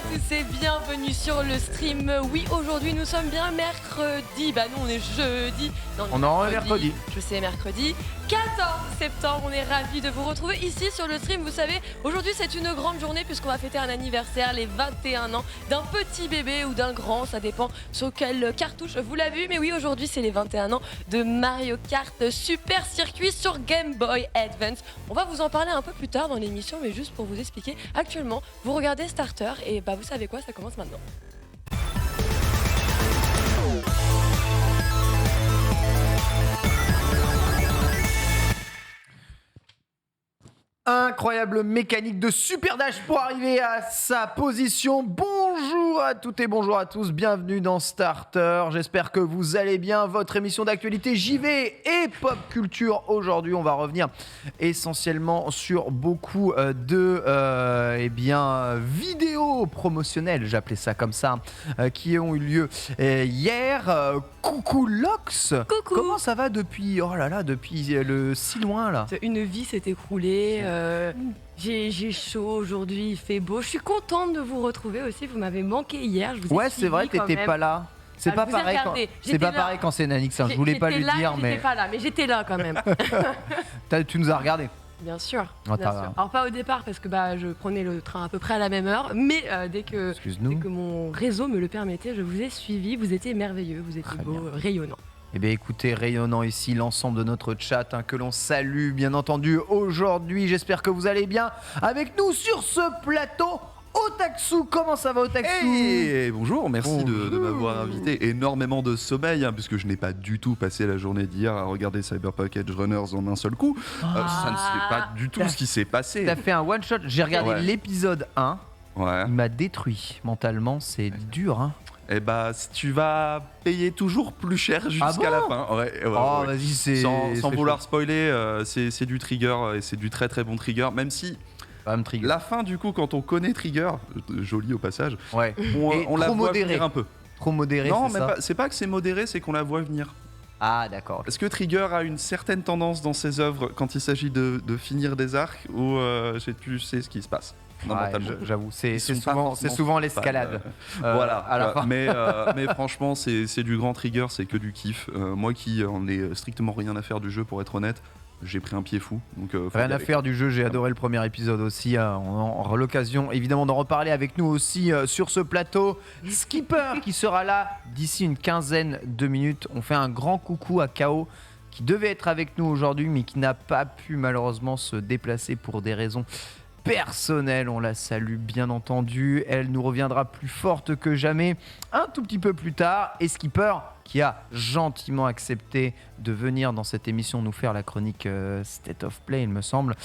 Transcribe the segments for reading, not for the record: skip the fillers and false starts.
tous et bienvenue sur le stream. Oui, aujourd'hui nous sommes bien mercredi. Bah non, on est jeudi. Non, on est mercredi. Je sais, mercredi 14 septembre. On est ravis de vous retrouver ici sur le stream. Vous savez, aujourd'hui c'est une grande journée puisqu'on va fêter un anniversaire, les 21 ans d'un petit bébé ou d'un grand. Ça dépend sur quelle cartouche vous l'avez vu. Mais oui, aujourd'hui c'est les 21 ans de Mario Kart Super Circuit sur Game Boy Advance. On va vous en parler un peu plus tard dans l'émission, mais juste pour vous expliquer, actuellement vous regardez Starter et bah vous savez quoi, ça commence maintenant. Incroyable mécanique de Super Dash pour arriver à sa position. Bonjour à toutes et bonjour à tous, bienvenue dans Starter. J'espère que vous allez bien. Votre émission d'actualité JV et pop culture. Aujourd'hui, on va revenir essentiellement sur beaucoup de vidéos promotionnelles, j'appelais ça comme ça, qui ont eu lieu hier. Coucou Lox. Coucou. Comment ça va depuis le si loin là? Une vie s'est écroulée. J'ai chaud aujourd'hui, il fait beau. Je suis contente de vous retrouver aussi. Vous m'avez manqué hier. Je vous ai c'est vrai, t'étais pas là. C'est pas pareil quand c'est Nanix. Je voulais pas lui dire, mais j'étais pas là, mais j'étais là quand même. Tu nous as regardé. Bien sûr. Oh, bien sûr. Alors pas au départ parce que je prenais le train à peu près à la même heure, mais dès que mon réseau me le permettait, je vous ai suivi. Vous étiez merveilleux, vous étiez beau, rayonnant. Eh bien écoutez, rayonnant ici l'ensemble de notre chat que l'on salue bien entendu aujourd'hui. J'espère que vous allez bien avec nous sur ce plateau. Otaksu, comment ça va Otaksu? Hey, bonjour, merci de m'avoir invité. Énormément de sommeil, puisque je n'ai pas du tout passé la journée d'hier à regarder Cyberpunk Edge Runners en un seul coup. Ça ne sait pas du tout ce qui s'est passé. T'as fait un one shot, j'ai regardé l'épisode 1, il m'a détruit mentalement, c'est dur hein. Eh bah, tu vas payer toujours plus cher jusqu'à la fin. Vas-y, sans vouloir spoiler, c'est du Trigger et c'est du très très bon Trigger, même si la fin du coup, quand on connaît Trigger, joli au passage, on la voit venir un peu. Trop modéré, non, c'est mais ça c'est pas que c'est modéré, c'est qu'on la voit venir. Ah d'accord. Est-ce que Trigger a une certaine tendance dans ses œuvres quand il s'agit de finir des arcs ou tu sais ce qui se passe? J'avoue, c'est souvent l'escalade. Voilà. Mais franchement, c'est du grand Trigger, c'est que du kiff. Moi qui en ai strictement rien à faire du jeu, pour être honnête, j'ai pris un pied fou. Donc, rien à faire du jeu, j'ai adoré le premier épisode aussi. On aura l'occasion évidemment d'en reparler avec nous aussi sur ce plateau. Skipper qui sera là d'ici une quinzaine de minutes. On fait un grand coucou à Kao qui devait être avec nous aujourd'hui mais qui n'a pas pu malheureusement se déplacer pour des raisons personnelle, on la salue bien entendu. Elle nous reviendra plus forte que jamais un tout petit peu plus tard. Et Skipper, qui a gentiment accepté de venir dans cette émission nous faire la chronique State of Play, il me semble,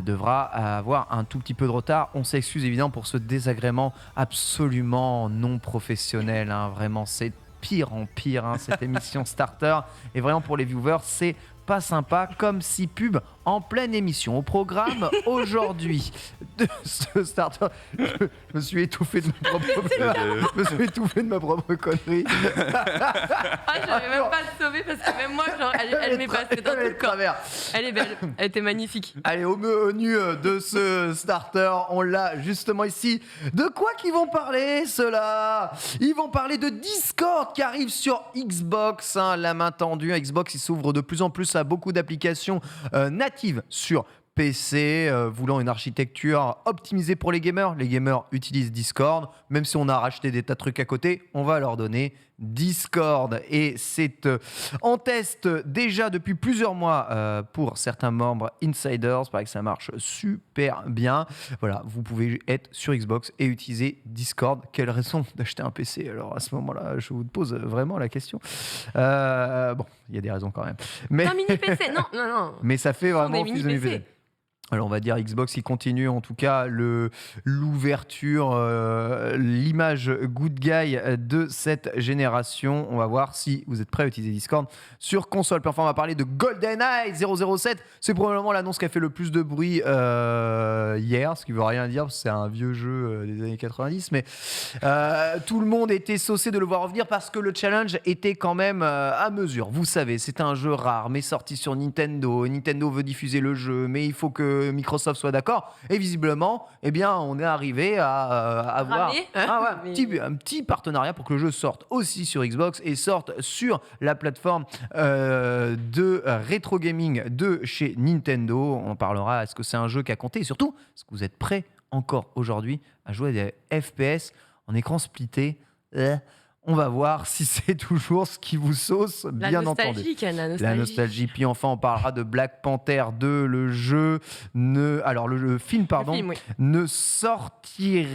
devra avoir un tout petit peu de retard. On s'excuse évidemment pour ce désagrément absolument non professionnel. Vraiment, c'est pire en pire cette émission Starter. Et vraiment pour les viewers, c'est pas sympa, comme si pub en pleine émission. Au programme aujourd'hui de ce Starter, je me suis étouffé de ma propre connerie. J'avais même pas le sauver parce que même moi, elle m'est passée dans tout le corps. Elle est belle, elle était magnifique. Allez, au menu de ce Starter, on l'a justement ici. De quoi qu'ils vont parler, ceux-là? Ils vont parler de Discord qui arrive sur Xbox, la main tendue. Xbox, il s'ouvre de plus en plus à beaucoup d'applications natives sur PC, voulant une architecture optimisée pour les gamers. Les gamers utilisent Discord. Même si on a racheté des tas de trucs à côté, on va leur donner Discord. Et c'est en test déjà depuis plusieurs mois pour certains membres Insiders. Il paraît que ça marche super bien. Voilà, vous pouvez être sur Xbox et utiliser Discord. Quelle raison d'acheter un PC? Alors à ce moment-là, je vous pose vraiment la question. Bon, il y a des raisons quand même. Mais... Un mini PC, non. Mais ça fait vraiment mini PC. Alors on va dire Xbox qui continue en tout cas l'ouverture, l'image good guy de cette génération. On va voir si vous êtes prêts à utiliser Discord sur console. Puis enfin on va parler de GoldenEye 007. C'est probablement l'annonce qui a fait le plus de bruit hier, ce qui veut rien dire parce que c'est un vieux jeu des années 90. Mais tout le monde était saucé de le voir revenir parce que le challenge était quand même à mesure. Vous savez, c'est un jeu rare mais sorti sur Nintendo. Nintendo veut diffuser le jeu mais il faut que que Microsoft soit d'accord. Et visiblement, eh bien, on est arrivé à avoir un petit partenariat pour que le jeu sorte aussi sur Xbox et sorte sur la plateforme de rétro gaming de chez Nintendo. On en parlera. Est-ce que c'est un jeu qui a compté? Et surtout, est-ce que vous êtes prêts encore aujourd'hui à jouer à des FPS en écran splitté? On va voir si c'est toujours ce qui vous sauce, bien entendu. La nostalgie. Puis enfin, on parlera de Black Panther 2. Le film, ne sortirait,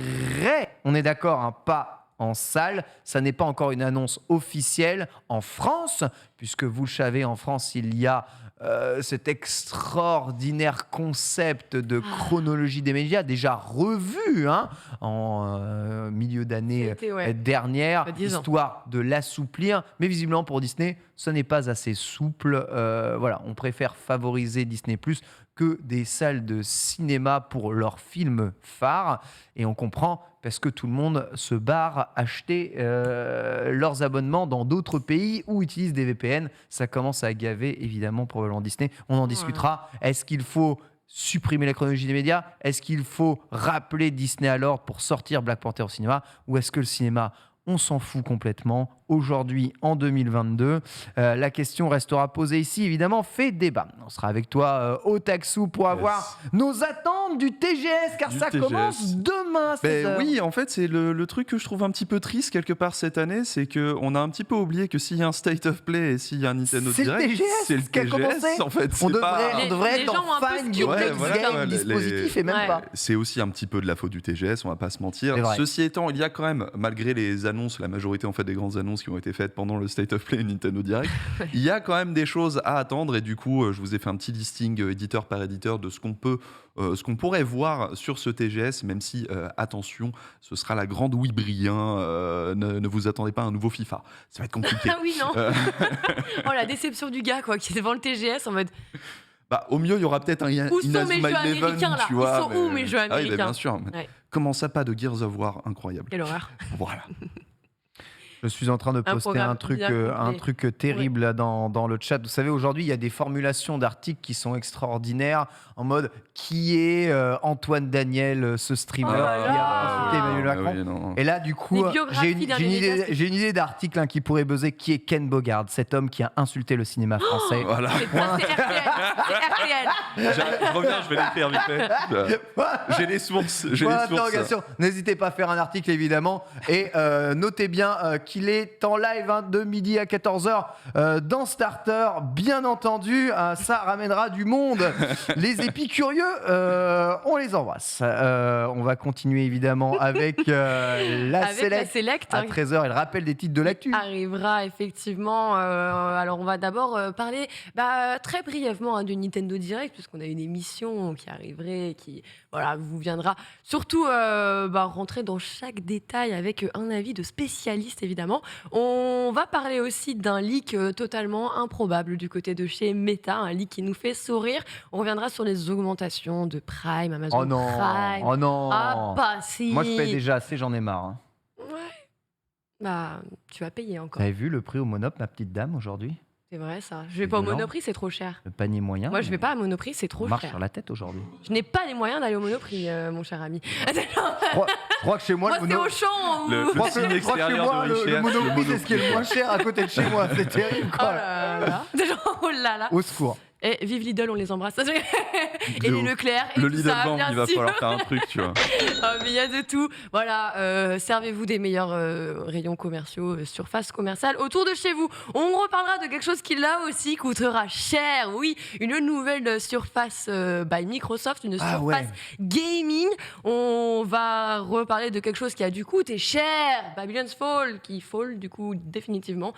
on est d'accord, hein, pas en salle. Ça n'est pas encore une annonce officielle en France, puisque vous le savez, en France, il y a cet extraordinaire concept de chronologie des médias, déjà revu en milieu d'année dernière, histoire de l'assouplir. Mais visiblement, pour Disney, ce n'est pas assez souple. On préfère favoriser Disney+, que des salles de cinéma pour leurs films phares. Et on comprend parce que tout le monde se barre acheter leurs abonnements dans d'autres pays ou utilise des VPN. Ça commence à gaver, évidemment, probablement Disney. On en discutera. Est-ce qu'il faut supprimer la chronologie des médias? Est-ce qu'il faut rappeler Disney à l'ordre pour sortir Black Panther au cinéma? Ou est-ce que le cinéma, on s'en fout complètement? Aujourd'hui, en 2022, la question restera posée ici, évidemment, fait débat. On sera avec toi, Otaksu, pour avoir nos attentes du TGS, car ça commence demain. Oui, en fait, c'est le truc que je trouve un petit peu triste quelque part cette année, c'est qu'on a un petit peu oublié que s'il y a un State of Play et s'il y a un Nintendo Direct, c'est le TGS, en fait. On devrait être en fan du dispositif et même pas. C'est aussi un petit peu de la faute du TGS, on va pas se mentir. Ceci étant, il y a quand même, malgré les annonces, la majorité en fait des grandes annonces qui ont été faites pendant le State of Play et Nintendo Direct, il y a quand même des choses à attendre et du coup je vous ai fait un petit listing éditeur par éditeur de ce qu'on pourrait voir sur ce TGS, même si attention, ce sera la grande oui brien, ne vous attendez pas à un nouveau FIFA, ça va être compliqué. Ah oui, non. Oh, la déception du gars qui est devant le TGS en mode... Au mieux, il y aura peut-être un Inazuma Eleven, tu vois. Ils sont où mes jeux américains? Bien sûr. Comment ça, pas de Gears of War? Incroyable. Quelle horreur. Voilà. Je suis en train de poster un truc terrible là, dans le chat. Vous savez, aujourd'hui, il y a des formulations d'articles qui sont extraordinaires, en mode qui est Antoine Daniel, ce streamer qui a insulté Emmanuel Macron. Et là, du coup, j'ai une idée d'article qui pourrait buzzer. Qui est Ken Bogard, cet homme qui a insulté le cinéma français? Voilà. C'est RTL. Je reviens, je vais l'écrire vite fait. J'ai les sources. N'hésitez pas à faire un article, évidemment. Et notez bien qu'il est en live de midi à 14h dans Starter, bien entendu. Ça ramènera du monde. Les épicurieux, on les embrasse. On va continuer évidemment avec la Select à 13h. Elle rappelle des titres de l'actu. Arrivera effectivement. Alors on va d'abord parler très brièvement du Nintendo Direct, puisqu'on a une émission qui arriverait, qui vous viendra surtout rentrer dans chaque détail avec un avis de spécialiste, évidemment. On va parler aussi d'un leak totalement improbable du côté de chez Meta, un leak qui nous fait sourire. On reviendra sur les augmentations de Prime, Amazon Prime. Oh non. Ah si. Moi je paye déjà assez, j'en ai marre. Ouais. Tu vas payer encore. Vous avez vu le prix au Monop, ma petite dame, aujourd'hui? C'est vrai ça. Je vais pas au Monoprix, c'est trop cher. Le panier moyen. Moi je vais pas à Monoprix, c'est trop cher. On marche sur la tête aujourd'hui. Je n'ai pas les moyens d'aller au Monoprix, mon cher ami. Je crois que chez moi, c'est Auchan. Le Monoprix, c'est ce qui est le moins cher à côté de chez moi. C'est terrible quoi. Oh là là. Au secours. Et vive Lidl, on les embrasse. Et les Leclerc. Et le tout Lidl ça, Bank, il va falloir faire un truc, tu vois. Mais il y a de tout. Voilà, servez-vous des meilleurs rayons commerciaux, surface commerciale autour de chez vous. On reparlera de quelque chose qui là aussi coûtera cher. Oui, une nouvelle surface by Microsoft, une surface gaming. On va reparler de quelque chose qui a dû coûter cher. Babylon's Fall, qui fall du coup définitivement.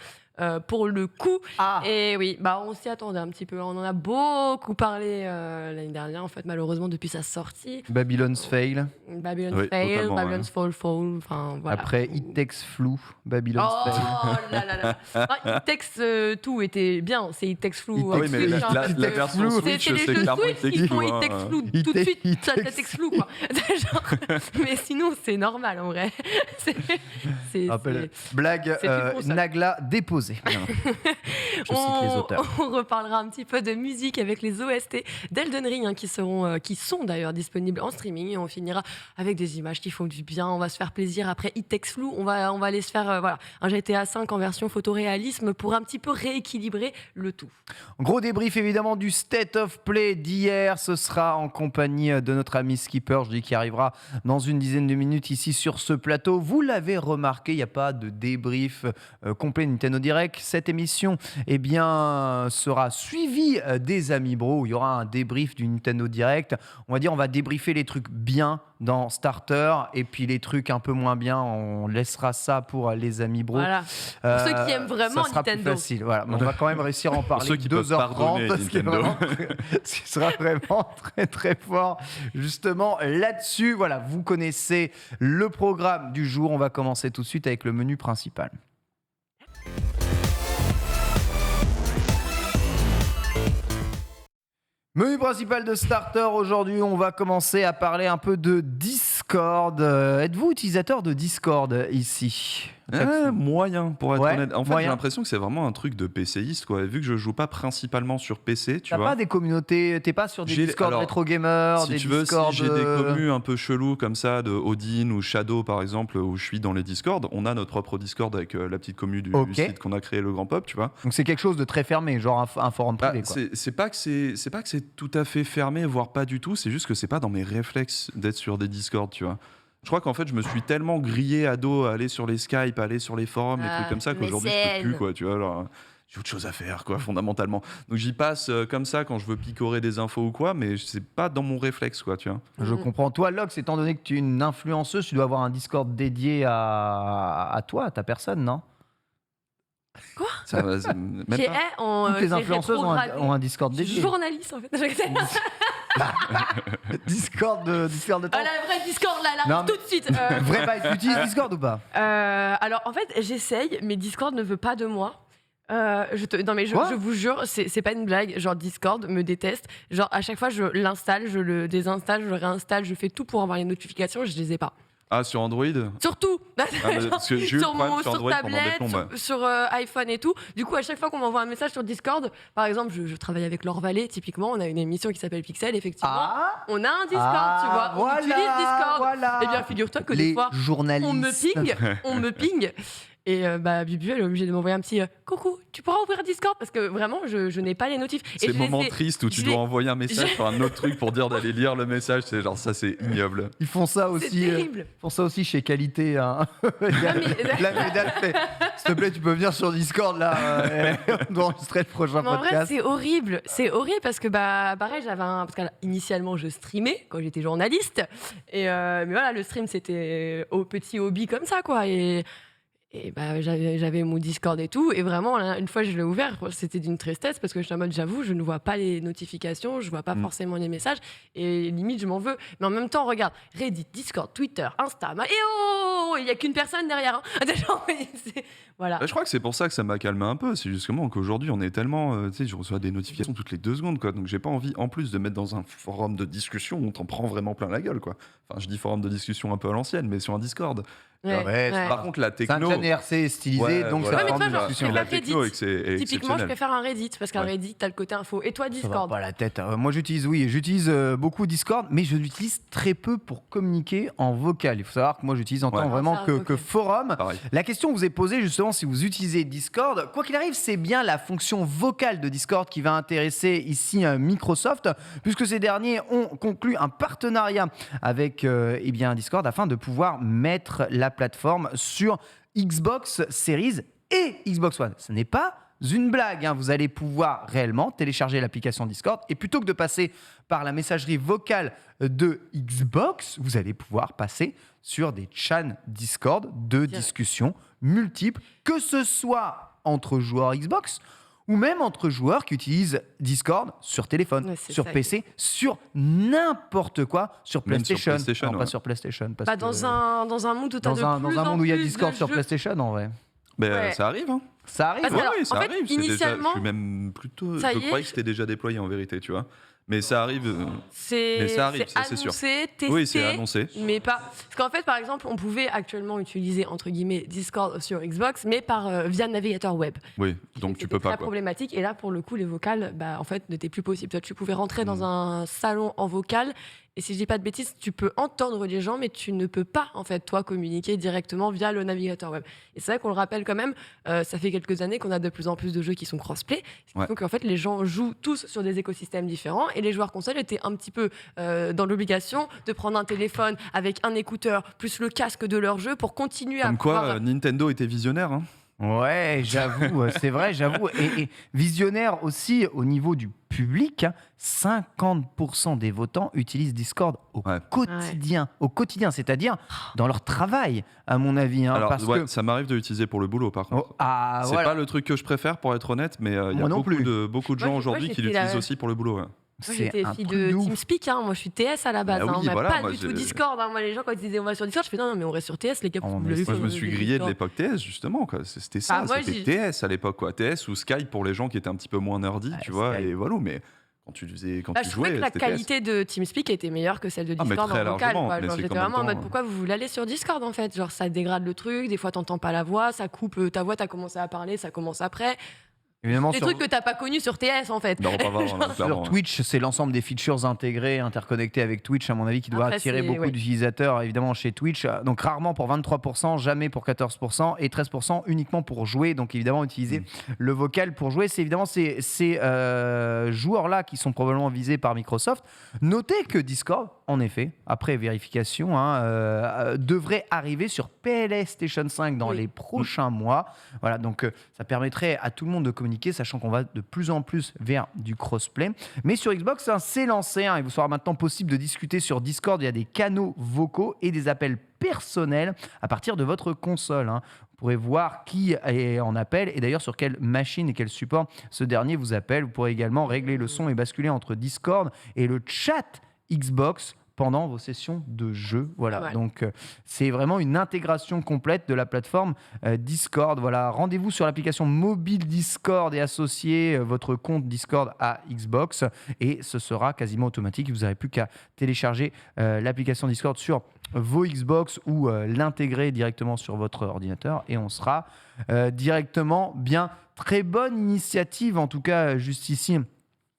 Pour le coup. Et oui, on s'y attendait un petit peu. On en a beaucoup parlé l'année dernière, en fait, malheureusement, depuis sa sortie. Babylon's Fail. Babylon's Fall. Enfin, voilà. Après, It Takes Flu, Babylon's Fail. Oh là là là. It Takes tout était bien. C'est It Takes Flu. Oui, mais la version Switch, c'est clairement It Takes Ils font It Takes Flu tout de suite. Ça Takes Flu, quoi. Mais sinon, c'est normal, en vrai. Blague Nagla déposée. commencer. Je cite les auteurs. On reparlera un petit peu de musique avec les OST d'Elden Ring qui sont d'ailleurs disponibles en streaming, et on finira avec des images qui font du bien. On va se faire plaisir après It Takes Two. On va aller se faire un GTA 5 en version photoréalisme pour un petit peu rééquilibrer le tout. Gros débrief évidemment du State of Play d'hier. Ce sera en compagnie de notre ami Skipper, qui arrivera dans une dizaine de minutes ici sur ce plateau. Vous l'avez remarqué, il n'y a pas de débrief complet Nintendo Direct. Cette émission sera suivie des Amis Bro. Il y aura un débrief du Nintendo Direct. On va débriefer les trucs bien dans Starter, et puis les trucs un peu moins bien, on laissera ça pour les Amis Bro. Voilà. Pour ceux qui aiment vraiment ça sera Nintendo. Plus facile. Voilà. On va quand même réussir à en parler 2h30, ce qui sera vraiment très très fort justement là-dessus. Voilà, vous connaissez le programme du jour. On va commencer tout de suite avec le menu principal. Menu principal de Starter, aujourd'hui, on va commencer à parler un peu de Discord. Êtes-vous utilisateur de Discord ici ? Moyen, pour être honnête. En fait, moyen. J'ai l'impression que c'est vraiment un truc de PCiste, quoi. Vu que je joue pas principalement sur PC, tu vois. T'as pas des communautés, t'es pas sur des Discord rétro gamers, si des tu veux, Discord. Si j'ai des commus un peu chelous comme ça, de Odin ou Shadow par exemple, où je suis dans les Discord, on a notre propre Discord avec la petite commu du site qu'on a créé, le Grand Pop, tu vois. Donc c'est quelque chose de très fermé, genre un forum privé, quoi. C'est pas que c'est tout à fait fermé, voire pas du tout. C'est juste que c'est pas dans mes réflexes d'être sur des Discord, tu vois. Je crois qu'en fait, je me suis tellement grillé ado à aller sur les Skype, à aller sur les forums, des trucs comme ça, qu'aujourd'hui, je peux plus, quoi, tu vois. Alors, j'ai autre chose à faire, quoi, fondamentalement. Donc, j'y passe comme ça quand je veux picorer des infos ou quoi, mais c'est pas dans mon réflexe, quoi, tu vois. Je comprends. Toi, Lox, étant donné que tu es une influenceuse, tu dois avoir un Discord dédié à toi, à ta personne, non ? Quoi ? Ça va, Toutes les influenceuses ont un Discord dédié. Je suis journaliste, en fait. Discord de temps. La vraie Discord, là, tout de suite. Vrai bail, tu utilises Discord ou pas ? Alors, en fait, j'essaye, mais Discord ne veut pas de moi. Je vous jure, c'est pas une blague. Genre, Discord me déteste. Genre, à chaque fois, je l'installe, je le désinstalle, je le réinstalle, je fais tout pour avoir les notifications, je les ai pas. Ah, sur Android ? Surtout parce que j'ai eu sur tablette, sur iPhone et tout. Du coup, à chaque fois qu'on m'envoie un message sur Discord, par exemple, je travaille avec Laure Vallée, typiquement, on a une émission qui s'appelle Pixel, effectivement. On a un Discord, tu vois. On utilise Discord. Eh bien, figure-toi que des fois, on me ping. Et Bibu, elle est obligée de m'envoyer un petit coucou, tu pourras ouvrir Discord parce que vraiment, je n'ai pas les notifs. C'est le moment triste où tu dois envoyer un message sur un autre truc pour dire d'aller lire le message. C'est genre ça, c'est ignoble. Ils font ça aussi. C'est terrible. Ils font ça aussi chez Qualité. Hein. La médaille fait. S'il te plaît, tu peux venir sur Discord là. On doit enregistrer le prochain podcast. En vrai, c'est horrible. C'est horrible parce que pareil, parce qu'initialement je streamais quand j'étais journaliste. Et mais voilà, le stream c'était au petit hobby comme ça, quoi. Et j'avais mon Discord et tout, et vraiment une fois je l'ai ouvert, c'était d'une tristesse parce que je suis en mode, j'avoue, je ne vois pas les notifications, je vois pas forcément les messages, et limite je m'en veux. Mais en même temps, regarde, Reddit, Discord, Twitter, Insta, il y a qu'une personne derrière. Voilà. Je crois que c'est pour ça que ça m'a calmé un peu. C'est justement qu'aujourd'hui on est tellement, tu sais, je reçois des notifications toutes les 2 secondes, quoi. Donc j'ai pas envie, en plus de mettre dans un forum de discussion où on t'en prend vraiment plein la gueule, quoi. Enfin, je dis forum de discussion un peu à l'ancienne, mais sur un Discord. Par contre, la techno. C'est un RC stylisé, donc ça mais prend toi, discussion. La techno, c'est typiquement, je préfère un Reddit parce qu'un Reddit, t'as le côté info. Et toi, Discord ? Ça va pas la tête. Moi, j'utilise beaucoup Discord, mais je l'utilise très peu pour communiquer en vocal. Il faut savoir que moi, j'utilise en temps vraiment que forum. Pareil. La question vous est posée justement si vous utilisez Discord. Quoi qu'il arrive, c'est bien la fonction vocale de Discord qui va intéresser ici Microsoft, puisque ces derniers ont conclu un partenariat avec Discord afin de pouvoir mettre la plateforme sur Xbox Series et Xbox One. Ce n'est pas une blague, hein. Vous allez pouvoir réellement télécharger l'application Discord et plutôt que de passer par la messagerie vocale de Xbox, vous allez pouvoir passer sur des chats Discord de discussion multiples, que ce soit entre joueurs Xbox ou même entre joueurs qui utilisent Discord sur téléphone, sur PC, sur n'importe quoi, sur PlayStation. Non, pas sur PlayStation. Parce dans un monde où tu as dans un monde où il y a Discord sur PlayStation, en vrai. Ça arrive, hein. Ça arrive. Oui, ça arrive. Initialement, je suis même plutôt. Je croyais que c'était déjà déployé en vérité, tu vois. Mais ça arrive. C'est ça c'est sûr. Annoncé, testé. Oui, c'est annoncé. Mais pas. Parce qu'en fait, par exemple, on pouvait actuellement utiliser entre guillemets Discord sur Xbox, mais via le navigateur web. Oui, donc tu peux pas. C'est très problématique. Et là, pour le coup, les vocales, en fait, n'étaient plus possibles. Toi, tu pouvais rentrer dans un salon en vocal. Et si je dis pas de bêtises, tu peux entendre les gens, mais tu ne peux pas, en fait, toi, communiquer directement via le navigateur web. Et c'est vrai qu'on le rappelle quand même, ça fait quelques années qu'on a de plus en plus de jeux qui sont crossplay. Ce qui fait qu'en fait, les gens jouent tous sur des écosystèmes différents et les joueurs consoles étaient un petit peu dans l'obligation de prendre un téléphone avec un écouteur plus le casque de leur jeu pour continuer à pouvoir... Nintendo était visionnaire, hein. Ouais, j'avoue, c'est vrai, j'avoue. Et visionnaire aussi au niveau du public, 50% des votants utilisent Discord au quotidien. Au quotidien, c'est-à-dire dans leur travail, à mon avis. Hein, alors, parce que... ça m'arrive de l'utiliser pour le boulot, par contre. C'est pas le truc que je préfère, pour être honnête, mais il y a beaucoup de gens aujourd'hui qui l'utilisent aussi pour le boulot. Ouais. Moi, j'étais fille de TeamSpeak, hein. Moi je suis TS à la base. Oui, pas du tout Discord. Hein. Moi, les gens, quand ils disaient on va sur Discord, je fais non, mais on reste sur TS, les gars. Moi, je me suis grillé de l'époque TS, justement. Quoi. C'était ça, c'était TS à l'époque. Quoi. TS ou Skype pour les gens qui étaient un petit peu moins nerdy, tu vois. Et voilà, mais quand tu jouais. Je trouvais que la qualité de TeamSpeak était meilleure que celle de Discord en vocal. J'étais vraiment en mode pourquoi vous voulez aller sur Discord en fait. Genre ça dégrade le truc, des fois t'entends pas la voix, ça coupe ta voix, t'as commencé à parler, ça commence après. Évidemment, trucs que t'as pas connus sur TS en fait. Non, sur Twitch, c'est l'ensemble des features intégrées, interconnectées avec Twitch, à mon avis, qui doit attirer beaucoup d'utilisateurs, évidemment, chez Twitch. Donc rarement pour 23%, jamais pour 14% et 13% uniquement pour jouer. Donc évidemment, utiliser le vocal pour jouer. C'est évidemment ces joueurs-là qui sont probablement visés par Microsoft. Notez que Discord, en effet, après vérification, devrait arriver sur PlayStation 5 dans les prochains mois. Voilà, donc ça permettrait à tout le monde de communiquer, sachant qu'on va de plus en plus vers du crossplay. Mais sur Xbox, c'est lancé. Il vous sera maintenant possible de discuter sur Discord. Il y a des canaux vocaux et des appels personnels à partir de votre console. Vous pourrez voir qui est en appel et d'ailleurs sur quelle machine et quel support ce dernier vous appelle. Vous pourrez également régler le son et basculer entre Discord et le chat Xbox pendant vos sessions de jeu. Voilà. Donc, c'est vraiment une intégration complète de la plateforme Discord. Voilà. Rendez-vous sur l'application mobile Discord et associez votre compte Discord à Xbox et ce sera quasiment automatique. Vous n'aurez plus qu'à télécharger l'application Discord sur vos Xbox ou l'intégrer directement sur votre ordinateur et on sera directement bien. Très bonne initiative, en tout cas, juste ici.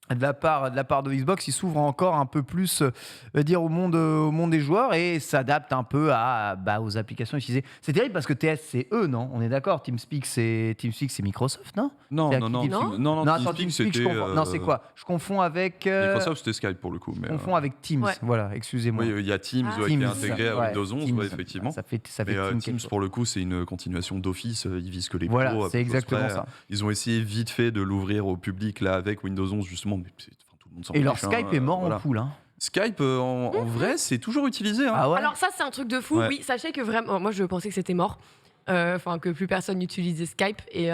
De la part de Xbox, il s'ouvre encore un peu plus au monde des joueurs et s'adapte un peu aux applications utilisées. C'est terrible parce que TS, c'est eux, non ? On est d'accord, TeamSpeak, c'est Microsoft, non ? Non, TeamSpeak, c'était... Non, c'est quoi ? Je confonds avec... Microsoft, c'était Skype pour le coup. Je confonds avec Teams, voilà, excusez-moi. Oui, il y a Teams qui est intégré à Windows 11, effectivement. Ça fait Teams, pour le coup, c'est une continuation d'Office, ils visent que les pros. Voilà, c'est exactement ça. Ils ont essayé vite fait de l'ouvrir au public là avec Windows 11, justement. Mais tout le monde s'en et leur Skype est mort en poule. Skype, en vrai, c'est toujours utilisé. Alors ça, c'est un truc de fou. Oui, sachez que vraiment, moi, je pensais que c'était mort. Que plus personne n'utilisait Skype. Et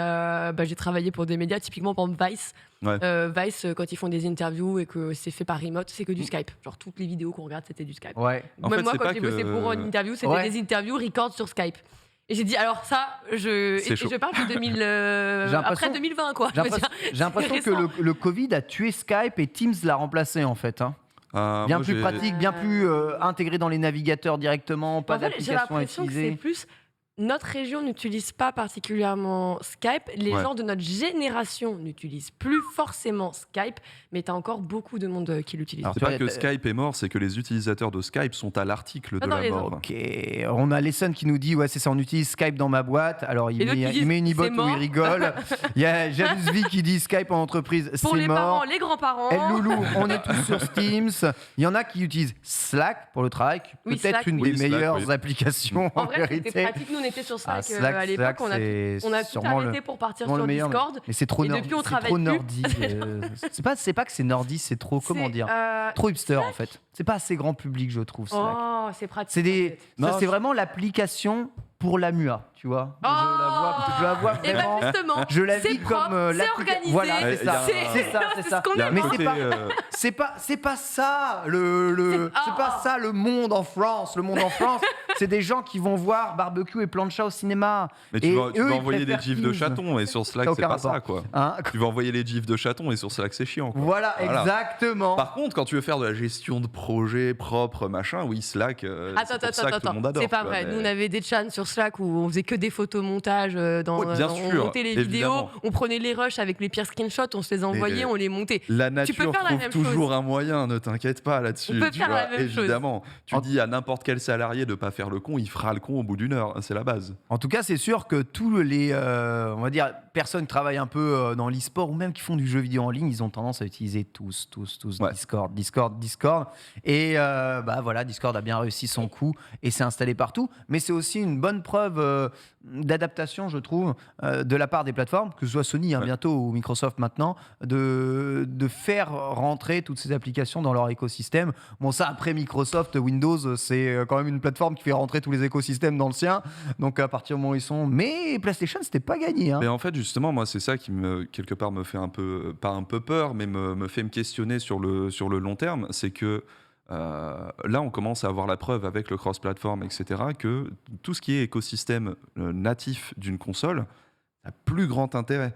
j'ai travaillé pour des médias, typiquement pour Vice. Vice, quand ils font des interviews et que c'est fait par remote, c'est que du Skype. Genre, toutes les vidéos qu'on regarde, c'était du Skype. Ouais. Même moi, quand j'ai bossé pour une interview, c'était des interviews record sur Skype. Et j'ai dit, alors ça, je parle de 2000, après 2020, quoi. J'ai l'impression que le Covid a tué Skype et Teams l'a remplacé, en fait. Bien plus pratique, bien plus intégré dans les navigateurs directement, pas d'application à utiliser. J'ai l'impression que c'est plus... Notre région n'utilise pas particulièrement Skype. Les gens de notre génération n'utilisent plus forcément Skype, mais tu as encore beaucoup de monde qui l'utilise. Alors, c'est pas que Skype est mort, c'est que les utilisateurs de Skype sont à l'article de la mort. Ok, on a Lesson qui nous dit c'est ça, on utilise Skype dans ma boîte. Alors il met une e-bot où il rigole. Il y a Janus V qui dit Skype en entreprise, c'est mort. Pour les parents, les grands-parents. Et Loulou, on est tous sur Teams. Il y en a qui utilisent Slack pour le travail, peut-être Slack, une des meilleures applications en vérité. C'était pratique, nous on était sur Slack, à l'époque, on a tout arrêté pour partir sur Discord. Mais c'est trop nerdy. C'est pas que c'est nerdy, c'est trop, comment dire, trop hipster en fait. C'est pas assez grand public, je trouve. Slack. Oh, c'est pratique. C'est vraiment l'application pour la MUA. tu vois. Oh Je la vois Et vraiment. ben justement, Je la c'est vis propre, comme c'est organisé. Voilà, c'est ça. C'est ce qu'on Il y a un aime. Mais côté, c'est pas ça c'est pas ça le monde en France. Le monde en France, c'est des gens qui vont voir Barbecue et Plancha au cinéma. Mais Et tu eux, vas ils envoyer des préfèrent gifs de Teams. chatons et sur Slack, Ça a c'est aucun pas ça, rapport. quoi. Hein Tu vas envoyer les gifs de chatons et sur Slack, c'est chiant, quoi. Voilà, exactement. Par contre, quand tu veux faire de la gestion de projet propre, machin, oui, Slack, c'est pour ça que tout le monde adore. C'est pas tu vois, vrai. mais- Nous, on avait des chans sur Slack où on faisait que des photomontages. Bien On sûr, montait les évidemment. vidéos, on prenait les rushs avec les pires screenshots, on se les envoyait, on les montait. La Tu nature peux faire la trouve même toujours chose. un moyen, ne t'inquiète pas là-dessus. On peut tu faire vois, la même chose. évidemment. Tu dis à n'importe quel salarié de pas faire le con, il fera le con au bout d'une heure. C'est la base. En tout cas, c'est sûr que tous les, on va dire, personnes qui travaillent un peu dans l'e-sport ou même qui font du jeu vidéo en ligne, ils ont tendance à utiliser tous Ouais. Discord. Et voilà, Discord a bien réussi son coup et s'est installé partout. Mais c'est aussi une bonne preuve d'adaptation, je trouve, de la part des plateformes, que ce soit Sony bientôt ou Microsoft maintenant, de faire rentrer toutes ces applications dans leur écosystème. Bon, ça, après Microsoft, Windows, c'est quand même une plateforme qui fait rentrer tous les écosystèmes dans le sien. Donc, à partir du moment où ils sont... Mais PlayStation, c'était pas gagné. Hein. Mais en fait, justement, moi, c'est ça qui quelque part me fait un peu, pas un peu peur, mais me fait me questionner sur le long terme. C'est que là, on commence à avoir la preuve avec le cross-platform, etc., que tout ce qui est écosystème natif d'une console a plus grand intérêt.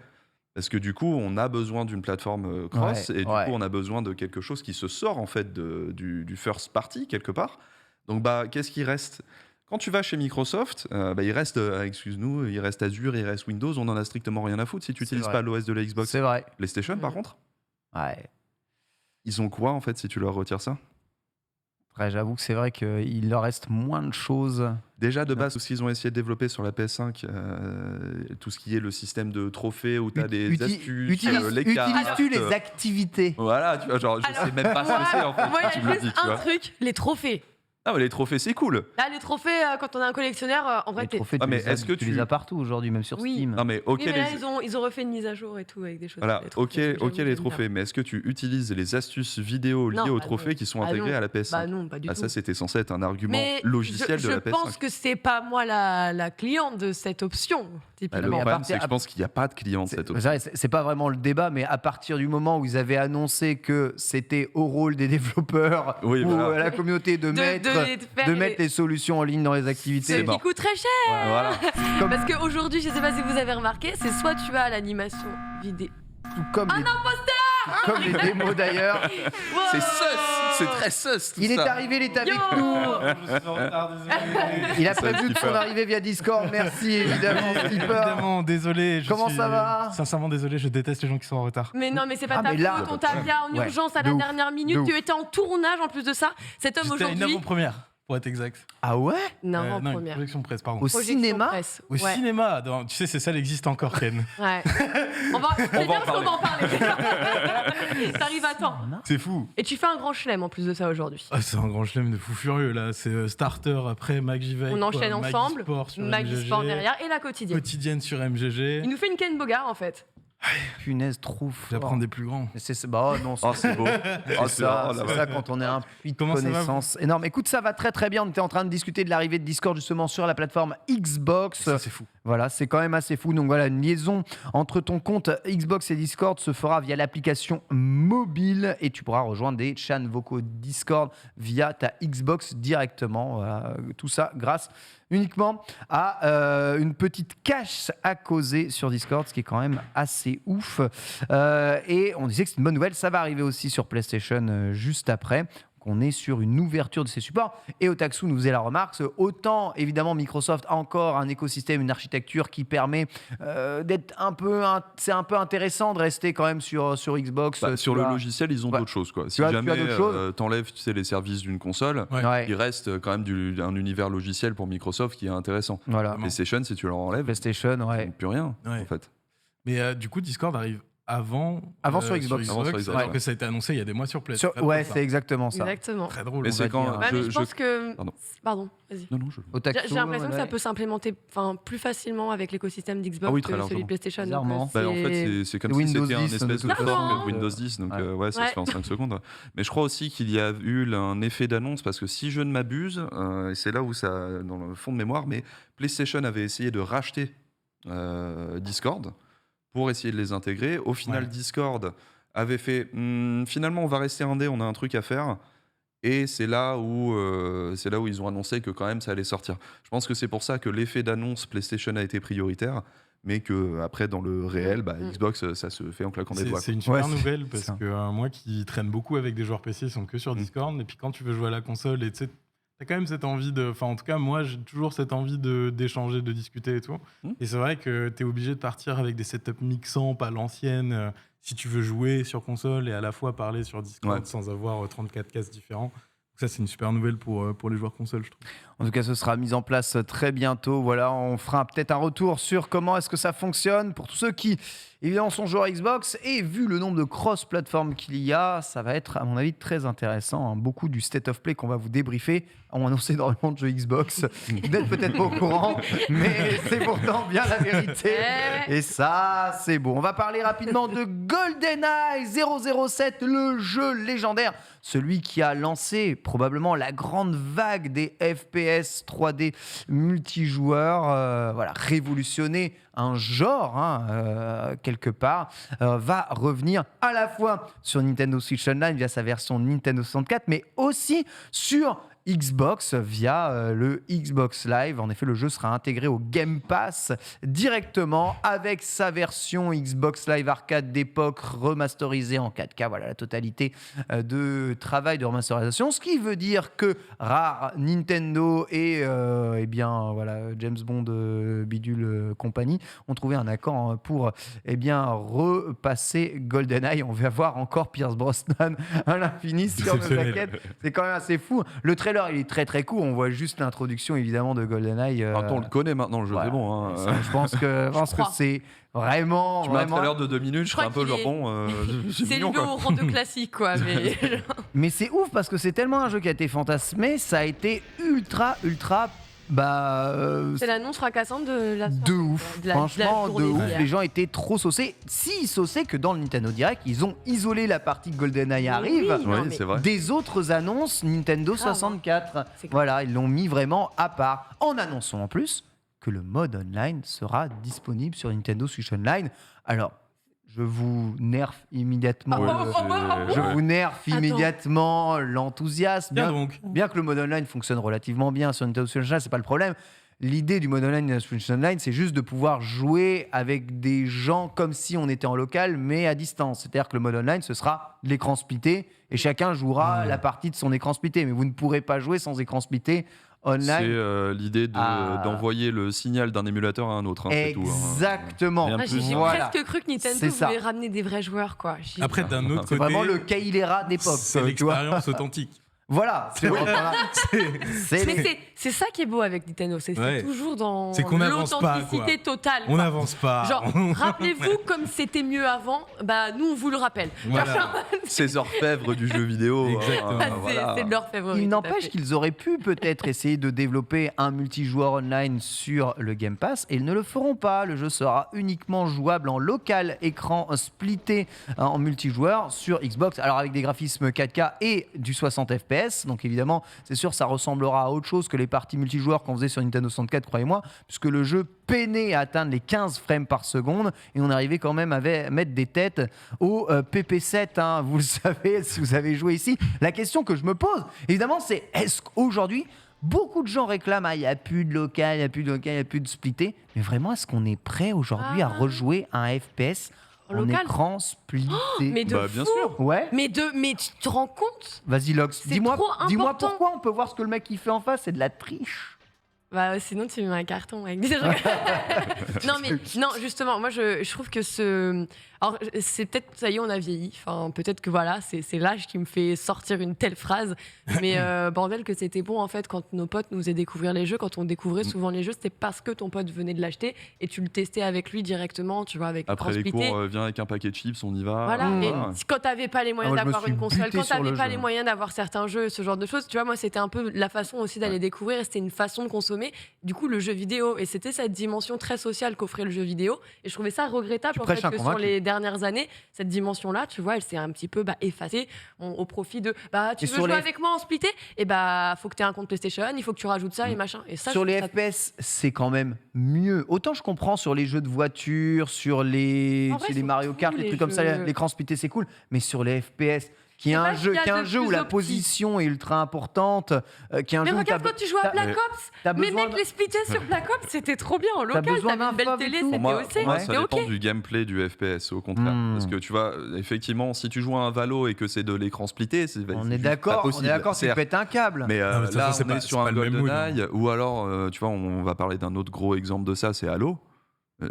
Parce que du coup, on a besoin d'une plateforme cross et du coup, on a besoin de quelque chose qui se sort en fait du first party quelque part. Donc, qu'est-ce qui reste ? Quand tu vas chez Microsoft, il reste, excuse-nous, il reste Azure, il reste Windows, on en a strictement rien à foutre si tu n'utilises pas l'OS de la Xbox. C'est vrai. PlayStation, par contre, Ouais. ils ont quoi en fait si tu leur retires ça ? Après, j'avoue que c'est vrai qu'il leur reste moins de choses. Déjà, de base, tout ce qu'ils ont essayé de développer sur la PS5, tout ce qui est le système de trophées où tu as des astuces, les cartes. Utilises-tu les activités ? Voilà, tu vois, genre, je sais même pas ce que c'est en fait. Moi, si il tu y me a le dis, juste tu un vois. truc, les trophées. Ah, mais les trophées, c'est cool. Là, les trophées, quand on est un collectionneur, en vrai, Les trophées, Ah, mais tu les as- est-ce que tu tu- les as partout aujourd'hui, même sur Oui. Steam. Non, mais ok, Oui, mais là, les... ils ont refait une mise à jour et tout avec des choses. Voilà, les ok, trophées, ok j'avoue, les j'aime trophées, mais est-ce que tu utilises les astuces vidéo liées Non, aux bah trophées non. qui sont Bah intégrées non. à la PS5 Bah non, pas du tout. Ça, c'était censé être un argument Mais logiciel de la PS5. Je pense que c'est pas moi la cliente de cette option, Le typiquement. Mais à problème, partir- c'est que je pense qu'il n'y a pas de client de cette option. C'est pas vraiment le débat, mais à partir du moment où ils avaient annoncé que c'était au rôle des développeurs Oui, ou voilà. à la communauté de mettre les solutions en ligne dans les activités. Ce bon. qui coûte très cher. Voilà. Comme, Parce qu'aujourd'hui, je sais pas si vous avez remarqué, c'est soit tu as l'animation vidéo. comme les démos d'ailleurs. Wow. C'est sus, c'est très sus tout Il est ça. arrivé, il est avec Yo. nous. Je suis en retard, désolé. Il a Ça, prévu de son Skipper. arrivée via Discord. Merci évidemment, Skipper. Évidemment, désolé. Comment ça va ? Sincèrement, désolé, je déteste les gens qui sont en retard. Mais non, mais c'est pas Ah, ta mais là- faute, on t'a appelé en Ouais, urgence à de la ouf, dernière de minute, ouf. tu étais en tournage en plus de ça. Cet homme J'étais à une aujourd'hui. avant-première, pour être exact. Ah ouais ? Non, en Non, une première. projection presse, pardon. Au Projection cinéma ? presse. Au Ouais. cinéma, tu sais, ces salles existent encore, Ken. Ouais. On va, c'est bien parce qu'on va en parler. T'arrives à temps. C'est fou. Et tu fais un grand chelem en plus de ça aujourd'hui. Ah, c'est un grand chelem de fou furieux, là. C'est Starter, après McGivey. On enchaîne ensemble. Sport sur Maggie MGG, Sport derrière et la quotidienne. Quotidienne sur MGG. Il nous fait une Ken Bogart en fait. Punaise, trop fort. J'apprends des plus grands. Bah, non, Oh, c'est beau. Oh, c'est ça, oh, là, c'est ça quand on est un puits de Comment ça va, connaissances énorme. Écoute, ça va très très bien. On était en train de discuter de l'arrivée de Discord justement sur la plateforme Xbox. Ça, c'est fou. Voilà, c'est quand même assez fou. Donc voilà, une liaison entre ton compte Xbox et Discord se fera via l'application mobile et tu pourras rejoindre des chats vocaux Discord via ta Xbox directement. Voilà, tout ça grâce uniquement à une petite cache à causer sur Discord, ce qui est quand même assez ouf. Et on disait que c'est une bonne nouvelle, ça va arriver aussi sur PlayStation juste après. On est sur une ouverture de ces supports. Et Otaksu nous faisait la remarque, autant évidemment Microsoft a encore un écosystème, une architecture qui permet d'être c'est un peu intéressant de rester quand même sur Xbox. Sur Tu le as- logiciel, ils ont Ouais. d'autres choses. Quoi. Si Tu as jamais d'autres choses t'enlèves les services d'une console, Ouais. il reste quand même un univers logiciel pour Microsoft qui est intéressant. Voilà. Vraiment. PlayStation, si tu leur enlèves, PlayStation, ouais. plus rien Ouais. en fait. Mais du coup, Discord arrive avant sur Xbox. Alors que ça a été annoncé il y a des mois sur PlayStation. Ouais, c'est exactement ça. Exactement. Très drôle. Mais c'est quand Ouais, mais je pense que. Pardon. Vas-y. Non, J'ai l'impression que ça peut s'implémenter plus facilement avec l'écosystème d'Xbox que celui de PlayStation. Bizarrement. Donc, Bah, en fait, c'est comme Windows si c'était un 10, espèce de de fork façon. Windows 10, donc ça se fait en 5 secondes. Mais je crois aussi qu'il y a eu un effet d'annonce, parce que si je ne m'abuse, et c'est là où ça, dans le fond de mémoire, mais PlayStation avait essayé de racheter Discord pour essayer de les intégrer. Au final, Discord avait fait finalement, on va rester indé, on a un truc à faire. Et c'est là où ils ont annoncé que quand même ça allait sortir. Je pense que c'est pour ça que l'effet d'annonce PlayStation a été prioritaire, mais que après dans le réel, Xbox ça se fait en claquant des doigts. C'est une super nouvelle parce que moi qui traîne beaucoup avec des joueurs PC, ils sont que sur Discord. Et puis quand tu veux jouer à la console, et tu sais, t'as quand même cette envie en tout cas moi j'ai toujours cette envie d'échanger, de discuter et tout. Et c'est vrai que t'es obligé de partir avec des setups mixants, pas l'ancienne. Si tu veux jouer sur console et à la fois parler sur Discord sans avoir 34 casques différents. Donc ça, c'est une super nouvelle pour les joueurs console, je trouve. En tout cas, ce sera mis en place très bientôt. Voilà, on fera peut-être un retour sur comment est-ce que ça fonctionne pour tous ceux qui, évidemment, sont joueurs Xbox. Et vu le nombre de cross-platforms qu'il y a, ça va être, à mon avis, très intéressant. Hein. Beaucoup du State of Play qu'on va vous débriefer ont annoncé énormément de jeux Xbox. Vous n'êtes peut-être pas au courant, mais c'est pourtant bien la vérité. Et ça, c'est beau. On va parler rapidement de GoldenEye 007, le jeu légendaire. Celui qui a lancé probablement la grande vague des FPS 3D multijoueurs, révolutionner un genre quelque part, va revenir à la fois sur Nintendo Switch Online via sa version Nintendo 64, mais aussi sur Xbox via le Xbox Live. En effet, le jeu sera intégré au Game Pass directement avec sa version Xbox Live Arcade d'époque remasterisée en 4K. Voilà la totalité de travail de remasterisation. Ce qui veut dire que Rare, Nintendo et James Bond Bidule compagnie ont trouvé un accord pour repasser GoldenEye. On va voir encore Pierce Brosnan à l'infini sur nos jaquettes. C'est quand même assez fou. Le trailer, il est très très court. On voit juste l'introduction évidemment de GoldenEye. On le connaît maintenant, le jeu, c'est bon. Hein. Je pense que c'est vraiment. Tu mets un trailer de 2 minutes, je serais un peu genre bon. C'est le au rang de classique, quoi. Mais c'est ouf parce que c'est tellement un jeu qui a été fantasmé, ça a été ultra. C'est l'annonce fracassante de la de ouf, franchement de ouf. Les gens étaient trop saucés, si saucés que dans le Nintendo Direct, ils ont isolé la partie GoldenEye arrive c'est vrai. des autres annonces Nintendo 64. Voilà, ils l'ont mis vraiment à part en annonçant en plus que le mode online sera disponible sur Nintendo Switch Online. Alors, je vous nerf immédiatement. L'enthousiasme. Bien que le mode online fonctionne relativement bien sur Nintendo Switch Online, c'est pas le problème. L'idée du mode online de Switch Online, c'est juste de pouvoir jouer avec des gens comme si on était en local, mais à distance. C'est-à-dire que le mode online, ce sera l'écran splitté et chacun jouera la partie de son écran splitté. Mais vous ne pourrez pas jouer sans écran splitté. Online. C'est l'idée d'envoyer le signal d'un émulateur à un autre. Exactement. J'ai presque cru que Nintendo voulait ramener des vrais joueurs, quoi. Après, d'un autre côté, c'est vraiment le Kailera d'époque. C'est l'expérience authentique. Voilà, c'est ça qui est beau avec Nintendo, c'est toujours dans l'authenticité totale. On n'avance pas. Genre, rappelez-vous comme c'était mieux avant, nous on vous le rappelle. Voilà. Ces orfèvres du jeu vidéo. Exactement. C'est de l'orfèvre. Il n'empêche qu'ils auraient pu peut-être essayer de développer un multijoueur online sur le Game Pass et ils ne le feront pas. Le jeu sera uniquement jouable en local, écran splitté en multijoueur sur Xbox. Alors avec des graphismes 4K et du 60 FPS. Donc évidemment, c'est sûr, ça ressemblera à autre chose que les parties multijoueurs qu'on faisait sur Nintendo 64, croyez-moi, puisque le jeu peinait à atteindre les 15 frames par seconde et on arrivait quand même à mettre des têtes au PP7. Vous le savez, si vous avez joué ici. La question que je me pose, évidemment, c'est est-ce qu'aujourd'hui, beaucoup de gens réclament il n'y a plus de local, il n'y a plus de splitté. Mais vraiment, est-ce qu'on est prêt aujourd'hui à rejouer un FPS en écran splitté? Mais de bien sûr. Ouais. Mais tu te rends compte? Vas-y Lox, dis-moi important. pourquoi on peut voir ce que le mec il fait en face, c'est de la triche. Sinon tu mets un carton avec des non justement, moi je trouve que Alors, c'est peut-être, ça y est, on a vieilli. Enfin, peut-être que voilà, c'est l'âge qui me fait sortir une telle phrase. Mais bordel, que c'était bon, en fait, quand nos potes nous faisaient découvrir les jeux. Quand on découvrait souvent les jeux, c'était parce que ton pote venait de l'acheter et tu le testais avec lui directement, tu vois, avec Après les Transplité. cours, viens avec un paquet de chips, on y va. Voilà. Et quand t'avais pas les moyens moi, je me d'avoir suis une console, buté quand sur t'avais le pas jeu. les moyens d'avoir certains jeux, ce genre de choses, tu vois, moi, c'était un peu la façon aussi d'aller découvrir. Et c'était une façon de consommer. Du coup, le jeu vidéo. Et c'était cette dimension très sociale qu'offrait le jeu vidéo. Et je trouvais ça regrettable, en fait, prêches un que sur convaincu. les dernières années, cette dimension-là, tu vois, elle s'est un petit peu effacée au profit de tu Et veux sur jouer les- avec moi en splitté, et faut que tu aies un compte PlayStation, il faut que tu rajoutes ça et machin. Et ça, Sur je les trouve ça- FPS, c'est quand même mieux. Autant je comprends sur les jeux de voiture, sur les, En vrai, tu sais, les ils sont Mario Kart, cool, les les trucs comme ça, jeux. l'écran splitté, c'est cool. Mais sur les FPS, qui est sais un pas jeu, ce qu'il y a de où plus la opti. position est ultra importante, qui est un Mais jeu où regarde t'as quand tu joues à t'as- Black Ops, t'as mais besoin mec, de- les splittés sur Black Ops, c'était trop bien en local, besoin t'avais d'un une belle FOV et télé, tout. c'était Pour moi, OC, ça c'était dépend ok. du gameplay du FPS, au contraire. Parce que tu vois, effectivement, si tu joues à un Valo et que c'est de l'écran splitté, c'est On c'est est juste d'accord, pas on est possible. d'accord, tu Certes. pètes un câble. Mais Non, mais de toute là, façon, on c'est est pas- sur c'est un pas le même mood, GoldenEye, ou alors, tu vois, on va parler d'un autre gros exemple de ça, c'est Halo.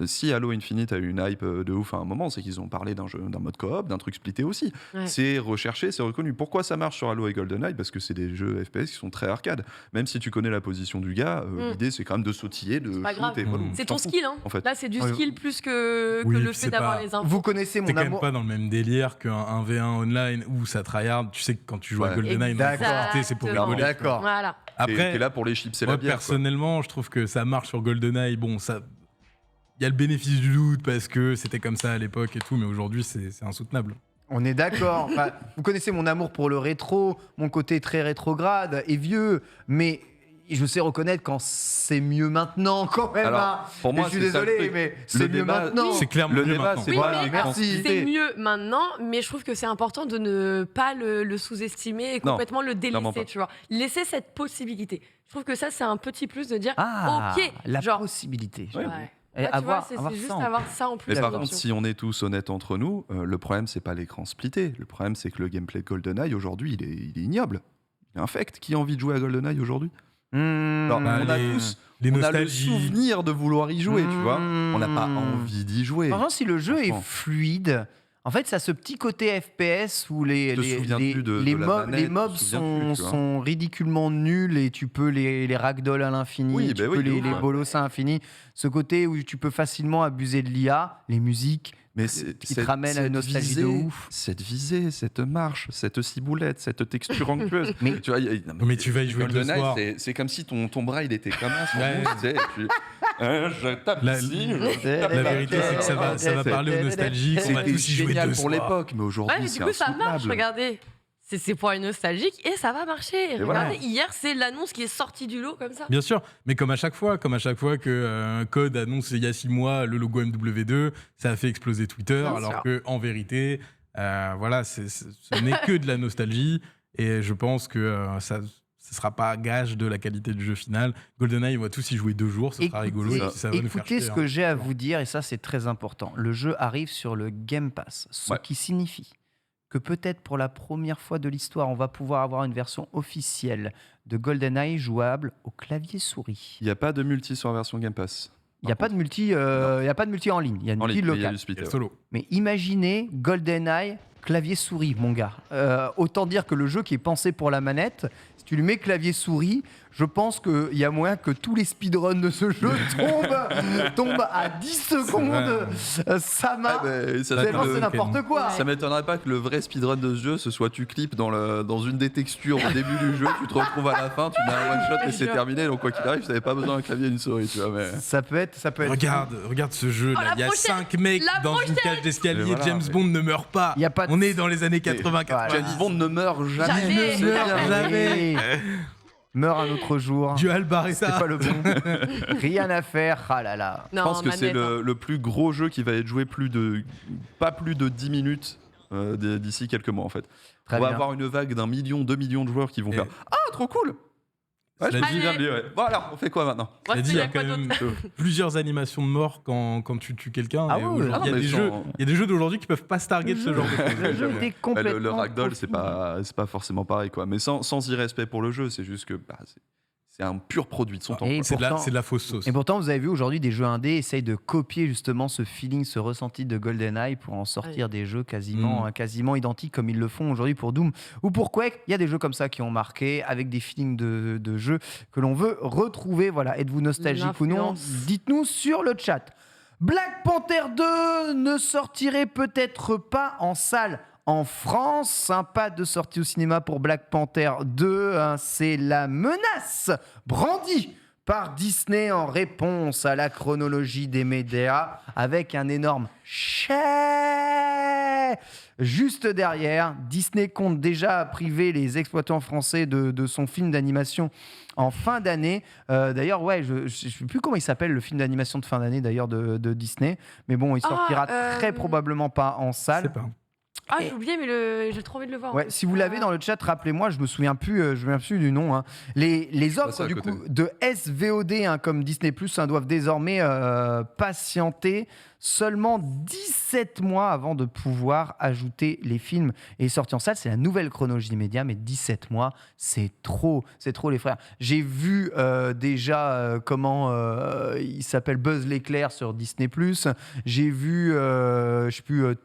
Si Halo Infinite a eu une hype de ouf à un moment, c'est qu'ils ont parlé d'un jeu, d'un mode coop, d'un truc splitté aussi. Ouais. C'est recherché, c'est reconnu. Pourquoi ça marche sur Halo et GoldenEye? Parce que c'est des jeux FPS qui sont très arcade. Même si tu connais la position du gars, l'idée c'est quand même de sautiller, de pas shoot grave. et voilà, C'est tu t'en ton fous, skill, hein. en fait. Là, c'est du Oui. skill plus que Oui, le puis fait c'est d'avoir pas- les infos. Vous connaissez T'es mon quand même amour. pas dans le même délire qu'un 1v1 online où ça tryhard. Tu sais que quand tu joues à Ouais. GoldenEye, D'accord. c'est pour Exactement. rigoler. D'accord. Voilà. T'es Après, là pour les chips et la moi, bière. quoi. personnellement, je trouve que ça marche sur GoldenEye. Bon, ça. Il y a le bénéfice du doute parce que c'était comme ça à l'époque et tout, mais aujourd'hui, c'est insoutenable. On est d'accord. Enfin, vous connaissez mon amour pour le rétro, mon côté très rétrograde et vieux, mais je sais reconnaître quand c'est mieux maintenant quand même. Alors, hein. pour Et moi, je suis c'est ça le désolé, truc. mais Le c'est mieux débat- maintenant. C'est clairement Le mieux débat, maintenant. c'est Oui, pas mais l'écran merci. splitté. C'est mieux maintenant, mais je trouve que c'est important de ne pas le sous-estimer et Non, complètement le clairement délaisser, pas. tu vois. Laisser cette possibilité. Je trouve que ça, c'est un petit plus de dire, Ah, ok, la genre, possibilité. Ouais. ouais. Et Là, tu avoir, vois, c'est avoir juste ça en avoir ça en plus. Mais comme par contre, option. si on est tous honnêtes entre nous, le problème, c'est pas l'écran splitté. Le problème, c'est que le gameplay de GoldenEye, aujourd'hui, il est ignoble. Il est infect. Qui a envie de jouer à GoldenEye aujourd'hui? Alors, Mmh. on a les- tous les on a le nostalgies. souvenir de vouloir y jouer, tu vois. On n'a pas Mmh. envie d'y jouer. Franchement, si le jeu est Franchement. fluide, en fait, ça a ce petit côté FPS où Je te souviens plus de la manette, les je mobs te souviens plus, tu vois. sont ridiculement nuls et tu peux les ragdoll à l'infini, Oui, tu bah peux oui, de les ouf, ouais. bolos à l'infini. Ce côté où tu peux facilement abuser de l'IA, les musiques, Mais qui te ramène à une nostalgie de ouf. Cette visée, cette marche, cette ciboulette, cette texture onctueuse. Mais- tu vois, Mais tu vas y jouer le GoldenEye, soir. c'est comme si ton bras, il était comme un sur Ouais. mousse, tu sais, je tape La- ici, je La tape là. vérité, c'est que ça va parler aux nostalgiques. On va C'était tous y jouer génial deux pour soirs. l'époque, mais aujourd'hui, Ouais, mais c'est du coup, ça marche, insoutenable. regardez. C'est pour une nostalgique et ça va marcher. voilà. Regardez, hier, c'est l'annonce qui est sortie du lot comme ça. Bien sûr, mais comme à chaque fois que Code annonce il y a 6 mois le logo MW2, ça a fait exploser Twitter, Bien alors sûr. que en vérité, voilà, ce n'est que de la nostalgie, et je pense que ça ne sera pas gage de la qualité du jeu final. GoldenEye, on va tous y jouer 2 jours, ce sera rigolo. et puis ça va nous faire écoutez chier, ce hein. que j'ai à vous dire, et ça c'est très important. Le jeu arrive sur le Game Pass, ce Ouais. qui signifie que peut-être pour la première fois de l'histoire, on va pouvoir avoir une version officielle de GoldenEye jouable au clavier souris. Il n'y a pas de multi sur la version Game Pass. Il n'y a pas de multi, il y a pas de multi en ligne, il y a une En multi ligne, mais il y a locale. du split, Et le ouais. solo. Mais imaginez GoldenEye clavier souris, mon gars. Autant dire que le jeu qui est pensé pour la manette, si tu lui mets clavier souris, je pense qu'il y a moyen que tous les speedruns de ce jeu tombent à 10 secondes. Ça m'a. Ah, mais ça C'est s'appelle le- n'importe quoi. Ça m'étonnerait pas que le vrai speedrun de ce jeu, ce soit tu clips dans une des textures au début du jeu, tu te retrouves à la fin, tu mets un one shot et c'est terminé. Donc quoi qu'il arrive, tu n'avais pas besoin d'un clavier et une souris, tu vois. Mais... Ça peut être. Regarde ce jeu, là. la Il y a prochaine- 5 mecs la dans une prochaine. cage d'escalier. Mais voilà, James mais- Bond ne meurt pas. Il y a pas de- On est dans les années Voilà. 80-90. James Bond ne meurt jamais. Jamais. C'est Meurt bien. jamais. Meurt un autre jour. Du C'est Albaretta. pas le bon. Rien à faire. Ah là là. Je pense que c'est manette, hein. le plus gros jeu qui va être joué pas plus de 10 minutes d'ici quelques mois en fait. Très On va bien. avoir une vague d'1 million, 2 millions de joueurs qui vont Et- faire Ah, trop cool! Ouais, je Cela me suis dit- bien dit, ouais. Voilà, on fait quoi maintenant? Moi, Il y c'est a quoi quand même d'autre plusieurs animations de mort quand tu tues quelqu'un. Ah et ouais, aujourd'hui, ah non, il y a mais des sans- jeux- il y a des jeux d'aujourd'hui qui peuvent pas se target ce genre de choses. Le jeu était complètement. Le ragdoll, c'est trop fou. pas forcément pareil, quoi. Mais sans irrespect pour le jeu, c'est juste que c'est un pur produit de son temps. C'est de la fausse sauce. Et pourtant, vous avez vu aujourd'hui, des jeux indés essayent de copier justement ce feeling, ce ressenti de GoldenEye pour en sortir des jeux quasiment identiques comme ils le font aujourd'hui pour Doom ou pour Quake. Il y a des jeux comme ça qui ont marqué avec des feelings de jeux que l'on veut retrouver. Voilà, êtes-vous nostalgique ou non? Dites-nous sur le chat. Black Panther 2 ne sortirait peut-être pas en salle en France. Sympa de sortie au cinéma pour Black Panther 2. C'est la menace brandie par Disney en réponse à la chronologie des médias avec un énorme chais. Juste derrière, Disney compte déjà priver les exploitants français de son film d'animation en fin d'année. D'ailleurs, je ne sais plus comment il s'appelle, le film d'animation de fin d'année d'ailleurs de Disney. Mais bon, il sortira très probablement pas en salle. Je sais pas. J'ai oublié, mais j'ai trop envie de le voir. Ouais, si vous l'avez dans le chat, rappelez-moi, je me souviens plus du nom. Les offres du coup de SVOD comme Disney+, doivent désormais patienter seulement 17 mois avant de pouvoir ajouter les films et sortir en salle. C'est la nouvelle chronologie des médias, mais 17 mois, c'est trop les frères. J'ai vu déjà comment il s'appelle Buzz l'éclair sur Disney+. J'ai vu,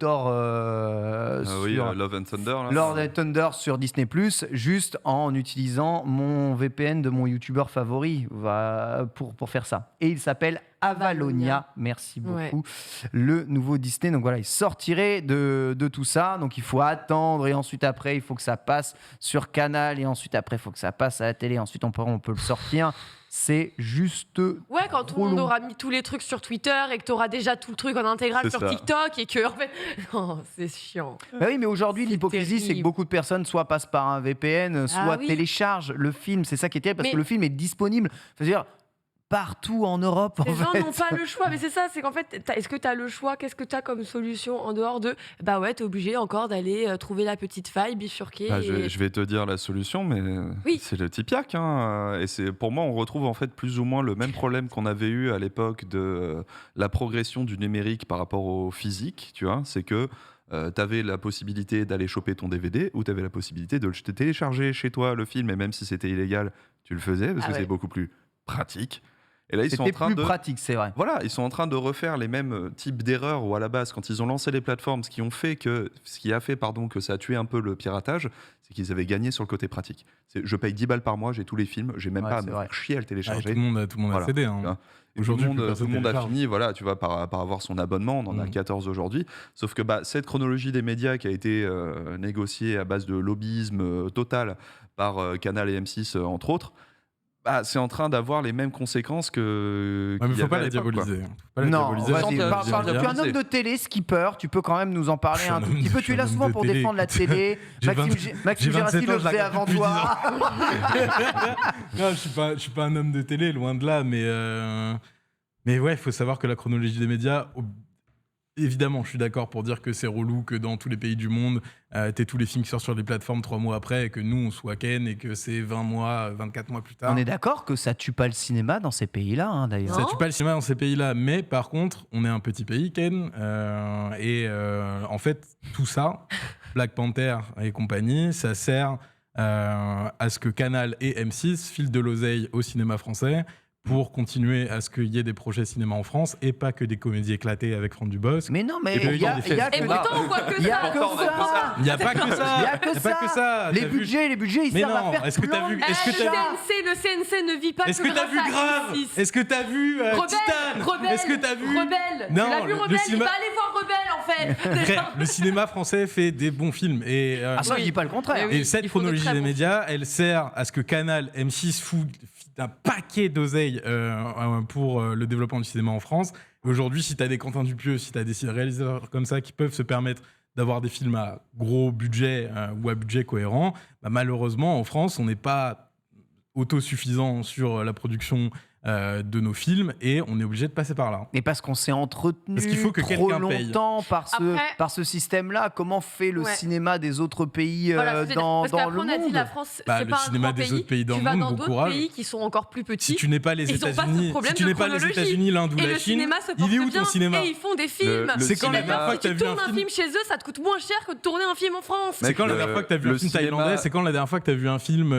Thor Love and Thunder. Là. Love and Thunder sur Disney+, juste en utilisant mon VPN de mon youtubeur favori pour faire ça. Et il s'appelle Avalonia. Merci beaucoup. Le nouveau Disney. Donc voilà, il sortirait de tout ça. Donc il faut attendre et ensuite après, il faut que ça passe sur Canal et ensuite après, il faut que ça passe à la télé. Ensuite, on peut le sortir. C'est juste. Ouais, quand tout le monde aura mis tous les trucs sur Twitter et que tu auras déjà tout le truc en intégral sur TikTok et que. En fait... Non, c'est chiant. Bah oui, mais aujourd'hui, l'hypocrisie, c'est que beaucoup de personnes soit passent par un VPN, soit téléchargent le film. C'est ça qui est terrible parce que le film est disponible. C'est-à-dire. Partout en Europe. Les gens n'ont pas le choix, mais c'est ça, c'est qu'en fait, est-ce que tu as le choix? Qu'est-ce que tu as comme solution en dehors de. Bah ouais, t'es obligé encore d'aller trouver la petite faille, bifurquer. Je vais te dire la solution, mais c'est le Tipiak. Et pour moi, on retrouve en fait plus ou moins le même problème qu'on avait eu à l'époque de la progression du numérique par rapport au physique. Tu vois, c'est que. Tu avais la possibilité d'aller choper ton DVD ou tu avais la possibilité de le télécharger chez toi, le film, et même si c'était illégal, tu le faisais parce que c'est beaucoup plus pratique. Et là, pratique, c'est vrai. Voilà, ils sont en train de refaire les mêmes types d'erreurs où à la base, quand ils ont lancé les plateformes, ce qui a fait que ça a tué un peu le piratage, c'est qu'ils avaient gagné sur le côté pratique. Je paye 10 balles par mois, j'ai tous les films, j'ai même pas à me faire chier à le télécharger. Tout le monde a cédé. Aujourd'hui, tout le monde a fini, tu vas par avoir son abonnement, on en a 14 aujourd'hui. Sauf que cette chronologie des médias qui a été négociée à base de lobbyisme total par Canal et M6 entre autres, c'est en train d'avoir les mêmes conséquences que. Mais il ne faut pas la diaboliser. Non, tu es un homme de télé, Skipper, tu peux quand même nous en parler un tout petit peu. Tu es là souvent pour défendre la télé. Maxime Gérassi le faisait avant toi. Non, je suis pas un homme de télé, loin de là, mais ouais, il faut savoir que la chronologie des médias. Évidemment, je suis d'accord pour dire que c'est relou que dans tous les pays du monde, t'aies tous les films qui sortent sur les plateformes 3 mois après et que nous, on soit Ken et que c'est 20 mois, 24 mois plus tard. On est d'accord que ça tue pas le cinéma dans ces pays-là, d'ailleurs. Ça tue pas le cinéma dans ces pays-là, mais par contre, on est un petit pays, Ken, en fait, tout ça, Black Panther et compagnie, ça sert à ce que Canal et M6 filent de l'oseille au cinéma français pour continuer à ce qu'il y ait des projets cinéma en France et pas que des comédies éclatées avec Franck Dubosc. Mais non, mais il y a et pourtant on voit que ça. Il n'y a pas que ça. Les budgets, ils servent à faire plein de Le CNC ne vit pas que grâce à M6. Est-ce que t'as vu Grave? Est-ce que t'as vu Titan? Est-ce que t'as vu Rebelle? Tu l'as vu Rebelle? Il va aller voir Rebelle en fait. Le cinéma français fait des bons films. Ça, je dis pas le contraire. Et cette chronologie des médias, elle sert à ce que Canal, M6 fout un paquet d'oseille pour le développement du cinéma en France. Aujourd'hui, si tu as des Quentin Dupieux, si tu as des réalisateurs comme ça qui peuvent se permettre d'avoir des films à gros budget ou à budget cohérent, malheureusement, en France, on n'est pas autosuffisant sur la production de nos films et on est obligé de passer par là. Et parce qu'on s'est entretenu parce qu'il faut que trop quelqu'un paye. longtemps par ce système-là. Comment fait le cinéma des autres pays dans le monde? On a dit la France, c'est le pas cinéma un grand des autres pays dans tu le vas monde, dans bon d'autres courage. pays qui sont encore plus petits. Si tu n'es pas les États-Unis, l'Inde ou et la le Chine, cinéma se porte il est où bien ton cinéma? et ils font des films. C'est quand la dernière fois que si t'as tu vu un tournes un film chez eux, ça te coûte moins cher que de tourner un film en France. C'est quand la dernière fois que t'as vu un film thaïlandais? C'est quand la dernière fois que t'as vu un film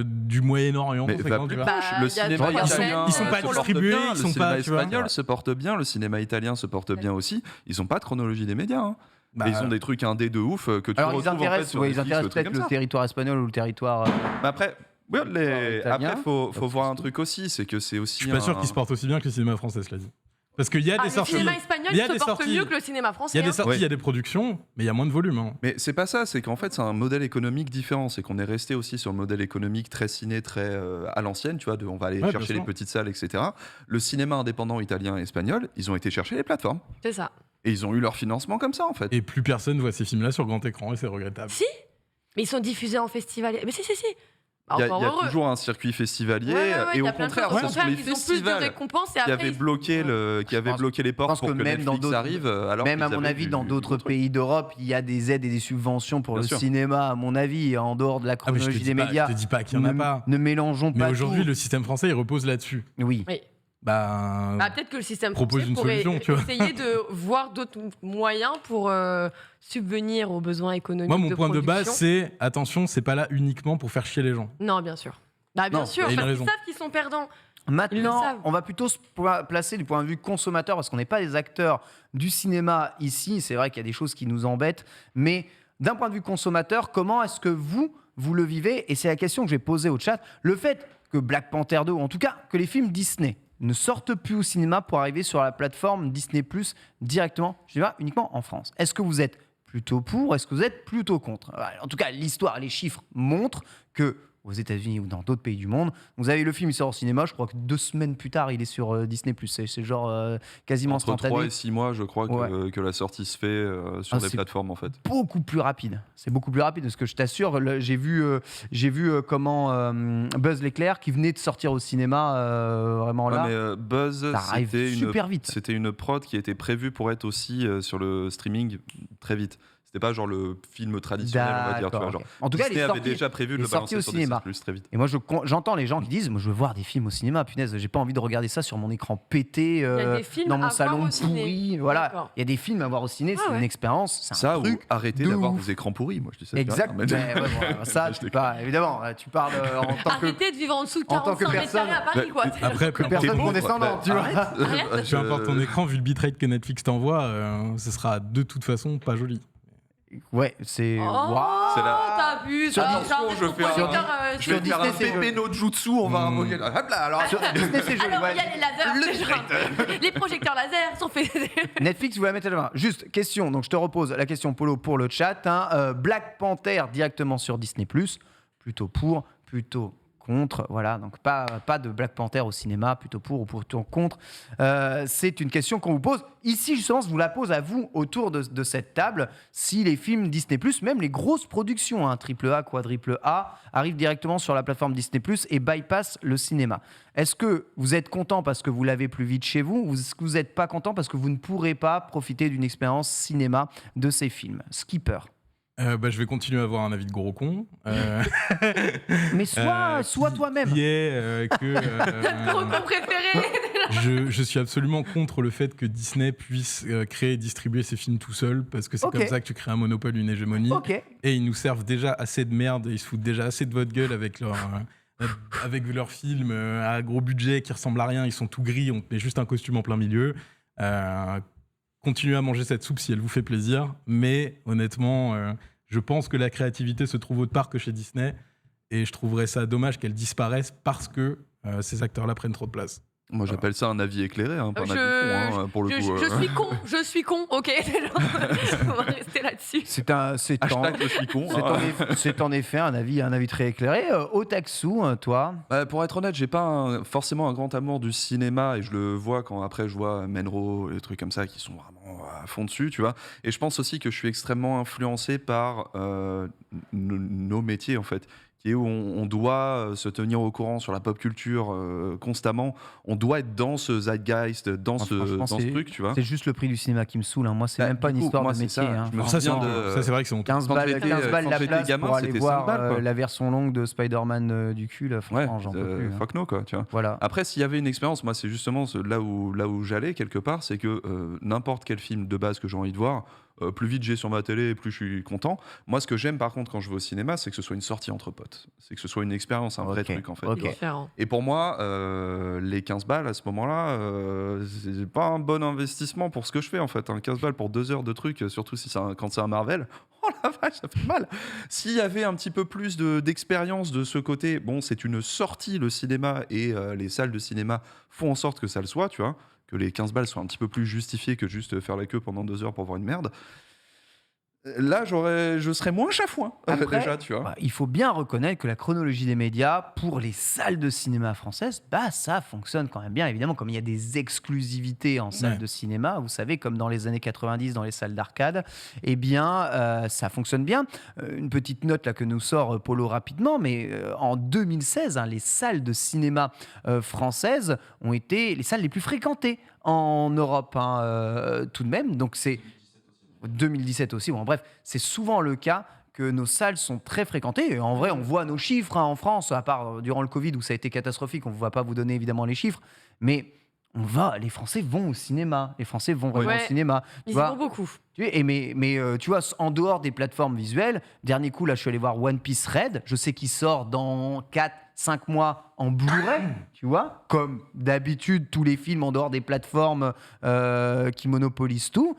du Moyen-Orient? Mais va plus proche, le cinéma italien ils sont pas distribués, ils sont pas, le cinéma espagnol se porte bien, le cinéma italien se porte bien aussi. Ils ont pas de chronologie des médias. Hein. Et ils ont des trucs indés de ouf que tu retrouves en fait sur ils intéressent peut-être le territoire espagnol ou le territoire. Mais après, faut voir un truc aussi, c'est que c'est aussi. Je suis pas sûr qu'ils se portent aussi bien que le cinéma français, cela dit. Parce qu'il y a des sorties. Le cinéma espagnol se porte mieux que le cinéma français. Il y a des sorties, il y a des productions, mais il y a moins de volume. Hein. Mais c'est pas ça, c'est qu'en fait c'est un modèle économique différent. C'est qu'on est resté aussi sur le modèle économique très ciné, très à l'ancienne, tu vois, on va aller chercher les petites salles, etc. Le cinéma indépendant italien et espagnol, ils ont été chercher les plateformes. C'est ça. Et ils ont eu leur financement comme ça en fait. Et plus personne voit ces films-là sur grand écran et c'est regrettable. Si, mais ils sont diffusés en festival. Mais si. Il y a toujours un circuit festivalier et au contraire, ce sont les festivals qui avaient bloqué les portes pour que Netflix arrive. Même à mon avis, dans d'autres pays d'Europe, il y a des aides et des subventions pour le cinéma, à mon avis, en dehors de la chronologie des médias. Je te dis pas qu'il y en a pas. Ne mélangeons pas. Mais aujourd'hui, le système français, il repose là-dessus. Oui. Peut-être que le système français pourrait essayer de voir d'autres moyens pour subvenir aux besoins économiques. Moi, mon point de base, c'est attention, c'est pas là uniquement pour faire chier les gens. Non, bien sûr. Bien sûr, parce qu'ils savent qu'ils sont perdants. Maintenant, on va plutôt se placer du point de vue consommateur, parce qu'on n'est pas des acteurs du cinéma ici. C'est vrai qu'il y a des choses qui nous embêtent, mais d'un point de vue consommateur, comment est-ce que vous le vivez? Et c'est la question que j'ai posée au chat. Le fait que Black Panther 2, ou en tout cas que les films Disney ne sortent plus au cinéma pour arriver sur la plateforme Disney+ directement, je dis pas uniquement en France. Est-ce que vous êtes plutôt pour? Est-ce que vous êtes plutôt contre? En tout cas, l'histoire, les chiffres montrent que aux États-Unis ou dans d'autres pays du monde, vous avez le film, il sort au cinéma, je crois que 2 semaines plus tard, il est sur Disney+. C'est genre quasiment instantané. Entre 3 et 6 mois, je crois que la sortie se fait sur des plateformes en fait. Beaucoup plus rapide. C'est beaucoup plus rapide parce que je t'assure, j'ai vu comment Buzz l'éclair qui venait de sortir au cinéma vraiment là. Mais Buzz, c'était une prod qui était prévue pour être aussi sur le streaming très vite. C'était pas genre le film traditionnel, on va dire. Tu vois, genre, en tout cas, Disney avait déjà prévu de le balancer au cinéma très vite. Et moi, j'entends les gens qui disent, moi, je veux voir des films au cinéma. Punaise, j'ai pas envie de regarder ça sur mon écran pété dans mon salon pourri. Voilà, il y a des films à voir au ciné, c'est une expérience. C'est un truc. Arrêtez d'avoir des écrans pourris. Moi, je dis ça. Exact. Ça, évidemment, tu parles en tant que. Arrêtez de vivre en dessous de 45 mètres carrés à Paris, quoi. Après, personne condescendant, tu vois. Peu importe ton écran, vu le bitrate que Netflix t'envoie, ce sera de toute façon pas joli. Ouais, c'est. T'abuses. Je vais faire un pépé no jutsu, on va invoquer. Hop là, alors sur Disney, c'est joli. Alors, il y a les lasers. Les projecteurs laser sont faits. Netflix, vous la mettez à la main. Juste, question, donc je te repose la question, Polo, pour le chat. Black Panther directement sur Disney+, plutôt pour, plutôt contre, voilà, donc pas de Black Panther au cinéma, plutôt pour ou plutôt contre. C'est une question qu'on vous pose. Ici, justement, je vous la pose à vous autour de cette table. Si les films Disney+, même les grosses productions, AAA, quadruple A, arrivent directement sur la plateforme Disney+, et bypassent le cinéma. Est-ce que vous êtes content parce que vous l'avez plus vite chez vous, ou est-ce que vous n'êtes pas content parce que vous ne pourrez pas profiter d'une expérience cinéma de ces films? Skipper. Je vais continuer à avoir un avis de gros con. Mais sois toi-même. Qui est que gros con préféré. Je suis absolument contre le fait que Disney puisse créer et distribuer ses films tout seul, parce que c'est comme ça que tu crées un monopole, une hégémonie. Et ils nous servent déjà assez de merde, ils se foutent déjà assez de votre gueule avec leurs films à gros budget qui ressemblent à rien, ils sont tout gris, on te met juste un costume en plein milieu. Continuez à manger cette soupe si elle vous fait plaisir, mais honnêtement, je pense que la créativité se trouve autre part que chez Disney, et je trouverais ça dommage qu'elle disparaisse parce que ces acteurs-là prennent trop de place. Moi, j'appelle ça un avis éclairé, pas un avis con, pour le coup. Je suis con, ok. On va rester là-dessus. Hashtag je suis con. C'est en effet un avis très éclairé. Otaksu, toi? Pour être honnête, j'ai pas forcément un grand amour du cinéma, et je le vois quand après je vois Menro, les trucs comme ça qui sont vraiment à fond dessus, tu vois. Et je pense aussi que je suis extrêmement influencé par nos métiers, en fait, qui est où on doit se tenir au courant sur la pop culture constamment. On doit être dans ce zeitgeist, dans ce truc, tu vois. C'est juste le prix du cinéma qui me saoule. Moi, c'est même pas une histoire de métier. Ça, c'est vrai que c'est 15 balles la place gamin, pour aller voir balles, la version longue de Spider-Man du cul. Là, franchement, j'en peux plus. Fuck no, quoi, tu vois. Voilà. Après, s'il y avait une expérience, moi, c'est justement là où j'allais quelque part, c'est que n'importe quel film de base que j'ai envie de voir, plus vite j'ai sur ma télé, plus je suis content. Moi, ce que j'aime par contre quand je vais au cinéma, c'est que ce soit une sortie entre potes. C'est que ce soit une expérience, un vrai truc en fait. Et pour moi, les 15 balles à ce moment-là, c'est pas un bon investissement pour ce que je fais en fait. 15 balles pour 2 heures de trucs, surtout si quand c'est un Marvel. Oh la vache, ça fait mal. S'il y avait un petit peu plus d'expérience de ce côté, bon, c'est une sortie le cinéma et les salles de cinéma font en sorte que ça le soit, tu vois. Que les 15 balles soient un petit peu plus justifiées que juste faire la queue pendant 2 heures pour voir une merde. Là, je serais moins chafouin. Après, déjà, tu vois. Il faut bien reconnaître que la chronologie des médias, pour les salles de cinéma françaises, ça fonctionne quand même bien. Évidemment, comme il y a des exclusivités en salle de cinéma, vous savez, comme dans les années 90, dans les salles d'arcade, ça fonctionne bien. Une petite note là que nous sort Polo rapidement, mais en 2016, les salles de cinéma françaises ont été les salles les plus fréquentées en Europe, tout de même. Donc c'est 2017 aussi. Bon, bref, c'est souvent le cas que nos salles sont très fréquentées. Et en vrai, on voit nos chiffres en France, à part durant le Covid où ça a été catastrophique. On ne va pas vous donner évidemment les chiffres, mais les Français vont au cinéma. Les Français vont vraiment au cinéma. Ils y vont beaucoup. Mais tu vois, en dehors des plateformes visuelles, dernier coup, là, je suis allé voir One Piece Red. Je sais qu'il sort dans 4-5 mois en Blu-ray, tu vois, comme d'habitude, tous les films en dehors des plateformes qui monopolisent tout.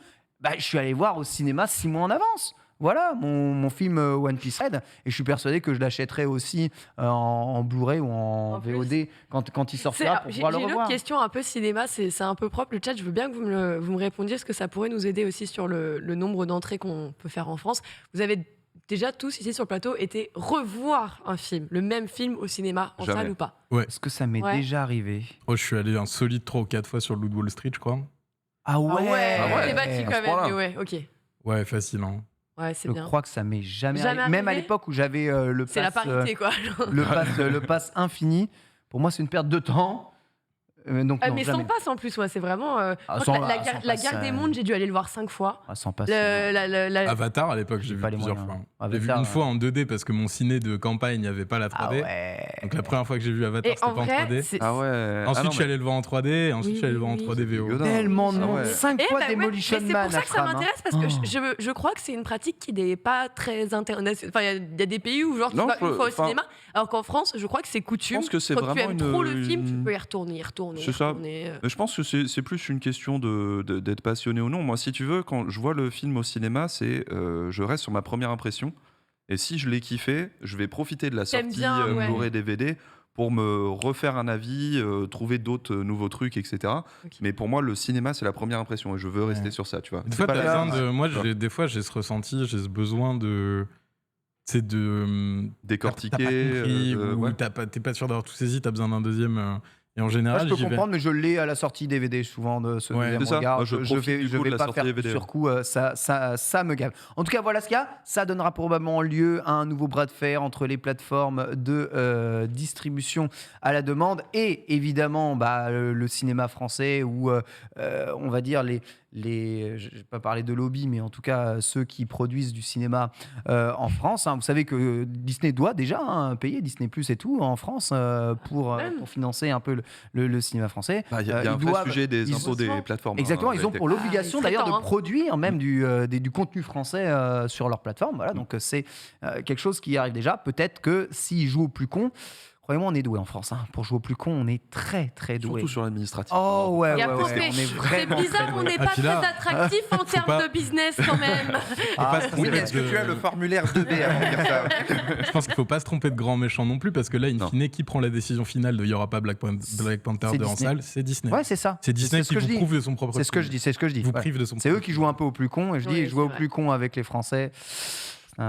Je suis allé voir au cinéma 6 mois en avance. Voilà, mon film One Piece Red. Et je suis persuadé que je l'achèterai aussi en Blu-ray ou en VOD quand il sortira pour pouvoir le revoir. J'ai une autre question un peu cinéma, c'est un peu propre. Le chat, je veux bien que vous me répondiez, parce que ça pourrait nous aider aussi sur le nombre d'entrées qu'on peut faire en France. Vous avez déjà tous ici sur le plateau été revoir un film, le même film au cinéma, en salle ou pas? Est-ce que ça m'est déjà arrivé? Je suis allé un solide 3 ou 4 fois sur le Loup de Wall Street, je crois. Ah ouais, t'es battu quand même, mais ouais, ok. Ouais, facile, hein. Ouais, c'est bien. Je crois que ça m'est jamais arrivé. Même à l'époque où j'avais le pass... C'est la parité, quoi. le pass infini. Pour moi, c'est une perte de temps. Donc, non, mais jamais. sans passe en plus, c'est vraiment. La guerre des mondes, j'ai dû aller le voir 5 fois. Sans passe. Avatar, à l'époque, j'ai vu plusieurs fois. J'ai vu une fois en 2D parce que mon ciné de campagne n'avait pas la 3D. Donc la première fois que j'ai vu Avatar, c'était pas en 3D. Ensuite, je suis allé le voir en 3D. Ensuite, je suis allé le voir en 3D VO. Tellement non. 5 fois Demolition Man. C'est pour ça que ça m'intéresse, parce que je crois que c'est une pratique qui n'est pas très internationale. Enfin, il y a des pays où genre tu vas une fois au cinéma, alors qu'en France, je crois que c'est coutume. Je pense que c'est quand tu vraiment aimes trop le film, tu peux y retourner. C'est ça. Mais je pense que c'est plus une question d'être passionné ou non. Moi, si tu veux, quand je vois le film au cinéma, je reste sur ma première impression. Et si je l'ai kiffé, je vais profiter de la sortie Blu-ray DVD pour me refaire un avis, trouver d'autres nouveaux trucs, etc. Okay. Mais pour moi, le cinéma, c'est la première impression et je veux rester sur ça, tu vois. Des fois, des fois, j'ai ce ressenti, j'ai ce besoin de décortiquer. T'es pas sûr d'avoir tout saisi, t'as besoin d'un deuxième. Et en général, je peux comprendre, mais je l'ai à la sortie DVD souvent de ce deuxième regard. Je vais pas faire DVD, sur coup, ça me gave. En tout cas, voilà ce qu'il y a. Ça donnera probablement lieu à un nouveau bras de fer entre les plateformes de distribution à la demande et évidemment le cinéma français où on va dire je ne vais pas parler de lobby, mais en tout cas ceux qui produisent du cinéma en France. Vous savez que Disney doit déjà payer Disney Plus et tout en France pour financer un peu le cinéma français. Il y a un vrai sujet des impôts des plateformes. Exactement, ils ont pour l'obligation d'ailleurs de produire même du contenu français sur leur plateforme. Voilà, donc c'est quelque chose qui arrive déjà. Peut-être que s'ils jouent au plus con, croyez-moi, on est doué en France. Pour jouer au plus con, on est très très doué. Surtout sur l'administratif. Oh ouais. C'est bizarre, on n'est pas très attractif en termes de business quand même. Est-ce que tu as le formulaire 2B avant de dire ça? Je pense qu'il ne faut pas se tromper de grand méchant non plus, parce que là, in fine, qui prend la décision finale de il n'y aura pas Black Panther 2 en salle? C'est Disney. Ouais, c'est ça. C'est Disney qui vous prouve de son propre. C'est ce que je dis. Vous prive de son. C'est eux qui jouent un peu au plus con, et je dis jouer au plus con avec les Français.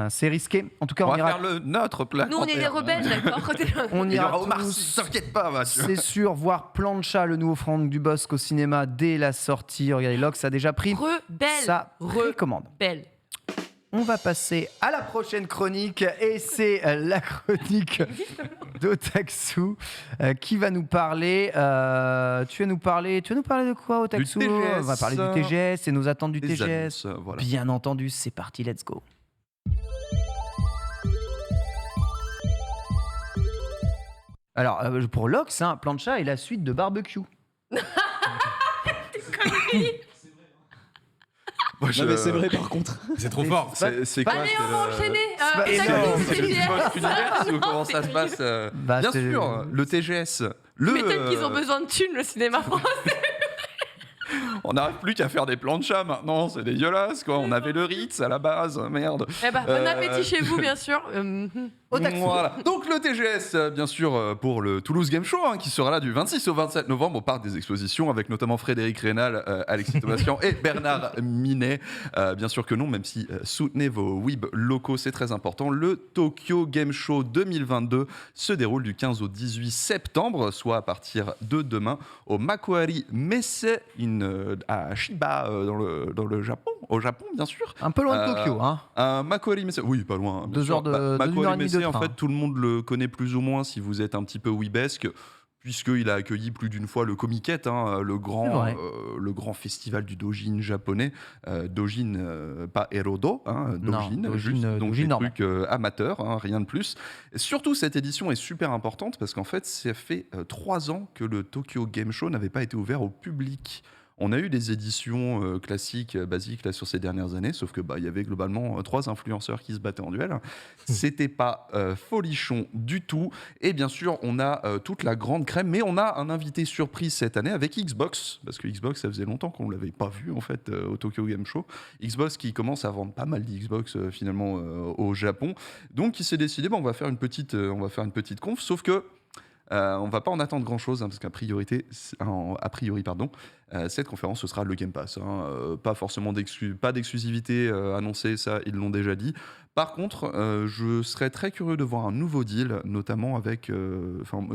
C'est risqué. En tout cas, on va faire notre plan. Nous, on est des rebelles, d'accord. On ira au Mars, t'inquiète pas. C'est sûr, voir Plancha, le nouveau Franck Dubosc au cinéma dès la sortie. Regardez, Lox a déjà pris sa précommande. Rebelle. on va passer à la prochaine chronique et c'est la chronique d'Otaksu qui va nous parler. Tu vas nous parler de quoi, Otaksu? On va parler du TGS et nos attentes du TGS. Annonces, voilà. Bien entendu, c'est parti, let's go. Alors, pour Lox, Plancha est la suite de Barbecue. Moi, Non, mais c'est vrai par contre. C'est trop fort. C'est quoi? Allez, on va enchaîner. C'est le Xbox Universe ou comment ça se passe? Bien sûr, le TGS. Peut-être qu'ils ont besoin de thunes, le cinéma français. On n'arrive plus qu'à faire des planchas maintenant, c'est dégueulasse quoi. On avait le Ritz à la base, merde. Eh ben, bon appétit chez vous, bien sûr. Voilà. Donc le TGS, bien sûr, pour le Toulouse Game Show, qui sera là du 26 au 27 novembre au Parc des Expositions, avec notamment Frédéric Rénal, Alexis Thomasian et Bernard Minet. Bien sûr que non, même si soutenez vos weeb locaux, c'est très important. Le Tokyo Game Show 2022 se déroule du 15 au 18 septembre, soit à partir de demain, au Makuhari Messe à Shiba, dans le Japon, au Japon, bien sûr. Un peu loin de Tokyo, Makuhari Messe, oui, pas loin. 2 heures de Makuhari Messe, en train. fait, tout le monde le connaît plus ou moins si vous êtes un petit peu weebesque, puisqu'il a accueilli plus d'une fois le Comiket, le grand festival du Dojin japonais. Dojin, pas Erodo, Dojin, donc des trucs amateurs, rien de plus. Et surtout, cette édition est super importante parce qu'en fait, ça fait 3 ans que le Tokyo Game Show n'avait pas été ouvert au public. On a eu des éditions classiques, basiques là, sur ces dernières années, sauf que y avait globalement 3 influenceurs qui se battaient en duel. C'était pas folichon du tout. Et bien sûr, on a toute la grande crème, mais on a un invité surprise cette année avec Xbox, parce que Xbox, ça faisait longtemps qu'on ne l'avait pas vu en fait au Tokyo Game Show. Xbox qui commence à vendre pas mal d'Xbox finalement au Japon. Donc il s'est décidé, on va faire une petite conf, sauf que on va pas en attendre grand chose parce qu'a priori, cette conférence ce sera le Game Pass. Pas forcément d'exclusivité annoncée, ça ils l'ont déjà dit. Par contre, je serais très curieux de voir un nouveau deal, notamment avec.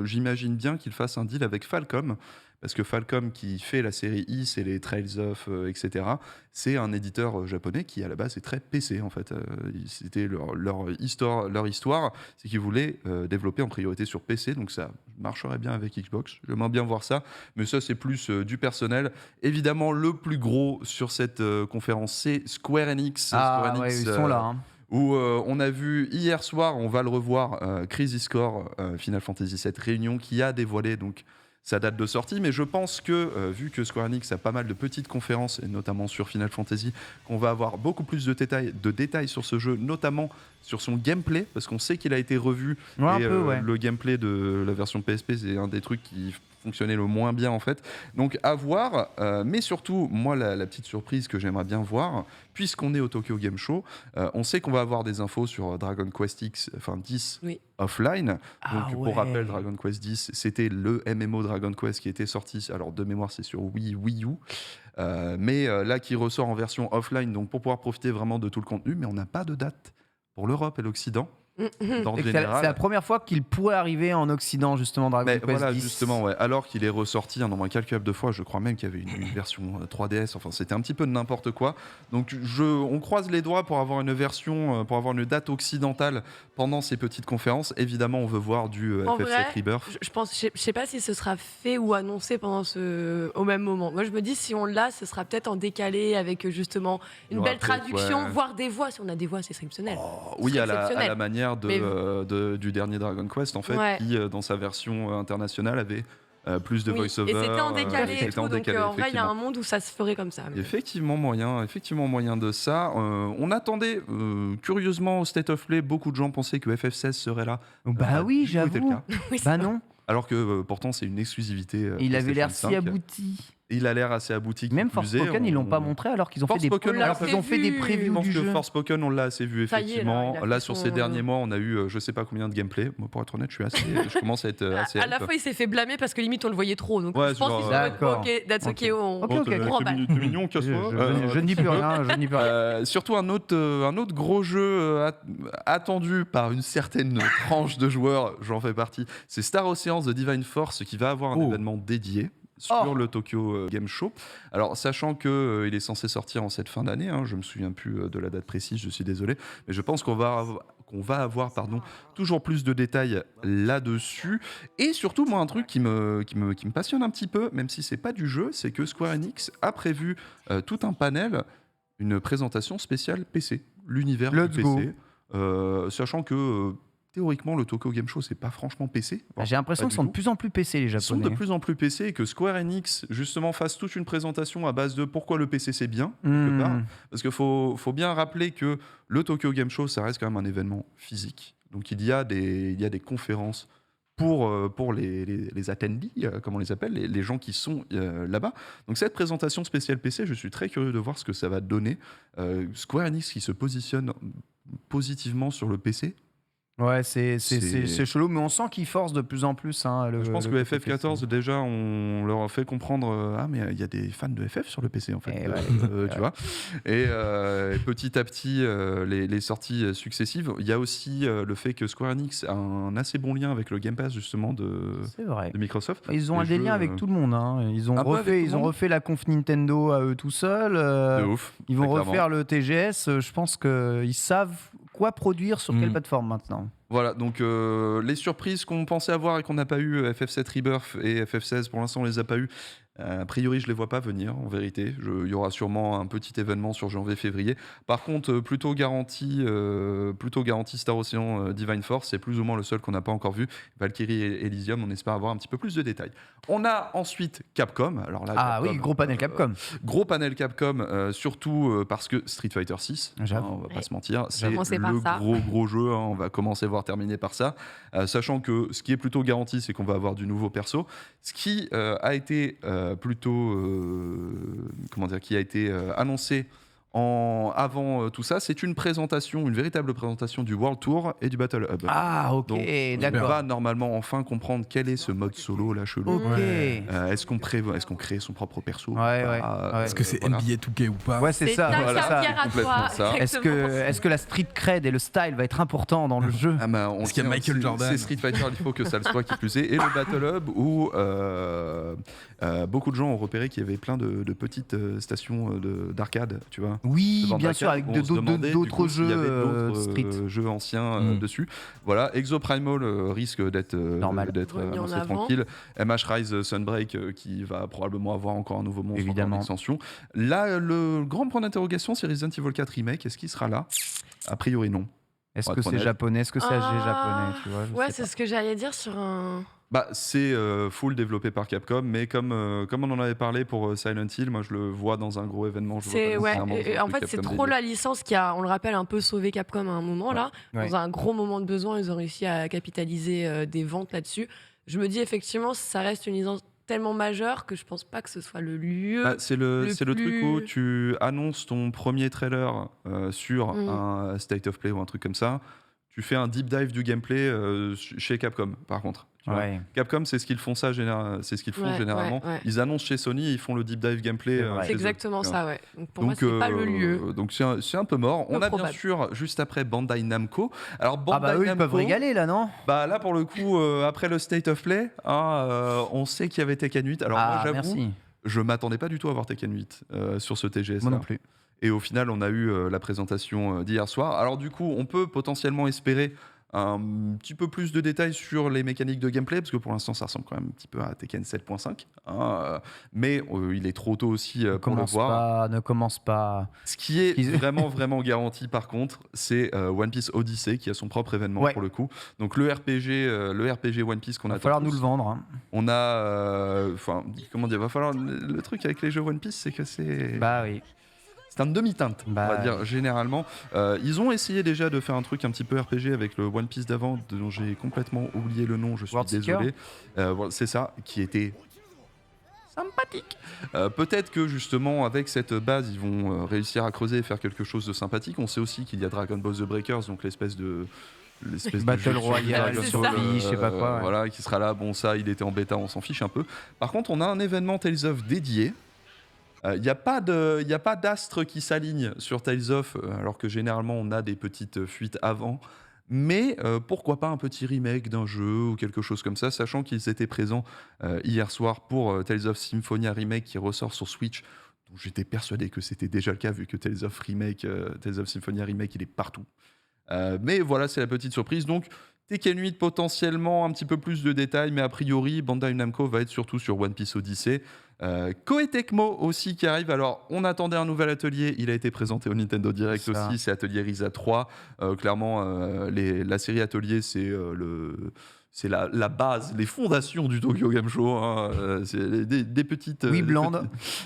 J'imagine bien qu'ils fassent un deal avec Falcom. Parce que Falcom, qui fait la série Is et les Trails of, etc., c'est un éditeur japonais qui, à la base, est très PC, en fait. C'était leur histoire, c'est qu'ils voulaient développer en priorité sur PC, donc ça marcherait bien avec Xbox. J'aimerais bien voir ça, mais ça, c'est plus du personnel. Évidemment, le plus gros sur cette conférence, c'est Square Enix. Ils sont là, où on a vu hier soir, on va le revoir, Crisis Core, Final Fantasy VII Réunion, qui a dévoilé donc sa date de sortie, mais je pense que, vu que Square Enix a pas mal de petites conférences, et notamment sur Final Fantasy, qu'on va avoir beaucoup plus de détails sur ce jeu, notamment sur son gameplay, parce qu'on sait qu'il a été revu, le gameplay de la version PSP, c'est un des trucs qui fonctionnait le moins bien en fait. Donc à voir, mais surtout, moi la petite surprise que j'aimerais bien voir, puisqu'on est au Tokyo Game Show, on sait qu'on va avoir des infos sur Dragon Quest 10 oui. Offline. Donc pour rappel, Dragon Quest 10, c'était le MMO Dragon Quest qui était sorti, alors de mémoire c'est sur Wii U, mais là qui ressort en version offline, donc pour pouvoir profiter vraiment de tout le contenu, mais on n'a pas de date pour l'Europe et l'Occident. C'est la première fois qu'il pourrait arriver en Occident, justement, Dragon Quest voilà, 10. justement, alors qu'il est ressorti un nombre incalculable de fois. Je crois même qu'il y avait une version 3DS. Enfin, c'était un petit peu de n'importe quoi. Donc, on croise les doigts pour avoir une version, pour avoir une date occidentale pendant ces petites conférences. Évidemment, on veut voir du FF7 Rebirth. Je sais pas si ce sera fait ou annoncé au même moment. Moi, je me dis, si on l'a, ce sera peut-être en décalé avec justement une belle traduction, voire des voix. Si on a des voix, c'est exceptionnel. Oui, à la manière du dernier Dragon Quest, en fait, qui, dans sa version internationale, avait plus de voice-over. Et c'était en décalé et tout, donc en vrai, il y a un monde où ça se ferait comme ça. Effectivement moyen de ça. On attendait, curieusement, au State of Play, beaucoup de gens pensaient que FF16 serait là. Oui, j'avoue. Non. Alors que pourtant, c'est une exclusivité. Il avait l'air si abouti. Il a l'air assez abouti. Même Forspoken, ils l'ont pas montré alors qu'ils ont fait des previews du jeu. Je pense que Forspoken, on l'a assez vu effectivement. Là, sur ces derniers mois, on a eu je sais pas combien de gameplay. Moi, pour être honnête, je commence à être assez. À la fois, il s'est fait blâmer parce que limite on le voyait trop. Donc je pense qu'ils d'accord. Ok, that's ok. T'es mignon, casse-toi. Je ne dis plus rien. Surtout un autre gros jeu attendu par une certaine tranche de joueurs, j'en fais partie. C'est Star Ocean The Divine Force qui va avoir un événement dédié. sur le Tokyo Game Show. Alors, sachant qu'il est censé sortir en cette fin d'année, je ne me souviens plus de la date précise, je suis désolé, mais je pense qu'on va avoir toujours plus de détails là-dessus. Et surtout, moi, un truc qui me passionne un petit peu, même si c'est pas du jeu, c'est que Square Enix a prévu tout un panel, une présentation spéciale PC, l'univers du PC, sachant que théoriquement le Tokyo Game Show c'est pas franchement PC. J'ai l'impression qu'ils sont de plus en plus PC les Japonais. Ils sont de plus en plus PC et que Square Enix justement fasse toute une présentation à base de pourquoi le PC c'est bien quelque part. Parce qu'il faut bien rappeler que le Tokyo Game Show ça reste quand même un événement physique. Donc il y a des conférences pour les attendees, comme on les appelle, les gens qui sont là-bas. Donc cette présentation spéciale PC, je suis très curieux de voir ce que ça va donner. Square Enix qui se positionne positivement sur le PC. Ouais, c'est chelou, mais on sent qu'ils forcent de plus en plus. Je pense que FF14, déjà, on leur a fait comprendre mais il y a des fans de FF sur le PC, en fait. Tu vois. Et petit à petit, les sorties successives. Il y a aussi le fait que Square Enix a un assez bon lien avec le Game Pass, justement, de Microsoft. Ils ont un lien avec tout le monde. Ils ont refait la conf Nintendo à eux tout seuls. De ouf. Ils vont refaire le TGS. Je pense qu'ils savent quoi produire sur quelle plateforme maintenant. Voilà, donc les surprises qu'on pensait avoir et qu'on n'a pas eu, FF7 Rebirth et FF16, pour l'instant on les a pas eu. A priori, je les vois pas venir, en vérité. Il y aura sûrement un petit événement sur janvier-février. Par contre, plutôt garanti Star Ocean Divine Force, c'est plus ou moins le seul qu'on n'a pas encore vu. Valkyrie et Elysium, on espère avoir un petit peu plus de détails. On a ensuite Capcom. Alors là, Capcom, gros panel Capcom. Gros panel Capcom, surtout parce que Street Fighter 6, on va pas se mentir, c'est le gros jeu. On va commencer voir terminer par ça. Sachant que ce qui est plutôt garanti, c'est qu'on va avoir du nouveau perso. Ce qui a été qui a été annoncé avant tout ça, c'est une véritable présentation du World Tour et du Battle Hub. Ah, ok, donc, d'accord. On va normalement enfin comprendre quel est ce mode solo là chelou. Okay. Est-ce qu'on crée son propre perso? Est-ce que c'est NBA 2K ou pas? Ouais, c'est ça. Ça. Est-ce que la street cred et le style va être important dans le jeu? Est-ce qu'il y a Michael Jordan? C'est Street Fighter, il faut que ça le soit qui plus est. Et le Battle Hub où beaucoup de gens ont repéré qu'il y avait plein de petites stations d'arcade, tu vois. Oui, bien sûr, avec d'autres jeux Street. Jeux anciens dessus. Voilà, Exoprimal risque d'être annoncé tranquille. MH Rise Sunbreak qui va probablement avoir encore un nouveau monstre, évidemment, en extension. Là, le grand point d'interrogation, c'est Resident Evil 4 Remake. Est-ce qu'il sera là? A priori, non. Est-ce que c'est japonais? Est-ce que c'est japonais, tu vois, c'est ce que j'allais dire sur un... C'est full développé par Capcom, mais comme on en avait parlé pour Silent Hill, moi je le vois dans un gros événement. En fait, c'est trop la licence qui a, on le rappelle, un peu sauvé Capcom à un moment là. Dans un gros moment de besoin, ils ont réussi à capitaliser des ventes là-dessus. Je me dis effectivement, ça reste une licence tellement majeure que je pense pas que ce soit le lieu. C'est le truc où tu annonces ton premier trailer sur un State of Play ou un truc comme ça. Tu fais un deep dive du gameplay chez Capcom, par contre. Capcom, c'est ce qu'ils font généralement. Ils annoncent chez Sony, ils font le deep dive gameplay. C'est exactement ça, ouais. Donc pour moi, c'est pas le lieu. Donc c'est un peu mort. On a bien sûr juste après Bandai Namco. Alors Bandai Namco, ils peuvent régaler là, non? Là pour le coup, après le State of Play, on sait qu'il y avait Tekken 8. Alors moi j'avoue, je m'attendais pas du tout à voir Tekken 8 sur ce TGS. Moi non plus. Et au final, on a eu la présentation d'hier soir. Alors du coup, on peut potentiellement espérer un petit peu plus de détails sur les mécaniques de gameplay, parce que pour l'instant, ça ressemble quand même un petit peu à Tekken 7.5. Mais il est trop tôt aussi pour le voir. Ne commence pas. Ce qui est vraiment, vraiment garanti, par contre, c'est One Piece Odyssey, qui a son propre événement pour le coup. Donc le RPG One Piece qu'on attend. Il va falloir nous le vendre. On a... comment dire, va falloir... Le truc avec les jeux One Piece, c'est que c'est... Oui. C'est un demi-teinte, on va dire, généralement. Ils ont essayé déjà de faire un truc un petit peu RPG avec le One Piece d'avant, dont j'ai complètement oublié le nom, je suis désolé. C'est ça, qui était sympathique. Peut-être que justement, avec cette base, ils vont réussir à creuser et faire quelque chose de sympathique. On sait aussi qu'il y a Dragon Ball The Breakers, donc l'espèce Battle Royale sur je sais pas quoi. Voilà, qui sera là. Bon, ça, il était en bêta, on s'en fiche un peu. Par contre, on a un événement Tales of dédié. Il n'y a pas d'astre qui s'aligne sur Tales of, alors que généralement on a des petites fuites avant. Mais pourquoi pas un petit remake d'un jeu ou quelque chose comme ça, sachant qu'ils étaient présents hier soir pour Tales of Symphonia Remake qui ressort sur Switch. Donc j'étais persuadé que c'était déjà le cas vu que Tales of Symphonia Remake, il est partout. Mais voilà, c'est la petite surprise. Donc Tekken 8, potentiellement un petit peu plus de détails, mais a priori, Bandai Namco va être surtout sur One Piece Odyssey. Koei Tecmo aussi qui arrive. Alors, on attendait un nouvel atelier. Il a été présenté au Nintendo Direct aussi. C'est Atelier Risa 3. Clairement, la série Atelier, c'est la base, les fondations du Tokyo Game Show. Hein. C'est des petites.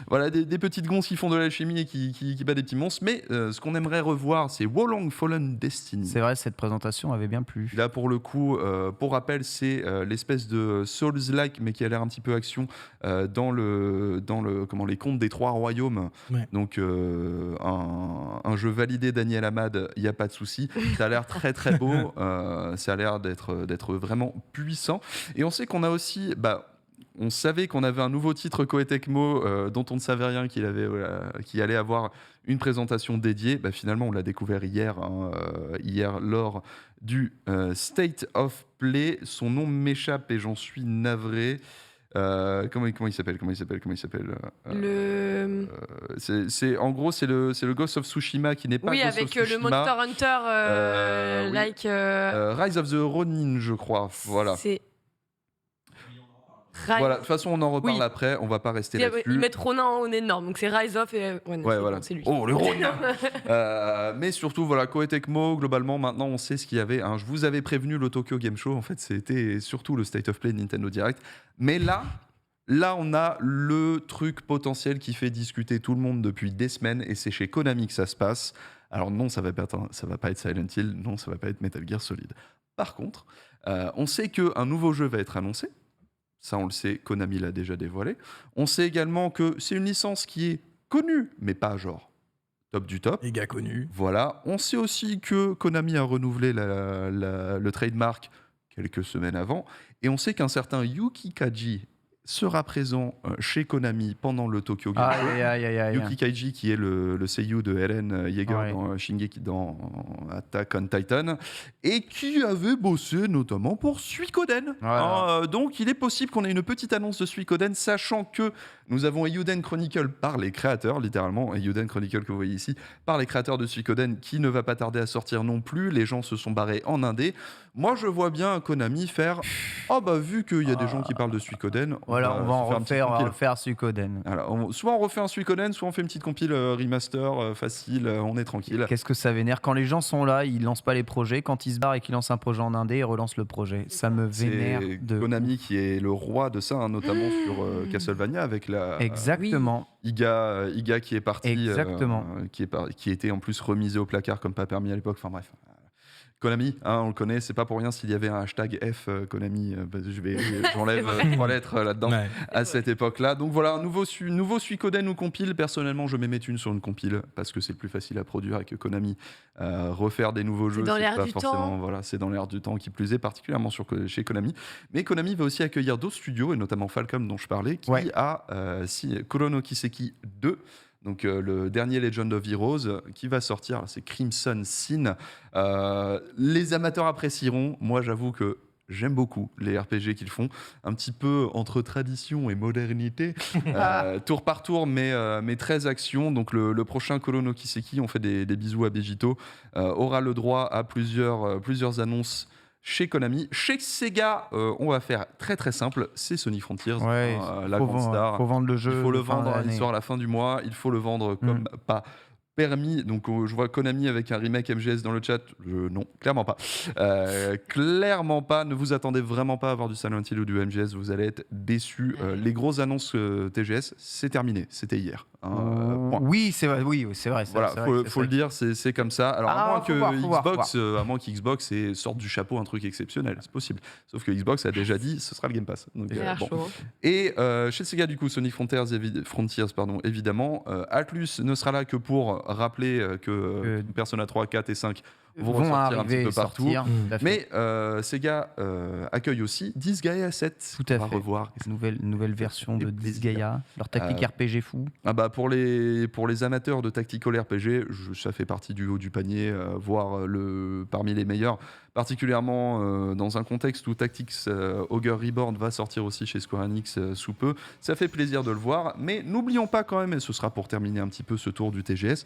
Voilà, des petites gonzes qui font de l'alchimie et qui battent des petits monstres. Mais ce qu'on aimerait revoir, c'est Wolong Fallen Destiny. C'est vrai, cette présentation avait bien plu. Là, pour le coup, pour rappel, c'est l'espèce de Souls-like, mais qui a l'air un petit peu action dans les contes des trois royaumes. Ouais. Donc, un jeu validé Daniel Amad, il n'y a pas de souci. Ça a l'air très très beau. Ça a l'air d'être vraiment puissant. Et on sait qu'on a aussi... on savait qu'on avait un nouveau titre Koei Tecmo dont on ne savait rien qu'il allait avoir une présentation dédiée. Finalement, on l'a découvert hier lors du State of Play. Son nom m'échappe et j'en suis navré. Comment il s'appelle en gros, c'est le Ghost of Tsushima qui n'est pas Ghost of Tsushima. Oui, avec le Monster Hunter Rise of the Ronin, je crois. Voilà. Voilà, de toute façon, on en reparle après, on va pas rester là-dessus. Ils mettent Ronin en énorme, donc c'est Rise of et voilà. C'est lui. Oh, le Ronin. Mais surtout, voilà, Koei Tecmo, globalement, maintenant, on sait ce qu'il y avait. Hein. Je vous avais prévenu le Tokyo Game Show, en fait, c'était surtout le State of Play Nintendo Direct. Mais là, on a le truc potentiel qui fait discuter tout le monde depuis des semaines, et c'est chez Konami que ça se passe. Alors non, ça va pas être Silent Hill, non, ça va pas être Metal Gear Solid. Par contre, on sait qu'un nouveau jeu va être annoncé. Ça, on le sait, Konami l'a déjà dévoilé. On sait également que c'est une licence qui est connue, mais pas genre top du top. Méga connu. Voilà. On sait aussi que Konami a renouvelé le trademark quelques semaines avant. Et on sait qu'un certain Yuki Kaji sera présent chez Konami pendant le Tokyo Game Show. Yuki Kaji, qui est le seiyuu de Eren Yeager dans Shingeki, dans Attack on Titan, et qui avait bossé notamment pour Suikoden. Donc il est possible qu'on ait une petite annonce de Suikoden, sachant que nous avons Eiyuden Chronicle par les créateurs, littéralement, Eiyuden Chronicle que vous voyez ici, par les créateurs de Suikoden, qui ne va pas tarder à sortir non plus. Les gens se sont barrés en indé. Moi, je vois bien Konami faire vu qu'il y a des gens qui parlent de Suikoden, on va en refaire Suikoden. Alors, soit on refait un Suikoden, soit on fait une petite compile remaster facile, on est tranquille. Qu'est-ce que ça vénère? Quand les gens sont là, ils lancent pas les projets. Quand ils se barrent et qu'ils lancent un projet en indé, ils relancent le projet. Ça me vénère. C'est Konami qui est le roi de ça, notamment sur Castlevania avec Exactement. Iga qui est parti. Exactement. Qui était en plus remisé au placard comme pas permis à l'époque. Enfin bref. Konami, on le connaît, c'est pas pour rien s'il y avait un hashtag F Konami, j'enlève 3 lettres là-dedans à cette époque-là. Donc voilà, un nouveau Suikoden ou compile. Personnellement, je mets mes thunes sur une compile parce que c'est le plus facile à produire et que Konami refaire des nouveaux jeux, c'est pas forcément. Voilà, c'est dans l'air du temps qui plus est, particulièrement chez Konami. Mais Konami va aussi accueillir d'autres studios et notamment Falcom dont je parlais, qui a Kurono Kiseki 2. Donc le dernier Legend of Heroes qui va sortir, c'est Crimson Sin. Les amateurs apprécieront. Moi, j'avoue que j'aime beaucoup les RPG qu'ils font, un petit peu entre tradition et modernité, tour par tour, mais très action. Donc le prochain Kurono Kiseki, on fait des bisous à Begito, aura le droit à plusieurs annonces chez Konami. Chez Sega, on va faire très très simple, c'est Sonic Frontiers, la grande star. Faut vendre le jeu. Il faut le vendre, il sort à la fin du mois, il faut le vendre comme pas permis. Donc je vois Konami avec un remake MGS dans le chat. Non, clairement pas. Clairement pas. Ne vous attendez vraiment pas à avoir du Silent Hill ou du MGS. Vous allez être déçus. Les grosses annonces TGS, c'est terminé. C'était hier. Oui, c'est vrai. Oui, c'est vrai. Voilà, faut le dire, c'est comme ça. Alors à moins qu'Xbox sorte du chapeau un truc exceptionnel, c'est possible. Sauf que Xbox a déjà dit, ce sera le Game Pass. Donc, Et chez Sega, du coup, Sonic Frontiers, évidemment. Atlus ne sera là que pour rappeler que Persona 3, 4 et 5 vont sortir arriver, un petit peu partout. sortir, Mais Sega accueille aussi Disgaea 7. Tout à On va fait. revoir. Nouvelle version de Disgaea, leur tactique RPG fou. Pour les amateurs de tactical RPG, ça fait partie du haut du panier, voire parmi les meilleurs, particulièrement dans un contexte où Tactics Ogre Reborn va sortir aussi chez Square Enix sous peu. Ça fait plaisir de le voir, mais n'oublions pas quand même, et ce sera pour terminer un petit peu ce tour du TGS,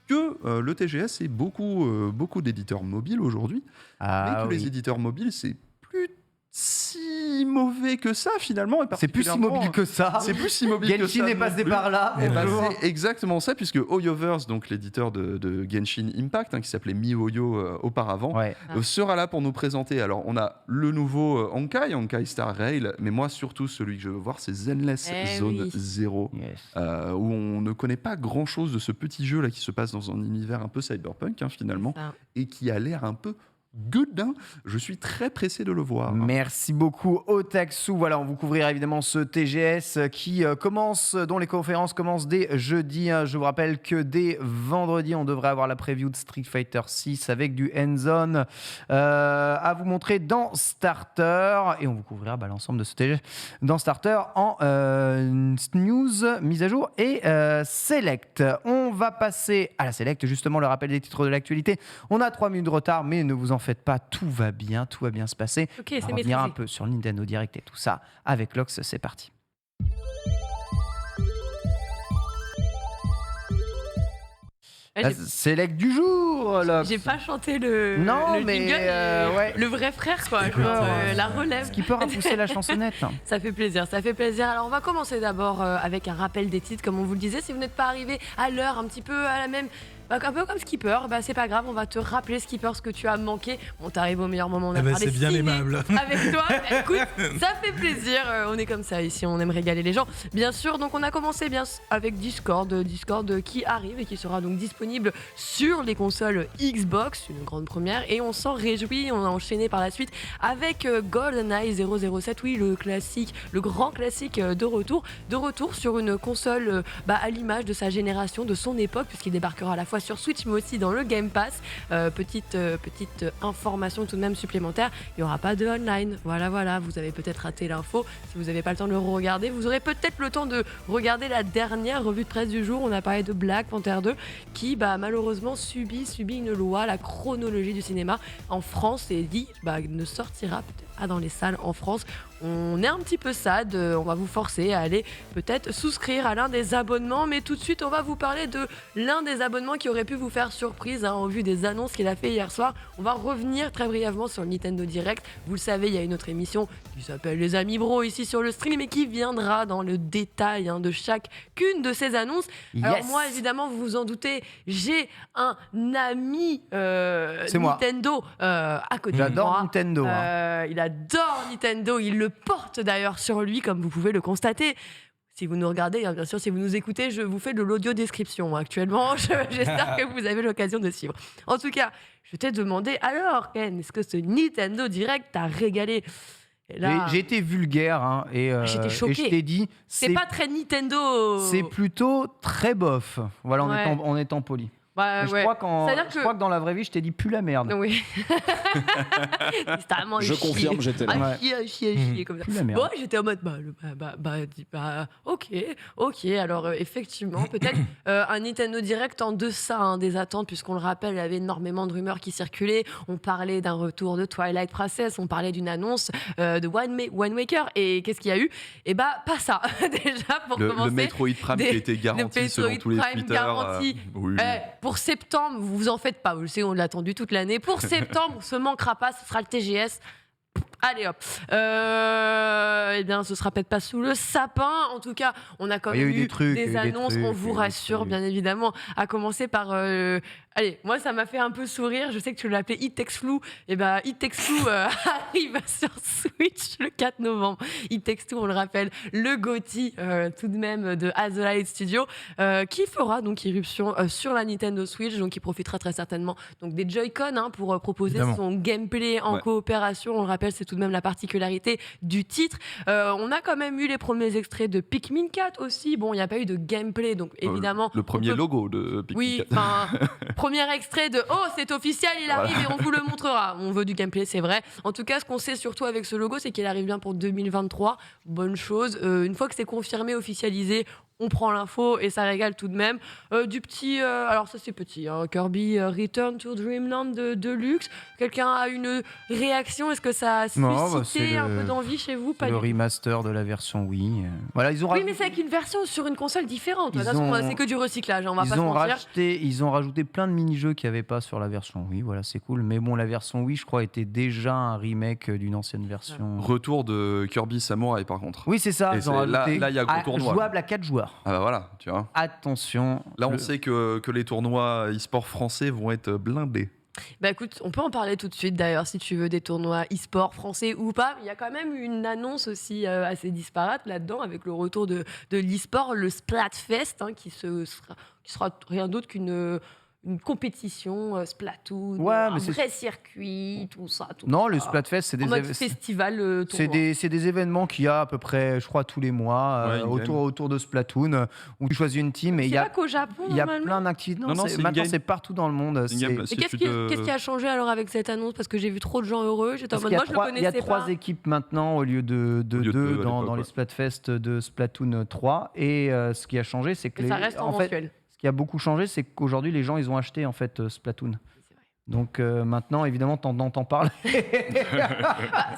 que le TGS, c'est beaucoup d'éditeurs mobiles aujourd'hui, mais que les éditeurs mobiles, c'est plus si mauvais que ça finalement. C'est plus si mobile que ça. C'est plus si mobile que ça. Genshin est passé par là. C'est exactement ça, puisque Hoyoverse, donc l'éditeur de Genshin Impact, qui s'appelait MiHoYo auparavant, sera là pour nous présenter. Alors, on a le nouveau Honkai Star Rail, mais moi, surtout, celui que je veux voir, c'est Zenless Zone 0, où on ne connaît pas grand-chose de ce petit jeu là qui se passe dans un univers un peu cyberpunk, finalement, et qui a l'air un peu good, je suis très pressé de le voir. Merci beaucoup Otaksu. Voilà, on vous couvrira évidemment ce TGS qui commence, dont les conférences commencent dès jeudi. Je vous rappelle que dès vendredi, on devrait avoir la preview de Street Fighter 6 avec du hands-on à vous montrer dans Starter. Et on vous couvrira l'ensemble de ce TGS dans Starter en news, mise à jour et Select. On va passer à la Select, justement le rappel des titres de l'actualité. On a 3 minutes de retard, mais ne vous en faites pas, tout va bien se passer. Okay, on va revenir un peu sur Nintendo Direct et tout ça avec Lox, c'est parti. La Select du jour, Lox. J'ai pas chanté le mais jingle, le vrai frère quoi, la relève. Skipper a poussé la chansonnette. Ça fait plaisir. Alors on va commencer d'abord avec un rappel des titres, comme on vous le disait. Si vous n'êtes pas arrivé à l'heure, un petit peu à la même... un peu comme Skipper, c'est pas grave, on va te rappeler Skipper ce que tu as manqué. Bon, t'arrives au meilleur moment, on a parlé c'est bien aimable. Avec toi, écoute, ça fait plaisir, on est comme ça ici, on aime régaler les gens. Bien sûr, donc on a commencé avec Discord qui arrive et qui sera donc disponible sur les consoles Xbox, une grande première, et on s'en réjouit. On a enchaîné par la suite avec GoldenEye 007, oui, le grand classique de retour sur une console à l'image de sa génération, de son époque, puisqu'il débarquera à la fois sur Switch mais aussi dans le Game Pass. Petite information tout de même supplémentaire, il n'y aura pas de online. Voilà, vous avez peut-être raté l'info. Si vous n'avez pas le temps de le regarder, vous aurez peut-être le temps de regarder la dernière revue de presse du jour. On a parlé de Black Panther 2 qui malheureusement subit une loi, la chronologie du cinéma en France, et dit ne sortira peut-être pas dans les salles en France. On est un petit peu sad, on va vous forcer à aller peut-être souscrire à l'un des abonnements, mais tout de suite on va vous parler de l'un des abonnements qui aurait pu vous faire surprise au vu des annonces qu'il a fait hier soir. On va revenir très brièvement sur le Nintendo Direct. Vous le savez, il y a une autre émission qui s'appelle Les Amis Bro ici sur le stream et qui viendra dans le détail de chacune de ces annonces. Alors moi évidemment, vous vous en doutez, j'ai un ami Nintendo à côté de moi. J'adore Nintendo. Il adore Nintendo, il le porte d'ailleurs sur lui comme vous pouvez le constater. Si vous nous regardez, bien sûr, si vous nous écoutez, je vous fais de l'audio description actuellement. J'espère que vous avez l'occasion de suivre. En tout cas, je t'ai demandé, alors Ken, est-ce que ce Nintendo Direct t'a régalé? Là, j'ai été vulgaire et j'étais choquée. Et je t'ai dit, c'est pas très Nintendo. C'est plutôt très bof. Voilà, en étant poli. Je crois que dans la vraie vie, je t'ai dit pue la merde. Oui. Je confirme, j'étais là. Chier comme ça. Bon, j'étais en mode ok. Alors effectivement, peut-être un Nintendo Direct en deçà des attentes, puisqu'on le rappelle, il y avait énormément de rumeurs qui circulaient. On parlait d'un retour de Twilight Princess, on parlait d'une annonce de Wind Waker, et qu'est-ce qu'il y a eu? Pas ça. Déjà pour commencer. Le Metroid Prime qui était garanti selon tous les tweeters. Pour septembre, vous vous en faites pas, je sais, on l'a attendu toute l'année. Pour septembre, ce manquera pas, ce sera le TGS. Allez hop. Eh bien, ce sera peut-être pas sous le sapin. En tout cas, on a quand même eu des annonces, on vous rassure, bien évidemment. À commencer par... Allez, moi, ça m'a fait un peu sourire. Je sais que tu l'as appelé It Takes Two. It Takes Two arrive sur Switch le 4 novembre. It Takes Two, on le rappelle, le GOTY tout de même de Azulite Studio, qui fera donc irruption sur la Nintendo Switch, donc qui profitera très certainement donc des Joy-Con pour proposer son gameplay en coopération. On le rappelle, c'est tout de même la particularité du titre. On a quand même eu les premiers extraits de Pikmin 4 aussi. Bon, il n'y a pas eu de gameplay, donc évidemment... Le premier logo de Pikmin 4. Oui, premier extrait de « Oh, c'est officiel, il arrive et on vous le montrera ». On veut du gameplay, c'est vrai. En tout cas, ce qu'on sait surtout avec ce logo, c'est qu'il arrive bien pour 2023. Bonne chose. Une fois que c'est confirmé, officialisé, on prend l'info et ça régale tout de même. Du petit, alors ça c'est petit, hein, Kirby Return to Dreamland de Deluxe. Quelqu'un a une réaction? Est-ce que ça a suscité un peu d'envie chez vous? Pas le remaster de la version Wii. Voilà, ils ont oui, mais c'est avec une version sur une console différente. C'est que du recyclage, hein, on va pas se mentir. Ils ont rajouté plein de mini-jeux qu'il n'y avait pas sur la version Wii. Voilà, c'est cool. Mais bon, la version Wii, je crois, était déjà un remake d'une ancienne version. Retour de Kirby Samurai, par contre. Oui, c'est ça. Là, il y a gros tournoi. Jouable à 4 joueurs. Ah bah voilà, tu vois. Attention. Là, on sait que les tournois e-sport français vont être blindés. Bah écoute, on peut en parler tout de suite d'ailleurs si tu veux des tournois e-sport français ou pas. Il y a quand même une annonce aussi assez disparate là-dedans avec le retour de l'e-sport, le Splatfest, hein, qui sera rien d'autre qu'une compétition Splatoon, un vrai circuit, tout ça. Non, le Splatfest, c'est des festival. C'est des événements qu'il y a à peu près, je crois, tous les mois autour de Splatoon, où tu choisis une team. C'est pas qu'au Japon, il y a plein d'activités. Maintenant, c'est partout dans le monde. Et qu'est-ce qui a changé alors avec cette annonce? Parce que j'ai vu trop de gens heureux. J'étais en mode, moi, je le connaissais pas. Il y a 3 équipes maintenant au lieu de 2 dans les Splatfest de Splatoon 3. Et ce qui a changé, c'est que ça reste en mensuel. Ce qui a beaucoup changé, c'est qu'aujourd'hui, les gens, ils ont acheté en fait Splatoon. Donc maintenant, évidemment, t'en entends parler. C'est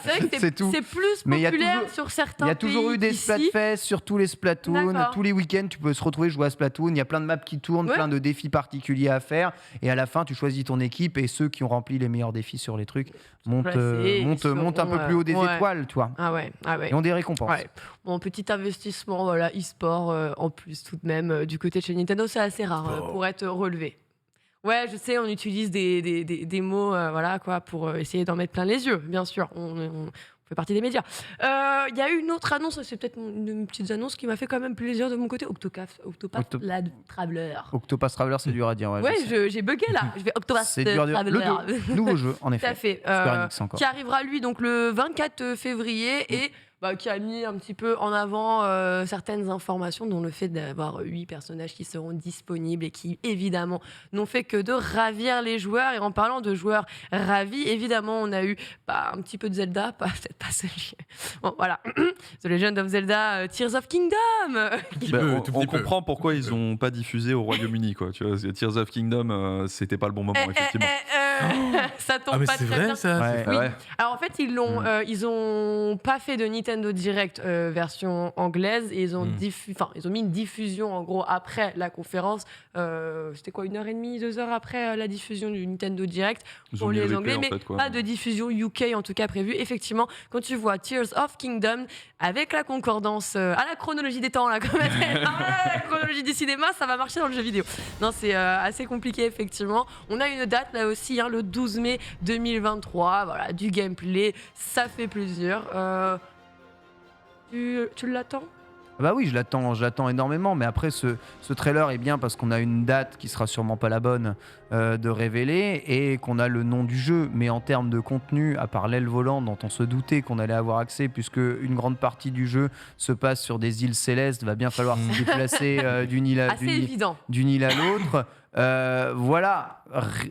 vrai que c'est plus populaire sur certains pays. Il y a toujours eu des Splatfest sur tous les Splatoon. Tous les week-ends, tu peux se retrouver jouer à Splatoon. Il y a plein de maps qui tournent, plein de défis particuliers à faire. Et à la fin, tu choisis ton équipe et ceux qui ont rempli les meilleurs défis sur les trucs montent un peu plus haut des étoiles, tu vois. Ah ouais. Et ont des récompenses. Ouais. Bon, petit investissement, voilà, e-sport en plus tout de même du côté de chez Nintendo, c'est assez rare pour être relevé. Ouais, je sais, on utilise des mots voilà, quoi, pour essayer d'en mettre plein les yeux, bien sûr. On fait partie des médias. Il y a eu une autre annonce, c'est peut-être une petite annonce qui m'a fait quand même plaisir de mon côté. Octopath Traveler. Octopath Traveler, c'est dur à dire. Ouais, j'ai bugué là. Je vais Octopath Traveler. Nouveau jeu, en effet. Tout à fait. Qui arrivera lui donc le 24 février et qui a mis un petit peu en avant certaines informations, dont le fait d'avoir 8 personnages qui seront disponibles et qui, évidemment, n'ont fait que de ravir les joueurs. Et en parlant de joueurs ravis, évidemment, on a eu un petit peu de Zelda, peut-être pas celui. Bon, voilà. The Legend of Zelda, Tears of Kingdom. On comprend pourquoi ils n'ont pas diffusé au Royaume-Uni, quoi. Tu vois, Tears of Kingdom, c'était pas le bon moment, effectivement. Ça tombe pas c'est très vrai, bien. Ça. Oui. Alors en fait, ils ont pas fait de Nintendo Direct version anglaise et ils ont mis une diffusion en gros après la conférence. C'était quoi, 1h30, 2 heures après la diffusion du Nintendo Direct pour les Anglais, mais pas de diffusion UK en tout cas prévue. Effectivement, quand tu vois Tears of Kingdom avec la concordance à la chronologie des temps là, comme la chronologie du cinéma, ça va marcher dans le jeu vidéo. Non, c'est assez compliqué effectivement. On a une date là aussi, le 12 mai 2023. Voilà, du gameplay, ça fait plaisir. Tu l'attends ? Bah oui, je l'attends énormément, mais après ce trailer est bien parce qu'on a une date qui sera sûrement pas la bonne de révéler et qu'on a le nom du jeu, mais en termes de contenu, à part l'aile volante dont on se doutait qu'on allait avoir accès, puisque une grande partie du jeu se passe sur des îles célestes, va bien falloir se déplacer d'une île à l'autre. Voilà,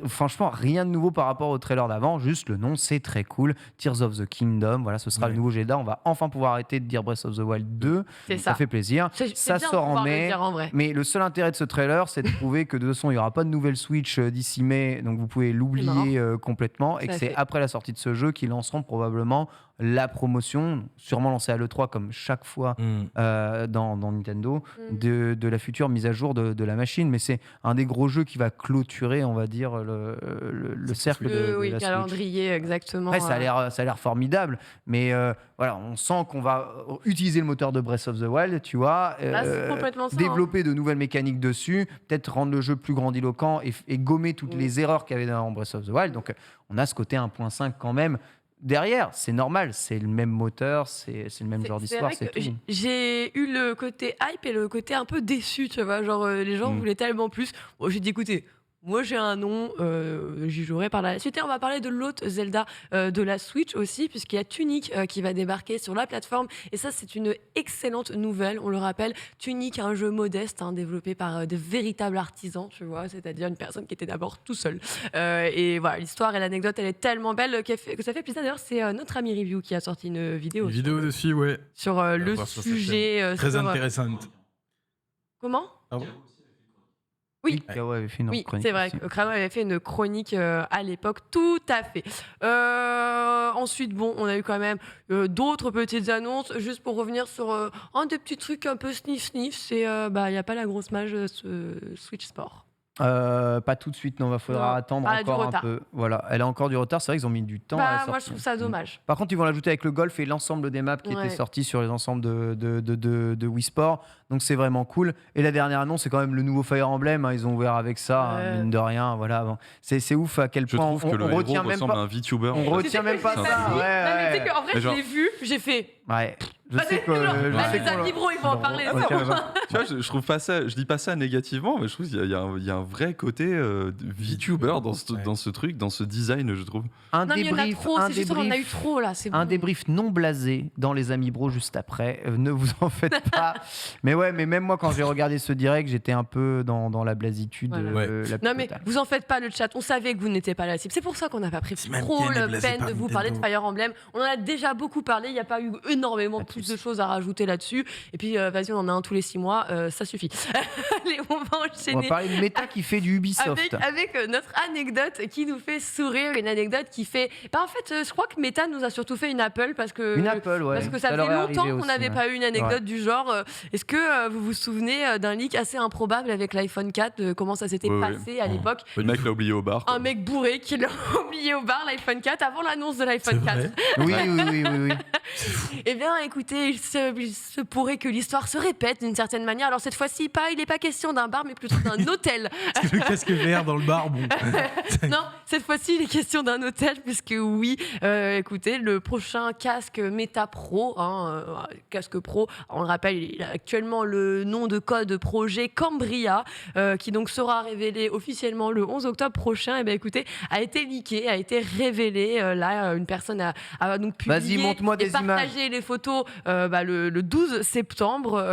franchement, rien de nouveau par rapport au trailer d'avant, juste le nom, c'est très cool. Tears of the Kingdom, voilà, ce sera le nouveau Zelda. On va enfin pouvoir arrêter de dire Breath of the Wild 2. Ça fait plaisir. Ça sort en mai. Mais le seul intérêt de ce trailer, c'est de prouver que de toute façon, il n'y aura pas de nouvelle Switch d'ici mai, donc vous pouvez l'oublier complètement. Et que c'est après la sortie de ce jeu qu'ils lanceront probablement la promotion, sûrement lancée à l'E3 comme chaque fois dans Nintendo, de la future mise à jour de la machine. Mais c'est un des gros jeux qui va clôturer, on va dire, le cercle de la calendrier, Switch. Exactement. Ouais, ça a l'air formidable, mais voilà, on sent qu'on va utiliser le moteur de Breath of the Wild, tu vois, développer de nouvelles mécaniques dessus, peut-être rendre le jeu plus grandiloquent et gommer toutes les erreurs qu'il y avait dans Breath of the Wild. Donc on a ce côté 1.5 quand même. Derrière, c'est normal, c'est le même moteur, c'est le même genre d'histoire, c'est tout. J'ai eu le côté hype et le côté un peu déçu, tu vois, genre les gens voulaient tellement plus. Bon, j'ai dit écoutez, Moi, j'ai un nom, j'y jouerai par la suite. Et on va parler de l'autre Zelda de la Switch aussi, puisqu'il y a Tunic qui va débarquer sur la plateforme. Et ça, c'est une excellente nouvelle. On le rappelle, Tunic, un jeu modeste développé par de véritables artisans, tu vois, c'est-à-dire une personne qui était d'abord tout seul. Et voilà, l'histoire et l'anecdote, elle est tellement belle que ça fait plaisir. D'ailleurs, c'est notre ami Review qui a sorti une vidéo. Une vidéo dessus, ouais. Sur le sujet. Très intéressante. Comment ? Pardon. Oui, Kao avait fait une oui, chronique c'est vrai. aussi. Krano avait fait une chronique à l'époque, tout à fait. Ensuite, bon, on a eu quand même d'autres petites annonces. Juste pour revenir sur un des petits trucs un peu sniff, c'est il n'y a pas la grosse mage Switch Sport. Pas tout de suite, non, il faudra Non, attendre elle a du encore un retard. peu. Voilà, elle a encore du retard. C'est vrai qu'ils ont mis du temps à la Moi, je sortie. trouve ça dommage. Par contre, ils vont l'ajouter avec le golf et l'ensemble des maps qui Ouais. étaient sortis sur les ensembles de Wii Sport. Donc c'est vraiment cool. Et la dernière annonce, c'est quand même le nouveau Fire Emblem. Ils ont ouvert avec ça, Ouais. mine de rien. Voilà. Bon. C'est ouf à quel Je point trouve que le on héros retient même ressemble à pas. un VTuber. On retient même pas C'est un ça. truc de- Ouais, Non, mais tu sais ouais. qu'en vrai, Mais genre- je l'ai vu, j'ai fait. Ouais. Je Bah, sais que. genre, je là, sais les qu'on- amis bro, ils vont en parler. Ok, c'est bon. Tu vois, je trouve pas ça, je dis pas ça négativement, mais je trouve qu'il y a un vrai côté VTuber dans ce truc, dans ce design, je trouve. Un Non, mais il y en a débrief, trop, un c'est juste qu'on en a eu débrief. trop là. C'est Un bon. débrief non blasé dans les Amis Bro juste après. Ne vous en faites pas. Mais ouais, mais même moi, quand j'ai regardé ce direct, j'étais un peu dans la blasitude. Voilà. La plus Non mais totale. vous en faites pas le chat, on savait que vous n'étiez pas la cible. C'est pour ça qu'on n'a pas pris C'est même trop Ken est la blasé peine par de vous parler de Nintendo. Fire Emblem. On en a déjà beaucoup parlé, il n'y a pas eu énormément plus de choses à rajouter là-dessus. Et puis vas-y, on en a un tous les 6 mois, ça suffit. Allez, on va On va enchaîner. parler de méta qui fait du Ubisoft. Avec notre anecdote qui nous fait sourire, une anecdote qui fait... Bah, en fait, je crois que Meta nous a surtout fait une Apple parce que... Une Apple, ouais. Parce que ça leur fait est longtemps arrivé qu'on aussi, n'avait ouais. pas eu une anecdote Ouais. du genre. Est-ce que vous vous souvenez d'un leak assez improbable avec l'iPhone 4, de comment ça s'était Oui, oui. passé à l'époque? Le mec l'a oublié au bar. quoi. Un mec bourré qui l'a oublié au bar, l'iPhone 4, avant l'annonce de l'iPhone C'est 4. vrai. Oui. Eh bien, écoutez, il se pourrait que l'histoire se répète d'une certaine manière. Alors, cette fois-ci, il n'est pas question d'un bar, mais plutôt d'un hôtel. Parce que le casque VR dans le bar, bon. Non, cette fois-ci, il est question d'un hôtel, puisque oui, écoutez, le prochain casque Meta Pro, casque Pro, on le rappelle, il a actuellement le nom de code projet Cambria, qui donc sera révélé officiellement le 11 octobre prochain. Et bien, écoutez, a été leaké, a été révélé. Là, une personne a donc Vas-y, publié montre-moi et des partagé les photos le 12 septembre.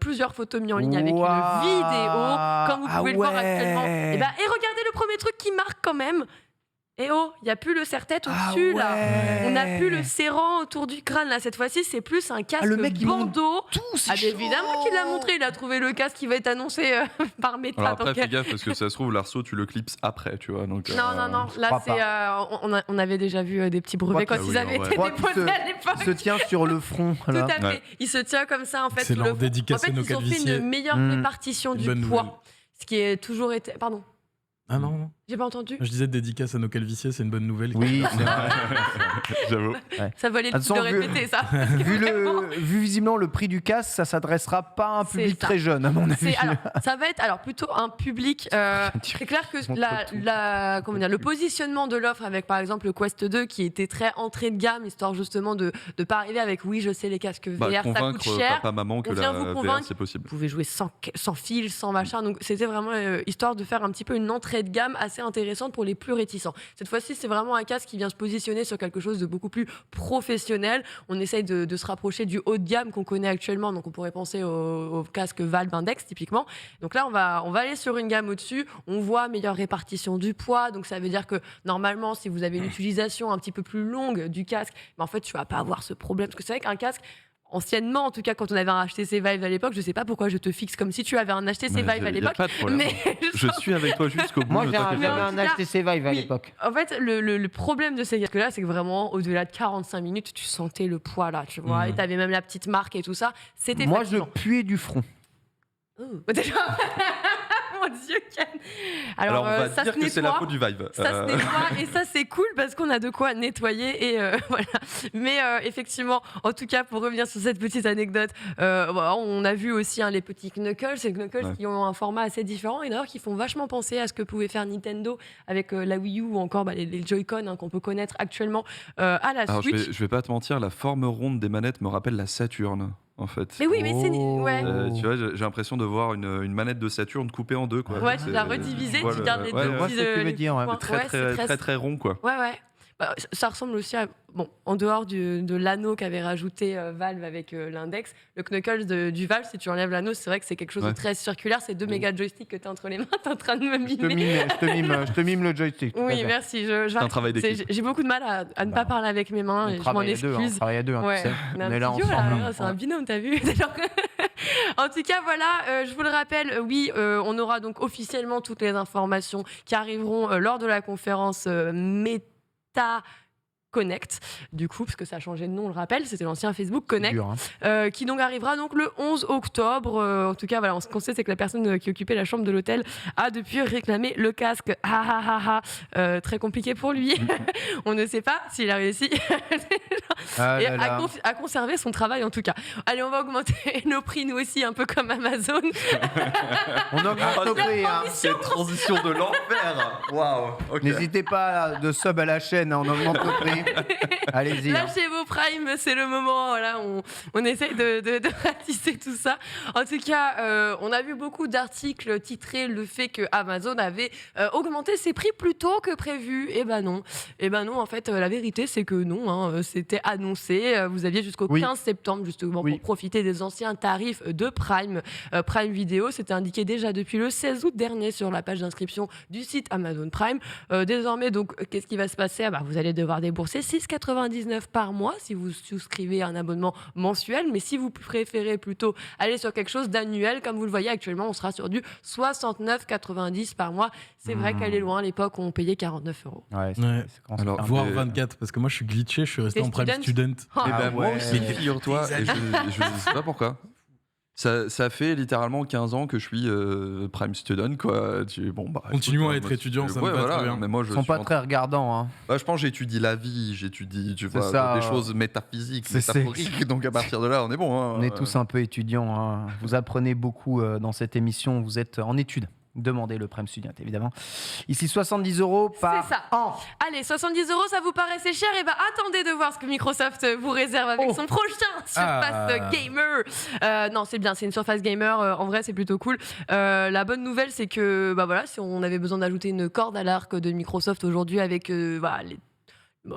Plusieurs photos mises en ligne avec Waouh. une vidéo, comme vous Ah pouvez le voir ouais. actuellement. Et regardez le premier truc qui marque quand même. Et oh, il n'y a plus le serre-tête au-dessus, là. On n'a plus le serrant autour du crâne, là. Cette fois-ci, c'est plus un casque le mec, il monte bandeau. Tout, c'est Bien évidemment qu'il l'a montré. Il a trouvé le casque qui va être annoncé par Meta. Alors après, donc, fais gaffe, parce que ça se trouve, l'arceau, tu le clipses après, tu vois. Donc, non. Là, crois c'est. On avait déjà vu des petits brevets crois quand que- ils Ah oui, avaient en été vrai. déposés à l'époque. Il se tient sur le front. Tout Là. à fait. Ouais. Il se tient comme ça, en fait. C'est sur leur le front. dédicace En fait, à nos ils ont fait calviciers. une meilleure répartition Une du bonne poids. nouvelle. Ce qui est toujours été. Pardon, Ah non. j'ai pas entendu. Je disais dédicace à nos calviciers, c'est une bonne nouvelle. Oui, c'est vrai. J'avoue. Ça valait le coup Attention, de vu- répéter ça. Vu visiblement le prix du casque, ça s'adressera pas à un C'est public ça. très jeune, à mon avis. Ça va être plutôt un public. C'est clair que le positionnement de l'offre avec par exemple le Quest 2 qui était très entrée de gamme, histoire justement de ne pas arriver avec oui, je sais, les casques VR, ça coûte Convaincre cher. papa, maman que On vient la vous VR, convaincre. c'est possible. Vous pouvez jouer sans fil, sans machin. Donc c'était vraiment histoire de faire un petit peu une entrée de gamme assez intéressante pour les plus réticents. Cette fois-ci, c'est vraiment un casque qui vient se positionner sur quelque chose de beaucoup plus professionnel. On essaye de se rapprocher du haut de gamme qu'on connaît actuellement. Donc on pourrait penser au casque Valve Index typiquement. Donc là, on va aller sur une gamme au-dessus. On voit meilleure répartition du poids. Donc ça veut dire que normalement, si vous avez une utilisation un petit peu plus longue du casque, en fait, tu vas pas avoir ce problème. Parce que c'est vrai qu'un casque, anciennement, en tout cas, quand on avait un HTC Vive à l'époque, je sais pas pourquoi je te fixe comme si tu avais un HTC Mais Vive à y a l'époque. pas de problème. Mais Je suis avec toi jusqu'au bout. Moi, ne j'avais t'inquiète pas. un HTC Vive à Oui. l'époque. En fait, le problème de ces casques-là, c'est que vraiment, au-delà de 45 minutes, tu sentais le poids là, tu vois. Mhm. Et t'avais même la petite marque et tout ça. C'était Moi, je fatigant. puais du front. Oh. Déjà. Mon Dieu, Ken. Alors, on va ça dire se que c'est la nettoie. faute du Vive. Ça se nettoie et ça c'est cool parce qu'on a de quoi nettoyer et voilà. Mais effectivement, en tout cas pour revenir sur cette petite anecdote, on a vu aussi les petits Knuckles, ces Knuckles Ouais. qui ont un format assez différent et d'ailleurs qui font vachement penser à ce que pouvait faire Nintendo avec la Wii U ou encore les Joy-Con qu'on peut connaître actuellement à la Alors, Switch. je vais pas te mentir, la forme ronde des manettes me rappelle la Saturn. en fait. Mais oui, mais c'est. Ouais. Tu vois, j'ai l'impression de voir une manette de Saturn coupée en deux. Quoi. Ouais, tu l'as redivisé, tu gardes les deux je vois petits. ce que tu veux dire. Très rond, quoi. Ouais. Bah, ça ressemble aussi à. Bon, en dehors de l'anneau qu'avait rajouté Valve avec l'index, le Knuckles du Valve, si tu enlèves l'anneau, c'est vrai que c'est quelque chose de très circulaire. C'est 2 méga joysticks que tu as entre les mains, tu es en train de me mimer. Je te mime le joystick. Oui, merci. C'est un travail d'équipe. J'ai beaucoup de mal à ne pas parler avec mes mains et je m'en excuse. On travaille à deux, tu sais. On est là studio, ensemble. C'est un binôme, t'as vu. En tout cas, voilà, je vous le rappelle, on aura donc officiellement toutes les informations qui arriveront lors de la conférence Meta Connect, du coup, parce que ça a changé de nom, on le rappelle, c'était l'ancien Facebook Connect, qui donc arrivera donc le 11 octobre. En tout cas, voilà, ce qu'on sait, c'est que la personne qui occupait la chambre de l'hôtel a depuis réclamé le casque. Très compliqué pour lui. On ne sait pas s'il a réussi à conserver son travail, en tout cas. Allez, on va augmenter nos prix, nous aussi, un peu comme Amazon. On augmente nos prix. Cette transition de l'enfer. Waouh. N'hésitez pas de sub à la chaîne, on augmente nos prix. Allez-y. Lâchez vos primes, c'est le moment. Voilà, on essaye de ratisser tout ça. En tout cas, on a vu beaucoup d'articles titrés le fait que Amazon avait augmenté ses prix plus tôt que prévu. Eh ben non, en fait, la vérité, c'est que non, c'était annoncé. Vous aviez jusqu'au 15 septembre, justement, pour profiter des anciens tarifs de Prime. Prime Video, c'était indiqué déjà depuis le 16 août dernier sur la page d'inscription du site Amazon Prime. Désormais, donc, qu'est-ce qui va se passer ? Vous allez devoir débourser 6,99 par mois si vous souscrivez un abonnement mensuel, mais si vous préférez plutôt aller sur quelque chose d'annuel, comme vous le voyez actuellement, on sera sur du 69,90 par mois. C'est vrai qu'elle est loin, à l'époque on payait 49 €. Alors, voire 24, parce que moi je suis glitché, je suis resté en Prime Student. Moi aussi, figure-toi, et je ne sais pas pourquoi. Ça fait littéralement 15 ans que je suis Prime Student, quoi. Continuons à être étudiant, ça me va très bien. Mais moi, Ils sont pas très regardants. Hein. Je pense que j'étudie la vie, j'étudie des choses métaphysiques, métaphoriques. Donc à partir de là, on est bon. Hein. On est tous un peu étudiants. Hein. Vous apprenez beaucoup dans cette émission. Vous êtes en études. Demandez le Prime Student, évidemment. Ici, 70 € par an. Allez, 70 €, ça vous paraissait cher ? Et attendez de voir ce que Microsoft vous réserve avec son prochain Surface Gamer. Non, c'est bien, c'est une Surface Gamer. En vrai, c'est plutôt cool. La bonne nouvelle, c'est que si on avait besoin d'ajouter une corde à l'arc de Microsoft aujourd'hui avec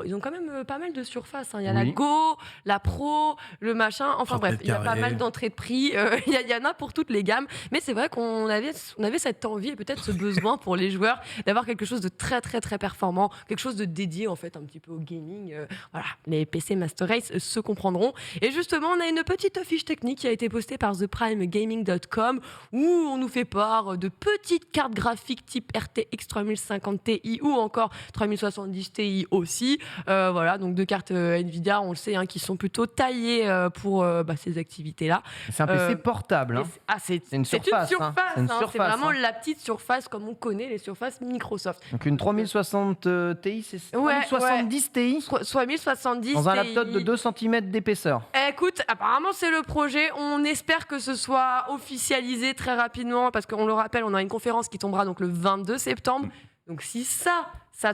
ils ont quand même pas mal de surfaces. Hein. Il y a la Go, la Pro, le machin. Enfin bref, il y a pas mal d'entrées de prix. Il y en a pour toutes les gammes. Mais c'est vrai qu'on avait cette envie et peut-être ce besoin pour les joueurs d'avoir quelque chose de très très très performant, quelque chose de dédié en fait un petit peu au gaming. Voilà, les PC Master Race se comprendront. Et justement, on a une petite fiche technique qui a été postée par theprimegaming.com où on nous fait part de petites cartes graphiques type RTX 3050 Ti ou encore 3070 Ti aussi. Voilà, donc deux cartes Nvidia, on le sait, qui sont plutôt taillées pour ces activités-là. C'est un PC portable. Hein. C'est une surface. C'est vraiment la petite surface comme on connaît les surfaces Microsoft. Donc une 3060 Ti, c'est 3070 Ti 3070 dans un laptop de 2 cm d'épaisseur. Écoute, apparemment c'est le projet. On espère que ce soit officialisé très rapidement parce qu'on le rappelle, on a une conférence qui tombera donc le 22 septembre. Donc si ça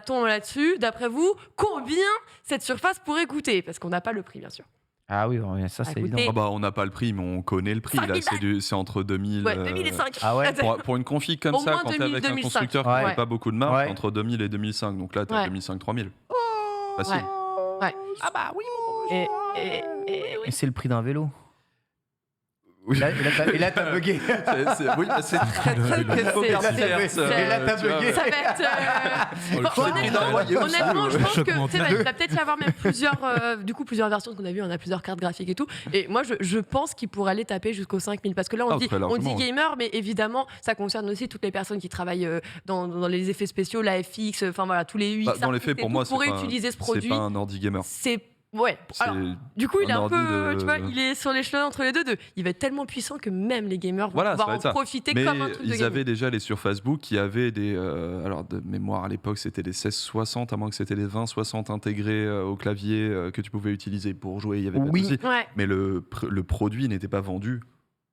tombe là-dessus, d'après vous, combien cette surface pourrait coûter ? Parce qu'on n'a pas le prix, bien sûr. Ah oui, ça c'est évident. On n'a pas le prix, mais on connaît le prix. Là, c'est entre 2000... 2005. Ah ouais. Pour une config comme ça, quand tu es avec un constructeur qui n'a pas beaucoup de marge, entre 2000 et 2005. Donc là, tu as 2005-3000. Facile. Ouais. Ah bah oui. Et c'est le prix d'un vélo. Oui. Et là, t'as bugué. C'est très commercial. Et là, t'as bugué. Ça va être... honnêtement, je pense que il va peut-être y avoir même plusieurs versions qu'on a vues. On a plusieurs cartes graphiques et tout. Et moi, je pense qu'il pourrait aller taper jusqu'aux 5000. Parce que là, on dit gamer, mais évidemment, ça concerne aussi toutes les personnes qui travaillent dans les effets spéciaux, la FX, enfin voilà, tous les UX. Dans les faits, pour moi, utiliser ce produit. C'est pas un ordi gamer. Ouais. Alors, du coup, il est un peu, tu vois, il est sur l'échelon entre les deux. Il va être tellement puissant que même les gamers vont pouvoir en profiter comme un truc de gaming. Ils avaient déjà les Surface Book qui avaient des, alors de mémoire à l'époque, c'était des 1660, à moins que c'était les 2060 intégrés au clavier que tu pouvais utiliser pour jouer. Il y avait pas de souci. Mais le produit n'était pas vendu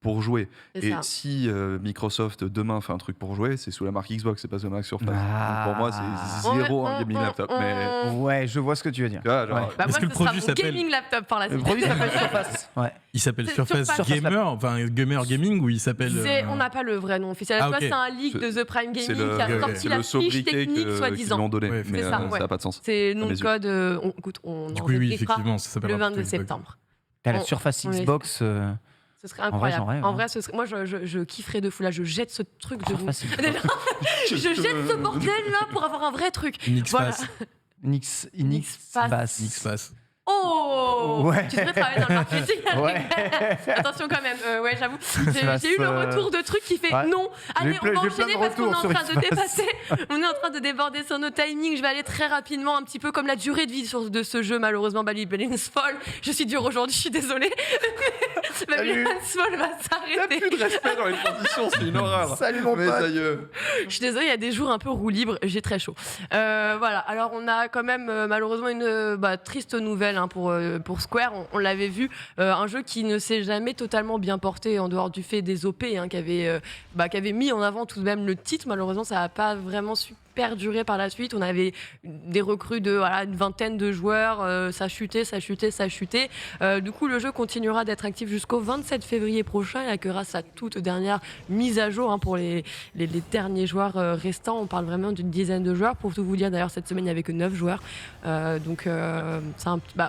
pour jouer. C'est Et ça. si Microsoft demain fait un truc pour jouer, c'est sous la marque Xbox, c'est pas sous la marque Surface. Ah. Donc pour moi, c'est zéro un gaming laptop. Mais Ouais, je vois ce que tu veux dire. tu vois, genre, Ouais. Bah, Est-ce moi, que le ce sera produit mon s'appelle- gaming laptop par la Le suite. produit s'appelle Surface. Ouais. Il s'appelle C'est Surface Surface. Gamer, enfin Gamer Gaming, ou il s'appelle. On n'a pas le vrai nom officiel. Ah, Tu vois, ok. c'est un leak de The Prime c'est Gaming le, qui a ok, sorti c'est la le fiche sobriquet technique, qu'ils soi-disant. l'ont donné, Ouais, mais c'est ça, ça ouais. n'a pas de sens. C'est nom mes de yeux. code. Écoute, on Du en coup, oui, répliquera effectivement, ça s'appelle le 22 septembre. T'as la On- Surface on Xbox. Ce serait incroyable. j'en rêve, En hein. vrai, ce serait... moi, je kifferais de fou. Là, je jette ce truc de Surface Xbox. Déjà, je jette ce bordel là pour avoir un vrai truc. Voilà. Nixpass. Nixpass. Nixpass. Oh Ouais. Tu devrais travailler dans le marketing. Ouais. Attention quand même. Ouais, j'avoue. Xpass, J'ai eu le retour de truc qui fait ouais. non. Allez, J'ai on va plein de enchaîner parce qu'on est en retours train sur de Xpass. dépasser. On est en train de déborder sur nos timings. Je vais aller très rapidement, un petit peu comme la durée de vie de ce jeu, malheureusement. Babylon's Fall. Je suis dure aujourd'hui, je suis désolée. Babylon's Fall va s'arrêter. Plus de respect dans les transitions, c'est une horreur. Salut mon Mais pote. ça y est. Je suis désolée, il y a des jours un peu roue libre, j'ai très chaud. Voilà, alors on a quand même malheureusement une triste nouvelle pour Square. On l'avait vu, un jeu qui ne s'est jamais totalement bien porté en dehors du fait des OP, qui avait mis en avant tout de même le titre. Malheureusement, ça n'a pas vraiment su perdurer par la suite. On avait des recrues de une vingtaine de joueurs, ça chutait. Du coup, le jeu continuera d'être actif jusqu'au 27 février prochain. Il accueillera sa toute dernière mise à jour pour les derniers joueurs restants. On parle vraiment d'une dizaine de joueurs. Pour tout vous dire, d'ailleurs, cette semaine, il n'y avait que 9 joueurs.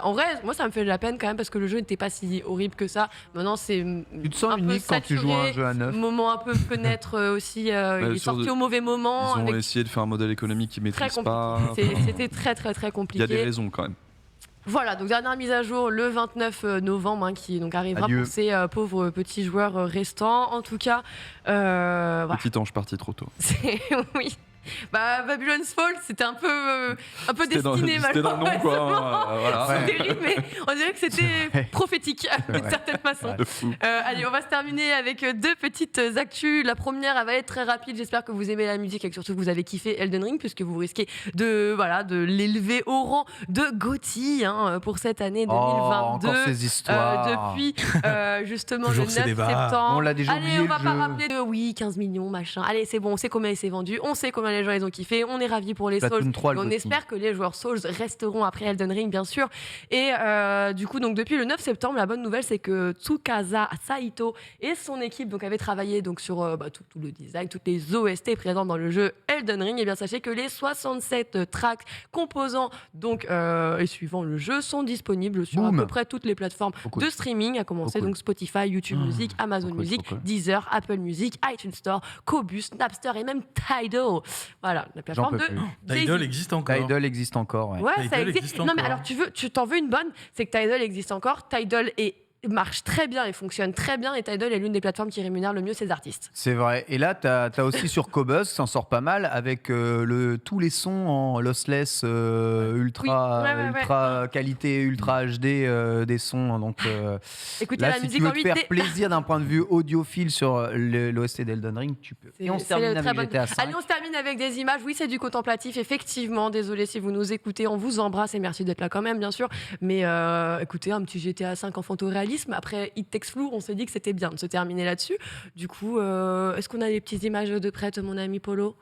En vrai, moi, ça me fait de la peine quand même parce que le jeu n'était pas si horrible que ça. Maintenant, c'est Tu te sens un peu unique quand tu joues à un jeu à 9. moment un peu fenêtre aussi. Il est sur sorti au mauvais moment. Ils ont avec essayé de faire un modèle économique qui très maîtrise compliqué. pas. C'était très très très Il y compliqué. a des raisons quand même. Voilà, donc dernière mise à jour le 29 novembre qui donc arrivera Adieu. pour ces pauvres petits joueurs restants. En tout cas, voilà. Petit ange parti trop tôt. Oui. Babylon's Fall, c'était un peu C'était dans destiné le nom, quoi. malheureusement. Voilà. C'est terrible, mais on dirait que c'était prophétique d'une certaine façon. De fou. Allez, on va se terminer avec deux petites actus. La première, elle va être très rapide. J'espère que vous aimez la musique et que surtout vous avez kiffé Elden Ring, puisque vous risquez de l'élever au rang de GOTY pour cette année 2022. Encore ces histoires. Depuis justement Toujours le ces 9 débats. septembre. On l'a déjà Allez, oublié, on va le pas jeu. rappeler de 15 millions, machin. Allez, c'est bon, on sait combien il s'est vendu, on sait combien les gens ils ont kiffé, on est ravis pour les Splatoon Souls. 3, Et le on GOTY. espère que les joueurs Souls resteront après Elden Ring, bien sûr. Et du coup, donc depuis le 9 septembre, la bonne nouvelle, c'est que Tsukasa Saito et son équipe avaient travaillé sur tout le design, toutes les OST présentes dans le jeu Elden Ring. Et bien, sachez que les 67 tracks composant et suivant le jeu sont disponibles sur Boum. à peu près toutes les plateformes Trop de cool. streaming, à commencer Trop cool. donc Spotify, YouTube Music, Amazon trop cool, Music, trop cool. Deezer, Apple Music, iTunes Store, Qobuz, Napster et même Tidal. Voilà, la plateforme peux de plus. Jay-Z. Tidal existe encore. Tidal existe encore. Ouais. Ouais, ça Tidal existe. existe Non, mais encore. alors tu t'en veux une bonne, c'est que Tidal existe encore. Tidal marche très bien et fonctionne très bien. Et Tidal est l'une des plateformes qui rémunère le mieux ses artistes. C'est vrai. Et là, tu as aussi sur Qobuz, ça en sort pas mal, avec tous les sons en lossless, ultra, Oui, ouais. ultra qualité, ultra HD des sons. Donc Écoutez, là, la si musique tu veux en te 8D. faire plaisir d'un point de vue audiophile sur l'OST d'Elden Ring, tu peux. Et on se C'est termine très avec bonne- GTA 5. Allez, on se termine avec des images. Oui, c'est du contemplatif, effectivement. Désolé si vous nous écoutez. On vous embrasse et merci d'être là quand même, bien sûr. Mais écoutez, un petit GTA 5 en photoréalisme. Après It Takes Two, on s'est dit que c'était bien de se terminer là-dessus. Du coup, est-ce qu'on a des petites images de prête, mon ami Polo?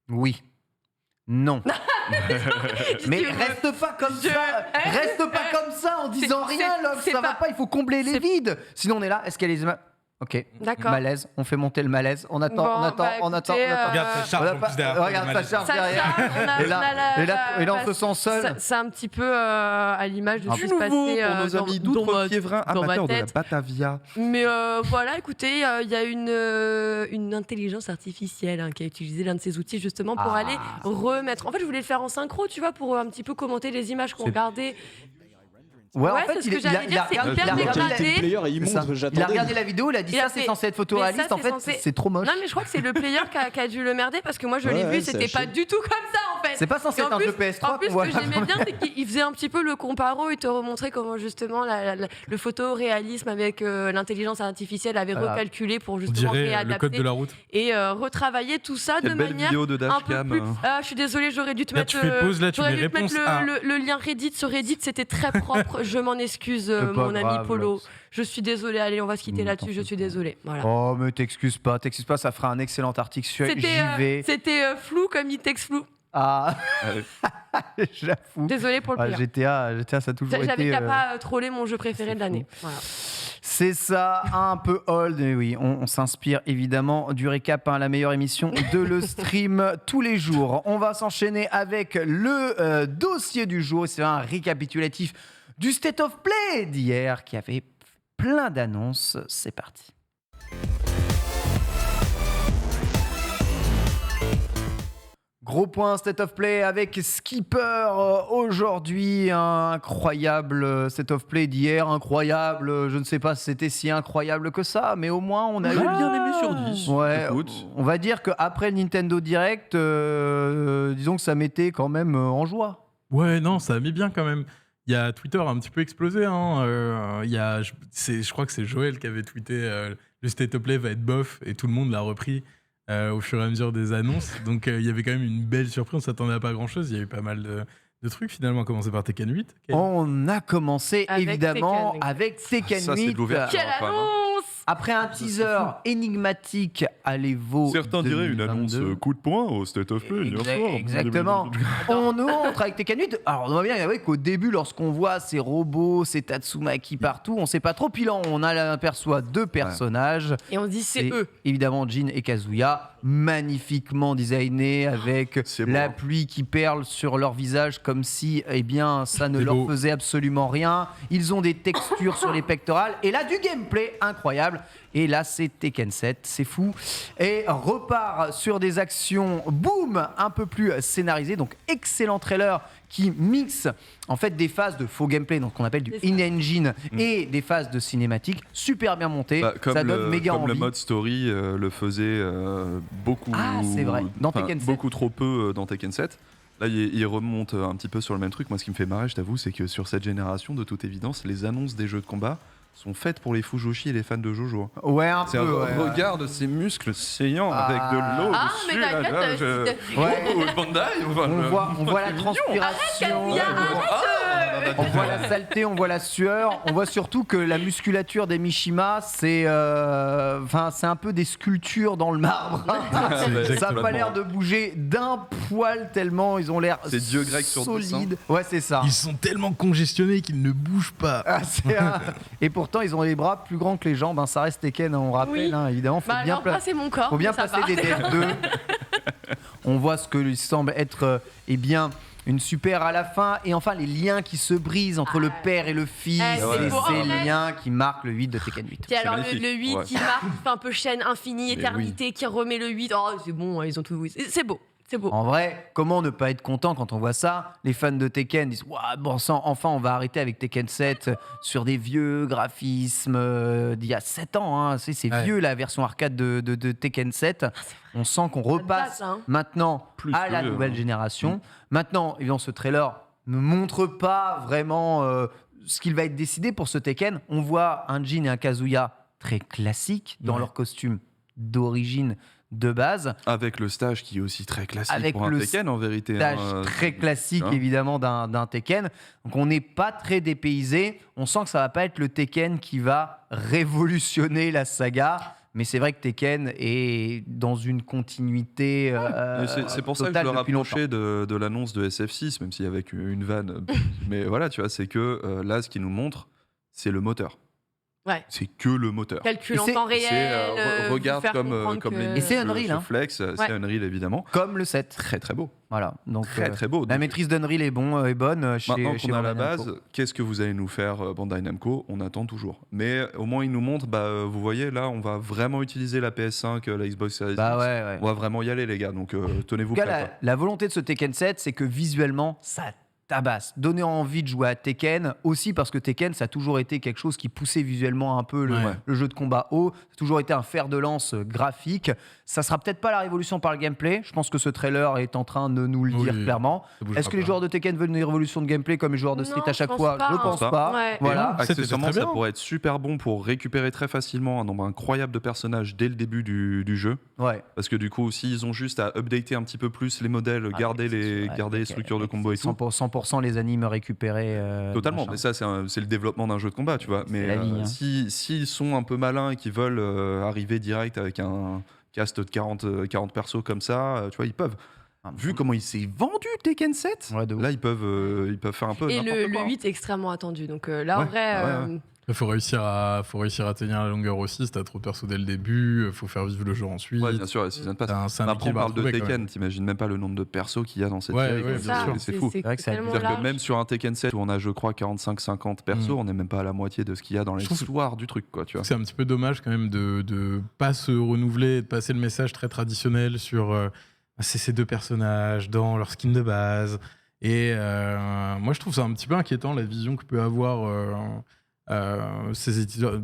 Oui. Non. Mais Tu veux- reste pas comme Je- ça. Reste pas comme ça en disant c'est- rien, Love. c'est Ça va pas- pas, il faut combler les c'est- vides. Sinon, on est là. Est-ce qu'il y a les images? Ok. D'accord. Malaise. On fait monter le malaise. On attend, Bon, on attend, bah, on attend, écoutez, on attend. Regarde, ça charge On a en pas- plus derrière. Regarde, ça charge Ça derrière. charge, Et là, on se sent seul. C'est un petit peu à l'image de ce qui Du se nouveau passait pour nos dans- amis dans ma- d'outre-Fiévrin, dans ma amateurs de la tête. Batavia. Mais voilà, écoutez, il y a une intelligence artificielle qui a utilisé l'un de ces outils justement pour aller remettre. En fait, je voulais le faire en synchro, tu vois, pour un petit peu commenter les images qu'on C'est- regardait. Ouais, en Ouais, fait, c'est ce que j'allais dire, c'est hyper il a dégradé. regardé- Le player est c'est ça. immonde, Il a j'attendais. regardé la vidéo, il a dit Il a ça, c'est fait- censé être mais photoréaliste. ça, En c'est fait, censé- c'est trop moche. Non, mais je crois que c'est le player qui a dû le merder parce que moi je l'ai Ouais, vu, ouais, c'était c'est pas haché. du tout comme ça en fait. C'est pas censé être un jeu PS3 En plus, qu'on voit ce que j'aimais bien, c'est qu'il faisait un petit peu le comparo. Il te remontrait comment justement le photoréalisme avec l'intelligence artificielle avait recalculé pour justement réadapter le code de la route. et retravailler tout ça de manière vidéo de un peu dashcam. plus. Ah, je suis désolée, j'aurais dû te mettre. Tu fais pause, là, tu mets réponse A. Le lien Reddit sur Reddit, c'était très propre. Je m'en excuse, mon ami Polo. Je suis désolée. Allez, on va se quitter là-dessus. Je suis désolée. Voilà. Oh, mais t'excuses pas, ça fera un excellent article sur JV. C'était flou comme il texte flou. Ah, j'avoue. Désolée pour le pire. GTA, ça a toujours été. J'avais qu'à pas troller mon jeu préféré de l'année. Voilà. C'est ça, un peu old, mais oui, on s'inspire évidemment du récap, la meilleure émission de le stream tous les jours. On va s'enchaîner avec le dossier du jour, c'est un récapitulatif du State of Play d'hier qui avait plein d'annonces. C'est parti. Gros point State of Play avec Skipper aujourd'hui, un incroyable State of Play d'hier, incroyable, je ne sais pas si c'était si incroyable que ça, mais au moins on a eu bien aimé sur 10. Ouais, écoute. On va dire qu'après le Nintendo Direct, disons que ça mettait quand même en joie. Ouais, non, ça a mis bien quand même. Il y a Twitter a un petit peu explosé. Je crois que c'est Joël qui avait tweeté le State of Play va être bof et tout le monde l'a repris au fur et à mesure des annonces. Donc il y avait quand même une belle surprise. On s'attendait à pas grand-chose. Il y a eu pas mal de trucs finalement. On a commencé par Tekken 8. On a commencé avec évidemment Tekken. avec Tekken 8. Ça, c'est de l'ouverture. Quelle quand même, hein. annonce! Après un teaser énigmatique à l'Evo. Certains diraient une 2022. annonce coup de poing au State of Play. hier soir. Exactement. On nous montre avec Tekken 8. Alors, on doit bien avouer qu'au début, lorsqu'on voit ces robots, ces Tatsumaki partout, on sait pas trop. Puis là, on aperçoit deux personnages. Et on dit c'est eux. Évidemment, Jin et Kazuya, magnifiquement designés avec C'est beau, la hein. pluie qui perle sur leur visage comme si, eh bien, ça ne C'est leur beau. faisait absolument rien. Ils ont des textures sur les pectorales. Et là, du gameplay incroyable. Et là, c'est Tekken 7, c'est fou. Et repart sur des actions, boum, un peu plus scénarisées. Donc, excellent trailer qui mixe en fait des phases de faux gameplay, donc qu'on appelle du in-engine, et des phases de cinématique super bien montées. Ça donne méga comme envie. le mode story le faisait beaucoup. Ah, c'est vrai. Dans Tekken 7. Beaucoup trop peu dans Tekken 7. Là, il remonte un petit peu sur le même truc. Moi, ce qui me fait marrer, je t'avoue, c'est que sur cette génération, de toute évidence, les annonces des jeux de combat sont faites pour les Fujoshi et les fans de Jojo. Ouais, un C'est peu. regarde ces muscles saillants avec de l'eau Ah, dessus. mais t'inquiète, Bandai, On voit la transpiration. On voit la saleté, on voit la sueur, on voit surtout que la musculature des Mishima, c'est un peu des sculptures dans le marbre. Ça n'a pas l'air de bouger d'un poil tellement ils ont l'air C'est Dieu grec sur dos, solides. Ouais, c'est ça. Ils sont tellement congestionnés qu'ils ne bougent pas. Ah, et pourtant, ils ont les bras plus grands que les jambes. Ça reste Tekken, on rappelle, Oui. Évidemment. Faut bien alors, c'est mon corps. faut bien ça passer va. des DF2. On voit ce que lui semble être une super à la fin. Et enfin, les liens qui se brisent entre le père et le fils. c'est Et beau. ces En vrai. liens qui marquent le 8 de Tekken 8. Puis alors magnifique. le 8 Ouais. qui marque, qui fait un peu chaîne infinie, Mais éternité, qui remet le 8. Oh, c'est bon, ils ont tout. C'est beau. C'est beau. En vrai, comment ne pas être content quand on voit ça? Les fans de Tekken disent Ouah, bon sang, enfin on va arrêter avec Tekken 7 sur des vieux graphismes d'il y a 7 ans. Hein. C'est Ouais. vieux la version arcade de Tekken 7. On sent qu'on repasse date, hein. maintenant Plus à la que, nouvelle génération. Maintenant, évidemment, ce trailer ne montre pas vraiment ce qu'il va être décidé pour ce Tekken. On voit un Jin et un Kazuya très classiques dans Ouais. leur costume d'origine de base. Avec le stage qui est aussi très classique Avec pour un le Tekken en vérité. Tâche hein, très classique hein. évidemment d'un Tekken. Donc on n'est pas très dépaysé. On sent que ça va pas être le Tekken qui va révolutionner la saga. Mais c'est vrai que Tekken est dans une continuité. Mais c'est pour ça que je totale le depuis longtemps. rapprochais de l'annonce de SF6, même si avec une vanne. Mais voilà, tu vois, c'est que là, ce qu'il nous montre, c'est le moteur. Ouais. C'est que le moteur. Calcul en Et c'est- temps C'est, réel. vous regarde faire comme comprendre que- les Et c'est muscles Unreal, se hein. flex, Ouais. c'est Unreal évidemment. Comme le 7. Très très beau. Voilà. Donc Très très beau. la Donc, maîtrise d'Unreal est bonne chez maintenant chez qu'on a la Bandai Namco. base, qu'est-ce que vous allez nous faire Bandai Namco? On attend toujours. Mais au moins ils nous montrent, vous voyez là, on va vraiment utiliser la PS5, la Xbox Series Bah X. ouais, ouais. On va vraiment y aller les gars, donc tenez-vous En tout cas, prêts. quoi. la volonté de ce Tekken 7, c'est que visuellement, ça tabasse. Donner envie de jouer à Tekken, aussi parce que Tekken, ça a toujours été quelque chose qui poussait visuellement un peu le jeu de combat haut. Ça a toujours été un fer de lance graphique. Ça sera peut-être pas la révolution par le gameplay. Je pense que ce trailer est en train de nous le dire clairement. Est-ce que les joueurs de Tekken veulent une révolution de gameplay comme les joueurs de Street à chaque fois? Je pense pas. Ouais. Voilà. Accessoirement, ça pourrait être super bon pour récupérer très facilement un nombre incroyable de personnages dès le début du jeu. Ouais. Parce que du coup, s'ils ont juste à updater un petit peu plus les modèles, garder les structures de combo et tout. 100% les animes récupérés. Totalement, machin. mais ça, c'est le développement d'un jeu de combat, tu vois. Mais la vie, s'ils sont un peu malins et qu'ils veulent arriver direct avec un cast de 40 persos comme ça, tu vois, ils peuvent. Vu comment il s'est vendu Tekken 7, là ils peuvent faire un peu et n'importe quoi. le 8 est extrêmement attendu, donc là en vrai Il faut réussir à tenir la longueur aussi. Si t'as trop de persos dès le début, faut faire vivre le jeu ensuite. Ouais, bien sûr, si ça ne passe. Après, on parle de Tekken, t'imagines même pas le nombre de persos qu'il y a dans cette série. C'est fou. C'est vrai que C'est-à-dire que même sur un Tekken 7 où on a, je crois, 45-50 persos, on n'est même pas à la moitié de ce qu'il y a dans l'histoire du truc, quoi. Tu vois. C'est un petit peu dommage quand même de pas se renouveler, de passer le message très traditionnel sur c'est ces deux personnages dans leur skin de base. Et moi, je trouve ça un petit peu inquiétant la vision que peut avoir ces éditeurs,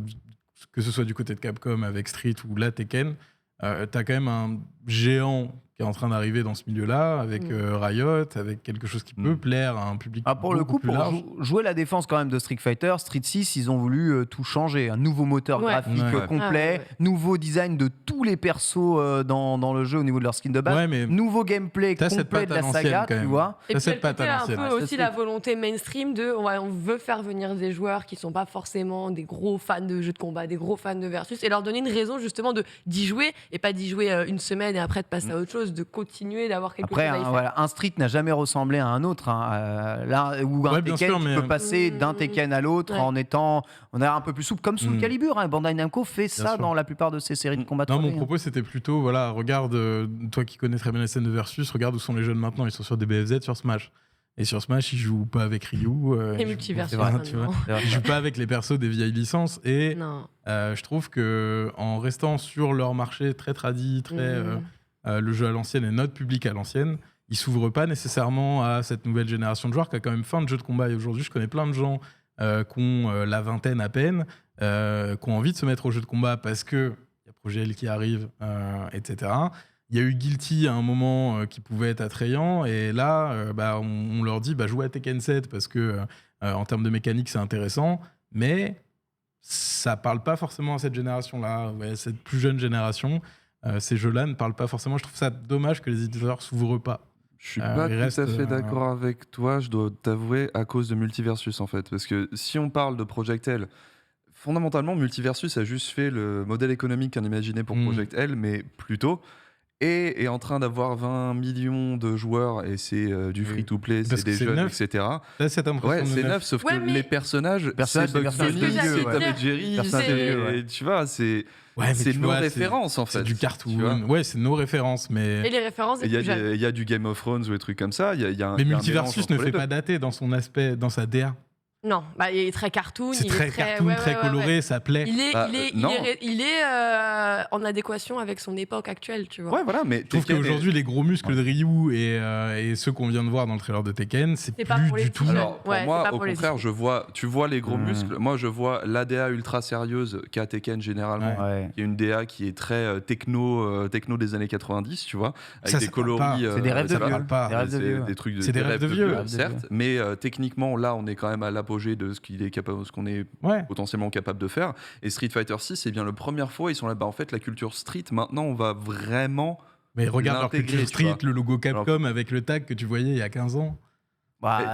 que ce soit du côté de Capcom avec Street ou la Tekken. T'as quand même un géant qui est en train d'arriver dans ce milieu-là, avec Riot, avec quelque chose qui peut plaire à un public pour le coup, plus large. Jouer la défense quand même de Street Fighter, Street 6, ils ont voulu tout changer. Un nouveau moteur graphique complet, nouveau design de tous les persos dans le jeu au niveau de leur skin de base, nouveau gameplay complet de la saga, tu vois. Et puis un peu aussi la volonté mainstream de on veut faire venir des joueurs qui sont pas forcément des gros fans de jeux de combat, des gros fans de versus, et leur donner une raison justement d'y jouer, et pas d'y jouer une semaine et après de passer à autre chose, de continuer d'avoir quelque chose à y faire. Un Street n'a jamais ressemblé à un autre. Là où un Tekken, tu peux passer d'un Tekken à l'autre on est un peu plus souple, comme Soul Calibur. Bandai Namco fait ça dans la plupart de ses séries de combat. Non, mon propos c'était plutôt, regarde, toi qui connais très bien les scènes de versus, regarde où sont les jeunes maintenant. Ils sont sur des BFZ, sur Smash. Et sur Smash, ils jouent pas avec Ryu. Et multiversus. Ils jouent pas avec les persos des vieilles licences. Et je trouve que en restant sur leur marché très tradi, très le jeu à l'ancienne et notre public à l'ancienne, ils s'ouvrent pas nécessairement à cette nouvelle génération de joueurs qui a quand même faim de jeux de combat. Et aujourd'hui, je connais plein de gens qui ont la vingtaine à peine, qui ont envie de se mettre au jeu de combat parce que il y a Projet L qui arrive, etc. Il y a eu Guilty à un moment qui pouvait être attrayant, et là, on leur dit jouez à Tekken 7 parce que en termes de mécanique, c'est intéressant, mais ça parle pas forcément à cette génération-là, cette plus jeune génération. Ces jeux-là ne parlent pas forcément. Je trouve ça dommage que les éditeurs s'ouvrent pas. Je suis pas tout à fait d'accord avec toi, je dois t'avouer, à cause de Multiversus en fait. Parce que si on parle de Project L, fondamentalement, Multiversus a juste fait le modèle économique qu'on imaginait pour Project L, mais plus tôt. Et est en train d'avoir 20 millions de joueurs, et c'est du free-to-play, c'est des jeunes, etc. Cette impression c'est neuf, sauf que les personnages, c'est Bugs Bunny, c'est Tom et Jerry, tu vois, c'est nos références en fait. C'est du cartoon, c'est nos références. Mais... Et les références, il y a du Game of Thrones ou des trucs comme ça. Mais Multiversus ne fait pas dater dans son aspect, dans sa DA. Non, il est très cartoon. C'est très cartoon, très coloré, ça plaît. Il est en adéquation avec son époque actuelle, tu vois. Ouais, voilà, mais je trouve qu'aujourd'hui, les gros muscles de Ryu et ceux qu'on vient de voir dans le trailer de Tekken, c'est plus du tout. Alors, pour moi, au contraire, tu vois les gros muscles. Moi, je vois l'ADA ultra sérieuse qu'a Tekken généralement, qui est une DA qui est très techno des années 90, tu vois, avec des coloris. C'est des rêves de vieux. Des trucs de rêves de vieux, certes, mais techniquement, là, on est quand même à l'apogée de ce qu'on est potentiellement capable de faire. Et Street Fighter 6, c'est bien la première fois, ils sont là, en fait, la culture street, maintenant, on va vraiment. Mais regarde leur culture street, le logo Capcom avec le tag que tu voyais il y a 15 ans.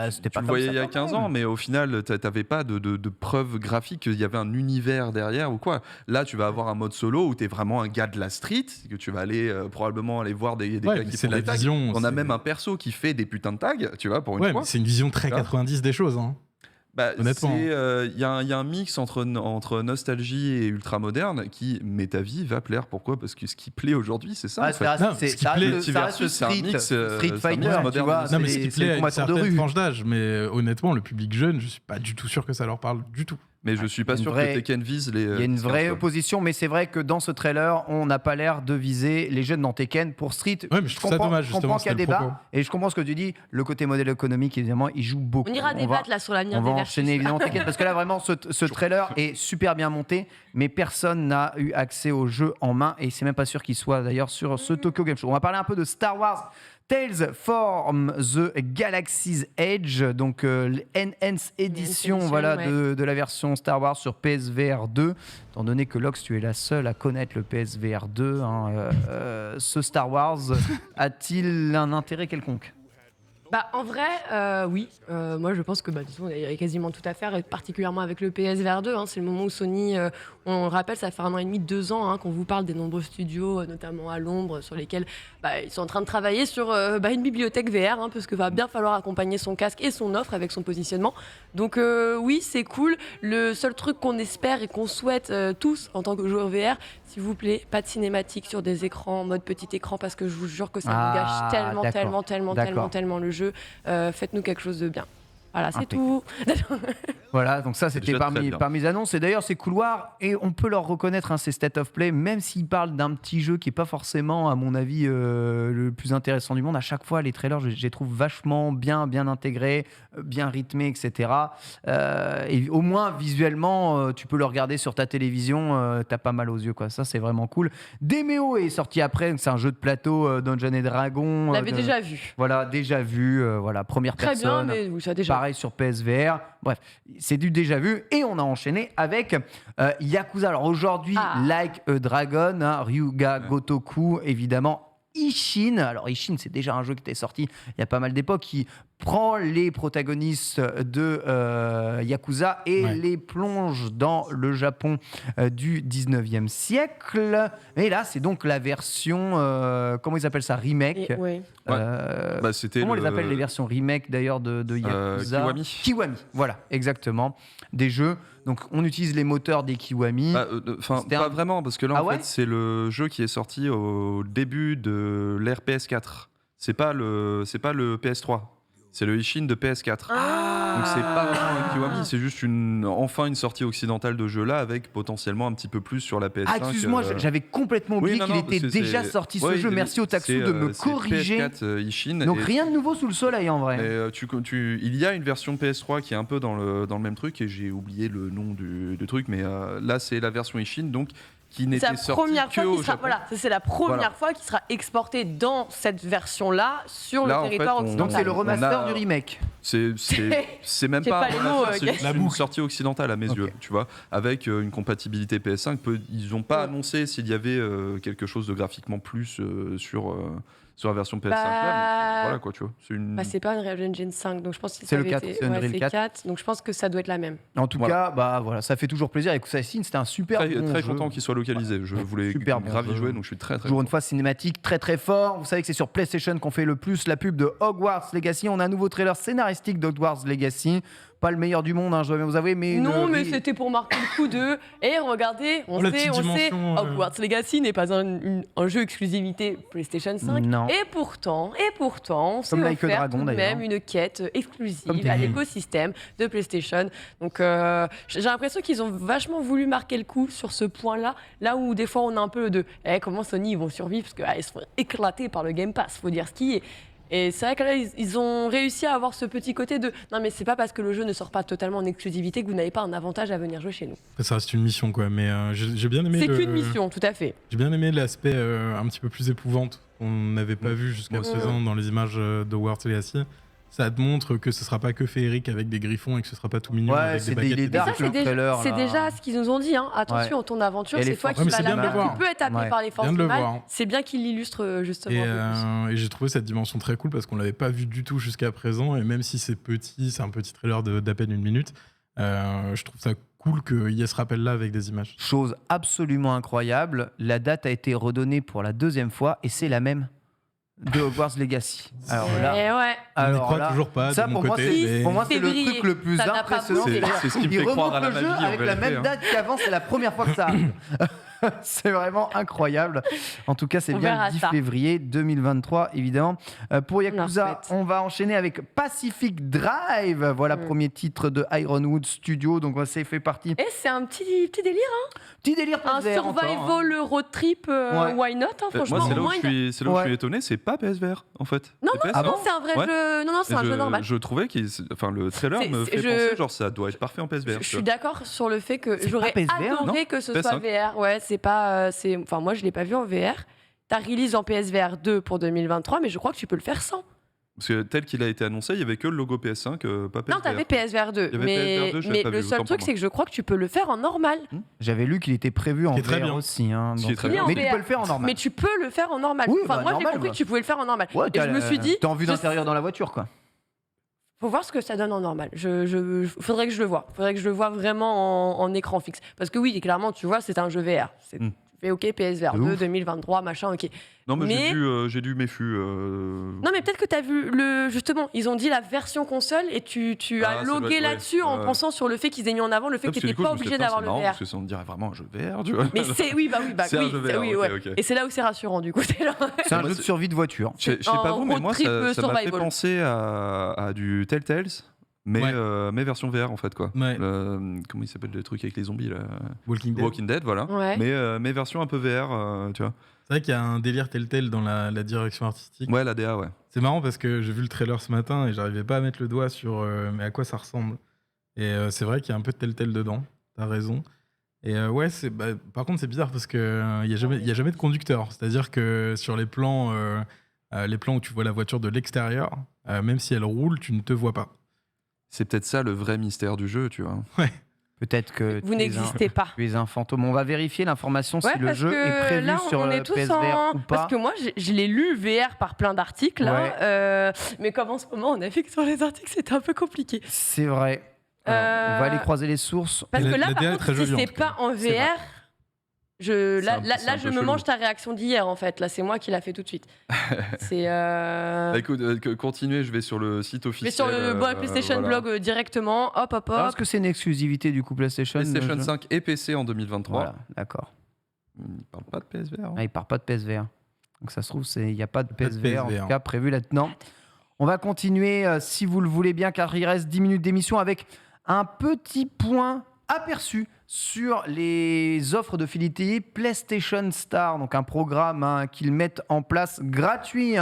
C'était pas tu le voyais il y a 15 ans, mais au final, t'avais pas de preuves graphiques qu'il y avait un univers derrière ou quoi. Là, tu vas avoir un mode solo où t'es vraiment un gars de la street, que tu vas aller probablement aller voir des gars qui font des tags. On a même un perso qui fait des putains de tags, tu vois, pour une fois. C'est une vision très 90 des choses, hein. Honnêtement. Il y a un mix entre nostalgie et ultra moderne qui, mais ta vie, va plaire. Pourquoi ? Parce que ce qui plaît aujourd'hui, c'est ça. C'est un mix Street Fighter, tu vois. Non, mais ce qui plaît à une certaine tranche d'âge. Mais honnêtement, le public jeune, je suis pas du tout sûr que ça leur parle du tout. Mais je suis pas sûr que Tekken vise les. Il y a une vraie opposition, mais c'est vrai que dans ce trailer, on n'a pas l'air de viser les jeunes dans Tekken pour Street. Ouais, mais je trouve ça dommage, justement. Je comprends qu'il y a débat, et je comprends ce que tu dis. Le côté modèle économique, évidemment, il joue beaucoup. On ira débattre là sur l'avenir des versus. On va versus. enchaîner évidemment Tekken, parce que là, vraiment, ce trailer est super bien monté, mais personne n'a eu accès au jeu en main, et c'est même pas sûr qu'il soit d'ailleurs sur ce Tokyo Game Show. On va parler un peu de Star Wars Tales from the Galaxy's Edge, donc l'Enhanced Edition de la version Star Wars sur PSVR 2. Étant donné que Lox, tu es la seule à connaître le PSVR 2, ce Star Wars a-t-il un intérêt quelconque ? En vrai, oui. Moi, je pense que disons, il y a quasiment tout à faire, et particulièrement avec le PSVR 2. C'est le moment où Sony, on le rappelle, ça fait 1 an et demi, 2 ans qu'on vous parle des nombreux studios, notamment à l'ombre, sur lesquels ils sont en train de travailler sur une bibliothèque VR, parce qu'il va bien falloir accompagner son casque et son offre avec son positionnement. Donc oui, c'est cool. Le seul truc qu'on espère et qu'on souhaite tous en tant que joueurs VR, s'il vous plaît, pas de cinématique sur des écrans en mode petit écran, parce que je vous jure que ça nous gâche tellement le jeu. Faites-nous quelque chose de bien. Voilà, c'est tout. Voilà, donc ça c'était parmi les annonces. Et d'ailleurs, ces couloirs, et on peut leur reconnaître ces state of play, même s'ils parlent d'un petit jeu qui n'est pas forcément, à mon avis, le plus intéressant du monde. À chaque fois, les trailers, je les trouve vachement bien intégrés, bien rythmés, etc. Et au moins, visuellement, tu peux le regarder sur ta télévision, t'as pas mal aux yeux, quoi. Ça, c'est vraiment cool. Demeo est sorti après, donc c'est un jeu de plateau, Dungeons & Dragons. On l'avait déjà vu. Voilà, déjà vu, première très personne. Très bien, mais vous savez déjà. Pareil sur PSVR. Bref, c'est du déjà vu. Et on a enchaîné avec Yakuza. Alors aujourd'hui, Like a Dragon, Ryuga Gotoku, évidemment. Ishin. Alors Ishin, c'est déjà un jeu qui était sorti il y a pas mal d'époques, qui prend les protagonistes de Yakuza et les plonge dans le Japon du 19e siècle. Et là, c'est donc la version, comment ils appellent ça, remake. Comment on les appelle les versions remake d'ailleurs de Yakuza? Kiwami, voilà, exactement. Des jeux. Donc on utilise les moteurs des Kiwami. Pas vraiment, parce que là en fait c'est le jeu qui est sorti au début de l'ère PS4. C'est pas le PS3. C'est le Ishin de PS4. Donc c'est pas vraiment un Kiwami, c'est juste une sortie occidentale de jeu là, avec potentiellement un petit peu plus sur la PS5. Excuse-moi, j'avais complètement oublié qu'il était déjà sorti ce jeu. Merci au Taksu de me corriger. PS4 Ishin. Donc rien de nouveau sous le soleil en vrai. Il y a une version PS3 qui est un peu dans le même truc, et j'ai oublié le nom du truc, mais là c'est la version Ishin, donc qui n'était sortie que au Japon. C'est la première fois qu'il sera exporté dans cette version-là sur le territoire occidental. Donc c'est le remaster du remake. C'est même pas une sortie occidentale à mes yeux, tu vois, avec une compatibilité PS5. Ils n'ont pas annoncé s'il y avait quelque chose de graphiquement plus sur la version PS5 là, voilà quoi, tu vois. C'est pas Unreal Engine 5, donc je pense que c'est le 4, c'est Unreal 4, donc je pense que ça doit être la même. En tout cas, ça fait toujours plaisir. Et Assassin, c'était un super bon très jeu. Content qu'il soit localisé. Je voulais grave y jouer, donc je suis très toujours une fois cinématique, très fort. Vous savez que c'est sur PlayStation qu'on fait le plus la pub de Hogwarts Legacy. On a un nouveau trailer scénaristique d'Hogwarts Legacy. Pas le meilleur du monde, je dois bien vous avouer, mais mais c'était pour marquer le coup de. Et regardez, on sait, Hogwarts Legacy n'est pas un jeu exclusivité PlayStation 5. Non. Et pourtant, c'est offert tout de même une quête exclusive à l'écosystème de PlayStation. Donc j'ai l'impression qu'ils ont vachement voulu marquer le coup sur ce point-là, là où des fois on a un peu de comment Sony ils vont survivre, parce qu'ils se font éclater par le Game Pass, faut dire ce qui est. Et c'est vrai que là, ils ont réussi à avoir ce petit côté de non, mais c'est pas parce que le jeu ne sort pas totalement en exclusivité que vous n'avez pas un avantage à venir jouer chez nous. Ça reste une mission, quoi. Mais j'ai bien aimé. C'est qu'une mission, tout à fait. J'ai bien aimé l'aspect un petit peu plus épouvante qu'on n'avait pas vu jusqu'à présent dans les images de Hogwarts Legacy. Ça te montre que ce sera pas que féerique avec des griffons et que ce sera pas tout mignon avec des baguettes. C'est déjà ce qu'ils nous ont dit. Attention, ton aventure, c'est toi qui vas la faire. Tu peux être appelé par les forces du mal. C'est bien qu'il l'illustre justement. Et j'ai trouvé cette dimension très cool parce qu'on l'avait pas vu du tout jusqu'à présent. Et même si c'est petit, c'est un petit trailer d'à peine 1 minute, je trouve ça cool qu'il y ait ce rappel-là avec des images. Chose absolument incroyable, la date a été redonnée pour la 2e fois et c'est la même de Hogwarts Legacy. Alors là, on n'y croit toujours pas ça, de mon côté. Pour moi, c'est le truc le plus impressionnant. C'est ce qui me fait croire à la magie. Avec la même date qu'avant, c'est la première fois que ça arrive. C'est vraiment incroyable. En tout cas, c'est On bien verra le 10 ça. février 2023, évidemment. Pour Yakuza, On on va enchaîner avec Pacific Drive. Voilà, premier titre de Ironwood Studio. Donc, ça fait partie. Et c'est un petit délire, Petit délire un PSVR encore, survival road trip, Ouais. why not, franchement. Moi, c'est là où au moins, je suis Ouais. étonné, c'est pas PSVR en fait. Non, C'est PS, Ah bon c'est un vrai Ouais. jeu. Non, c'est un jeu normal. Je trouvais que le trailer C'est- me c'est- fait je- penser genre ça doit être parfait en PSVR. Je suis d'accord sur le fait que C'est j'aurais pas PSVR, adoré non que ce PS5. soit VR. Ouais, c'est pas. Enfin, moi, je l'ai pas vu en VR. T'as release en PSVR 2 pour 2023, mais je crois que tu peux le faire sans. Parce que tel qu'il a été annoncé, il y avait que le logo PS5, pas PSVR. Non, t'avais PSVR 2. Il y avait Mais, PSVR 2, je l'avais mais pas le vu, seul autant truc, pour c'est que je crois que tu peux le faire en normal. J'avais lu qu'il était prévu en qui est très VR bien. aussi. Hein, Ce qui est donc, très bien. mais Mais tu en peux le faire en normal. Mais tu peux le faire en normal. Oui, Enfin, bah, moi, j'ai normal, compris bah. que tu pouvais le faire en normal. Ouais, Et je me suis dit, t'es en vue je- d'intérieur dans la voiture, quoi. faut voir ce que ça donne en normal. Faudrait que je le voie. Faudrait que je le voie vraiment en écran fixe. Parce que oui, clairement, tu vois, c'est un jeu VR. Tu fais OK, PSVR De 2, ouf. 2023, machin, OK. Non, mais, Mais- j'ai dû méfu. Non, mais peut-être que tu as vu justement, ils ont dit la version console et tu Ah, as ça doit logué être- là-dessus en ouais. pensant sur le fait qu'ils aient mis en avant le fait que tu n'étais pas obligé d'avoir le VR. Parce que ça on dirait vraiment un jeu VR, tu vois. Mais c'est oui, C'est un oui, jeu VR, oui, ok, ouais. ok. Et c'est là où c'est rassurant du coup. C'est là. C'est un Moi, jeu de survie de voiture. Je sais pas En vous, mais road moi, trip, ça m'a fait survival. penser à du Telltales, mais, Ouais. mais version VR en fait, quoi. Ouais. Comment il s'appelle le truc avec les zombies là Walking Dead. Walking Dead, voilà. Ouais. Mais version un peu VR, tu vois. C'est vrai qu'il y a un délire tel dans la direction artistique. Ouais, la DA, ouais. C'est marrant parce que j'ai vu le trailer ce matin et j'arrivais pas à mettre le doigt sur mais à quoi ça ressemble. Et c'est vrai qu'il y a un peu de tel dedans. T'as raison. Et ouais, par contre c'est bizarre parce que il y a jamais de conducteur. C'est-à-dire que sur les plans où tu vois la voiture de l'extérieur, même si elle roule, tu ne te vois pas. C'est peut-être ça le vrai mystère du jeu, tu vois. Peut-être que Vous n'existez pas. tu es un fantôme. On va vérifier l'information Ouais, si le parce jeu que est prévu là, sur on le est tous PSVR ou pas. Parce que moi, je l'ai lu VR par plein d'articles. Ouais. Mais comme en ce moment, on a vu que sur les articles, c'était un peu compliqué. C'est vrai. Alors, on va aller croiser les sources. Parce Et que la là, DA est par très contre, si jolie, en c'est tout cas. pas en C'est vrai. VR, là, C'est un je peu me chelou. mange ta réaction d'hier, en fait. Là, c'est moi qui l'a fait tout de suite. C'est. Bah, écoute, continuez, je vais sur le site Mais officiel. sur le PlayStation voilà. blog directement, hop, hop, Alors, hop. est-ce que c'est une exclusivité du coup PlayStation PlayStation le jeu 5 et PC en 2023. Voilà, d'accord. Il parle pas de PSVR. Ah, il part pas de PSVR. Donc ça se trouve, il n'y a pas de Pas de PSVR, en PSVR. tout cas prévu là-dedans. On va continuer, si vous le voulez bien, car il reste 10 minutes d'émission avec un petit point aperçu sur les offres de fidélité PlayStation Star, donc un programme qu'ils mettent en place gratuit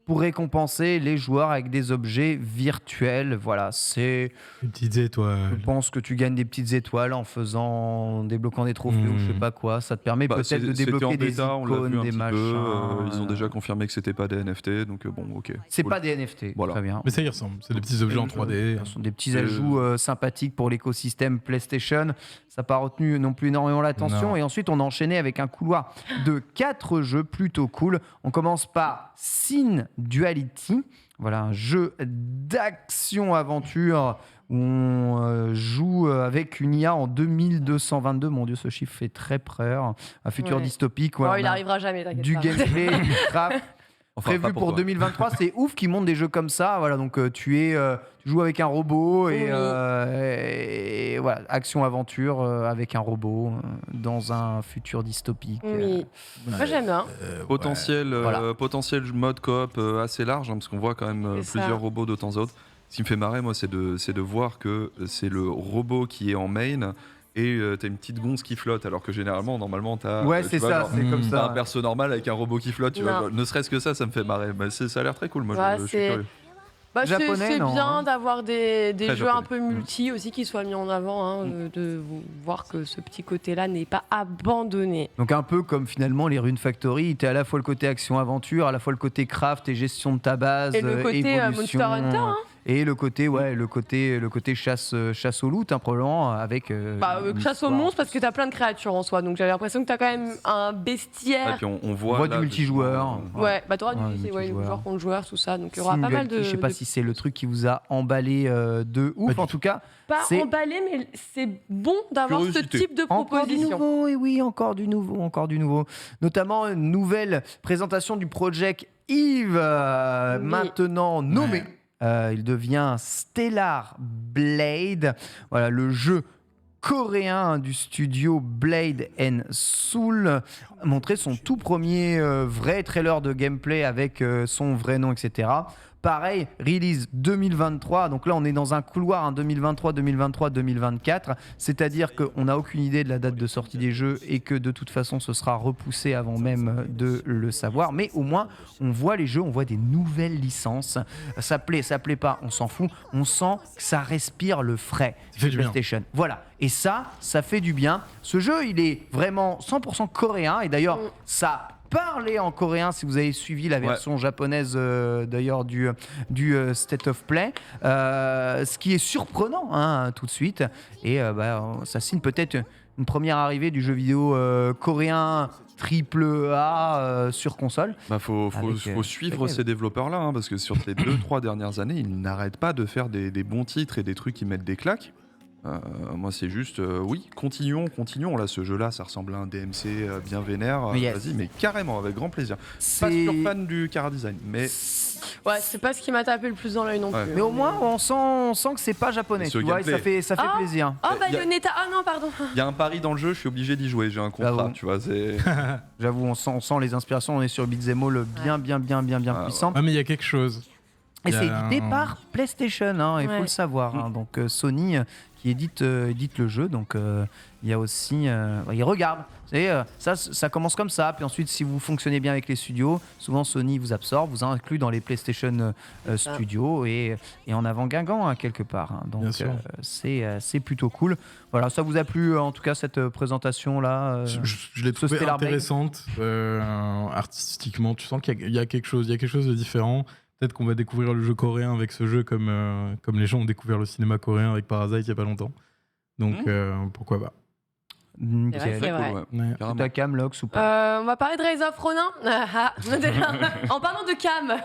pour récompenser les joueurs avec des objets virtuels. Voilà, c'est... Une petite étoile. Je pense que tu gagnes des petites étoiles en débloquant des trophées ou je sais pas quoi. Ça te permet Bah, peut-être de c'était débloquer en des bêta, on l'a vu icônes, un des petit machins. peu, ils ont déjà confirmé que c'était pas des NFT, donc bon, ok. C'est Cool. pas des NFT, Voilà. très bien. Mais ça y ressemble. C'est des petits objets en 3D. Ce sont des petits ajouts sympathiques pour l'écosystème PlayStation. Ça n'a pas retenu non plus énormément l'attention. Non. Et ensuite, on a enchaîné avec un couloir de 4 jeux plutôt cool. On commence par Sin Duality. Voilà, un jeu d'action-aventure où on joue avec une IA en 2222. Mon Dieu, ce chiffre fait très peur. Un futur Ouais. dystopique. Oh, Voilà, il on a arrivera jamais, t'inquiète du pas. gameplay, du craft. Enfin, Prévu pas pour toi. 2023, c'est ouf qu'ils montent des jeux comme ça. Voilà, donc tu joues avec un robot et, Oui. et voilà, action-aventure avec un robot dans un futur dystopique. Oui. Moi, j'aime bien. Potentiel, Voilà. potentiel mode coop assez large, parce qu'on voit quand même C'est plusieurs ça. robots de temps à autre. Ce qui me fait marrer, moi, c'est de voir que c'est le robot qui est en main et t'as une petite gonze qui flotte, alors que généralement, normalement, t'as. Ouais, tu c'est vois, ça, genre, c'est comme t'as un ça. perso normal avec un robot qui flotte, tu vois, Non. genre, ne serait-ce que ça me fait marrer. Mais ça a l'air très cool, moi, Ouais, je suis c'est- curieux. Bah, Japonais, c'est non, bien hein. d'avoir des Très jeux un japonais. peu multi aussi qui soient mis en avant, de voir que ce petit côté-là n'est pas abandonné. Donc un peu comme finalement les Rune Factory, t'as à la fois le côté action-aventure, à la fois le côté craft et gestion de ta base, Et le côté évolution, Monster Hunter, hein. et le côté chasse au loot, probablement avec. une Chasse aux histoire. monstres parce que t'as plein de créatures en soi, donc j'avais l'impression que t'as quand même un Et bestiaire. puis on On voit, voit là, du multijoueur. justement, Ouais, bah t'auras Ouais, du multijoueur. joueur contre joueur, tout ça, donc il y aura Sin pas mal Duality, de. je sais pas de- si c'est le truc qui vous a emballé de ouf. Pas En du tout cas, Pas c'est- emballé, mais c'est bon d'avoir ce Curiosité. type de encore du proposition. nouveau, et oui, encore du nouveau. Notamment une nouvelle présentation du Project Eve, Oui. maintenant nommé. Ouais. Il devient Stellar Blade. Voilà, le jeu coréen du studio Blade & Soul montrer son tout premier vrai trailer de gameplay avec son vrai nom, etc. Pareil, release 2023, donc là on est dans un couloir 2023, 2023, 2024, c'est-à-dire qu'on n'a aucune idée de la date de sortie des jeux et que de toute façon ce sera repoussé avant même de le savoir, mais au moins on voit les jeux, on voit des nouvelles licences, ça plaît pas, on s'en fout, on sent que ça respire le frais PlayStation. Voilà, et ça fait du bien. Ce jeu il est vraiment 100% coréen et d'ailleurs ça parler en coréen si vous avez suivi la version japonaise d'ailleurs du State of Play, ce qui est surprenant tout de suite, et ça signe peut-être une première arrivée du jeu vidéo coréen AAA sur console. Faut suivre ces développeurs-là, parce que sur les 2-3 dernières années, ils n'arrêtent pas de faire des bons titres et des trucs qui mettent des claques. Moi c'est juste oui, continuons là, ce jeu là ça ressemble à un DMC bien vénère, vas-y, mais carrément, avec grand plaisir. Pas super fan du chara design, mais ouais, c'est pas ce qui m'a tapé le plus dans l'œil non plus. Mais au moins on sent que c'est pas japonais, tu vois, et ça fait plaisir. Oh Bayonetta, non pardon. Il y a un pari dans le jeu, je suis obligé d'y jouer, j'ai un contrat, tu vois, c'est j'avoue, on sent les inspirations, on est sur Beat'em All bien puissant. Mais il y a quelque chose. Et c'est édité par PlayStation, il faut le savoir. Donc Sony qui édite le jeu, donc il y a aussi, il regarde. Ça commence comme ça, puis ensuite si vous fonctionnez bien avec les studios, souvent Sony vous absorbe, vous inclut dans les PlayStation Studios et en avant Guingamp quelque part. Donc c'est plutôt cool. Voilà, ça vous a plu en tout cas cette présentation là Je l'ai trouvée intéressante artistiquement. Tu sens qu'il y a quelque chose de différent. Peut-être qu'on va découvrir le jeu coréen avec ce jeu comme les gens ont découvert le cinéma coréen avec Parasite il n'y a pas longtemps. Donc pourquoi pas. C'est vrai. T'as Cam, Lox ou pas? On va parler de Rise of Ronin. En parlant de Cam.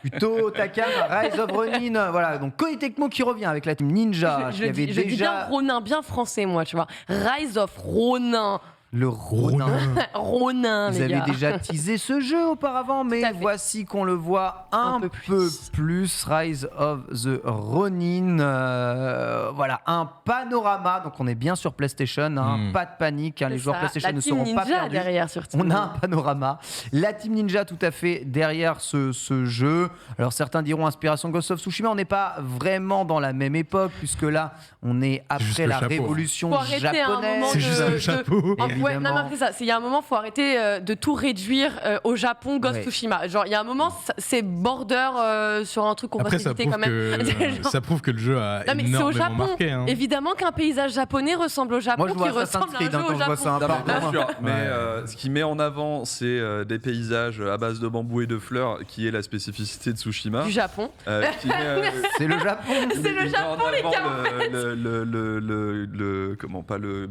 Plutôt ta Cam, Rise of Ronin. Voilà, donc Koei Tecmo qui revient avec la team Ninja. Je dis bien Ronin, bien français moi, tu vois. Rise of Ronin. Le Ronin. Ronin, Vous avez déjà teasé ce jeu auparavant, mais voici qu'on le voit un peu plus. Rise of the Ronin. Voilà, un panorama. Donc on est bien sur PlayStation, pas de panique. Les joueurs PlayStation ne seront pas perdus. Derrière, surtout. On a un panorama. La Team Ninja tout à fait derrière ce jeu. Alors certains diront inspiration Ghost of Tsushima. On n'est pas vraiment dans la même époque, puisque là, on est après la révolution japonaise. C'est juste le chapeau. Ouais, non, mais après ça, il y a un moment, faut arrêter de tout réduire au Japon, Ghost of Tsushima. Genre, il y a un moment, c'est border sur un truc qu'on va éviter quand même. Ça prouve que le jeu a énormément marqué. Évidemment qu'un paysage japonais ressemble au Japon, qui ressemble à un jeu au Japon. Bien sûr, mais ce qui met en avant, c'est des paysages à base de bambou et de fleurs, qui est la spécificité de Tsushima. Du Japon. C'est le Japon. C'est le Japon, les gars.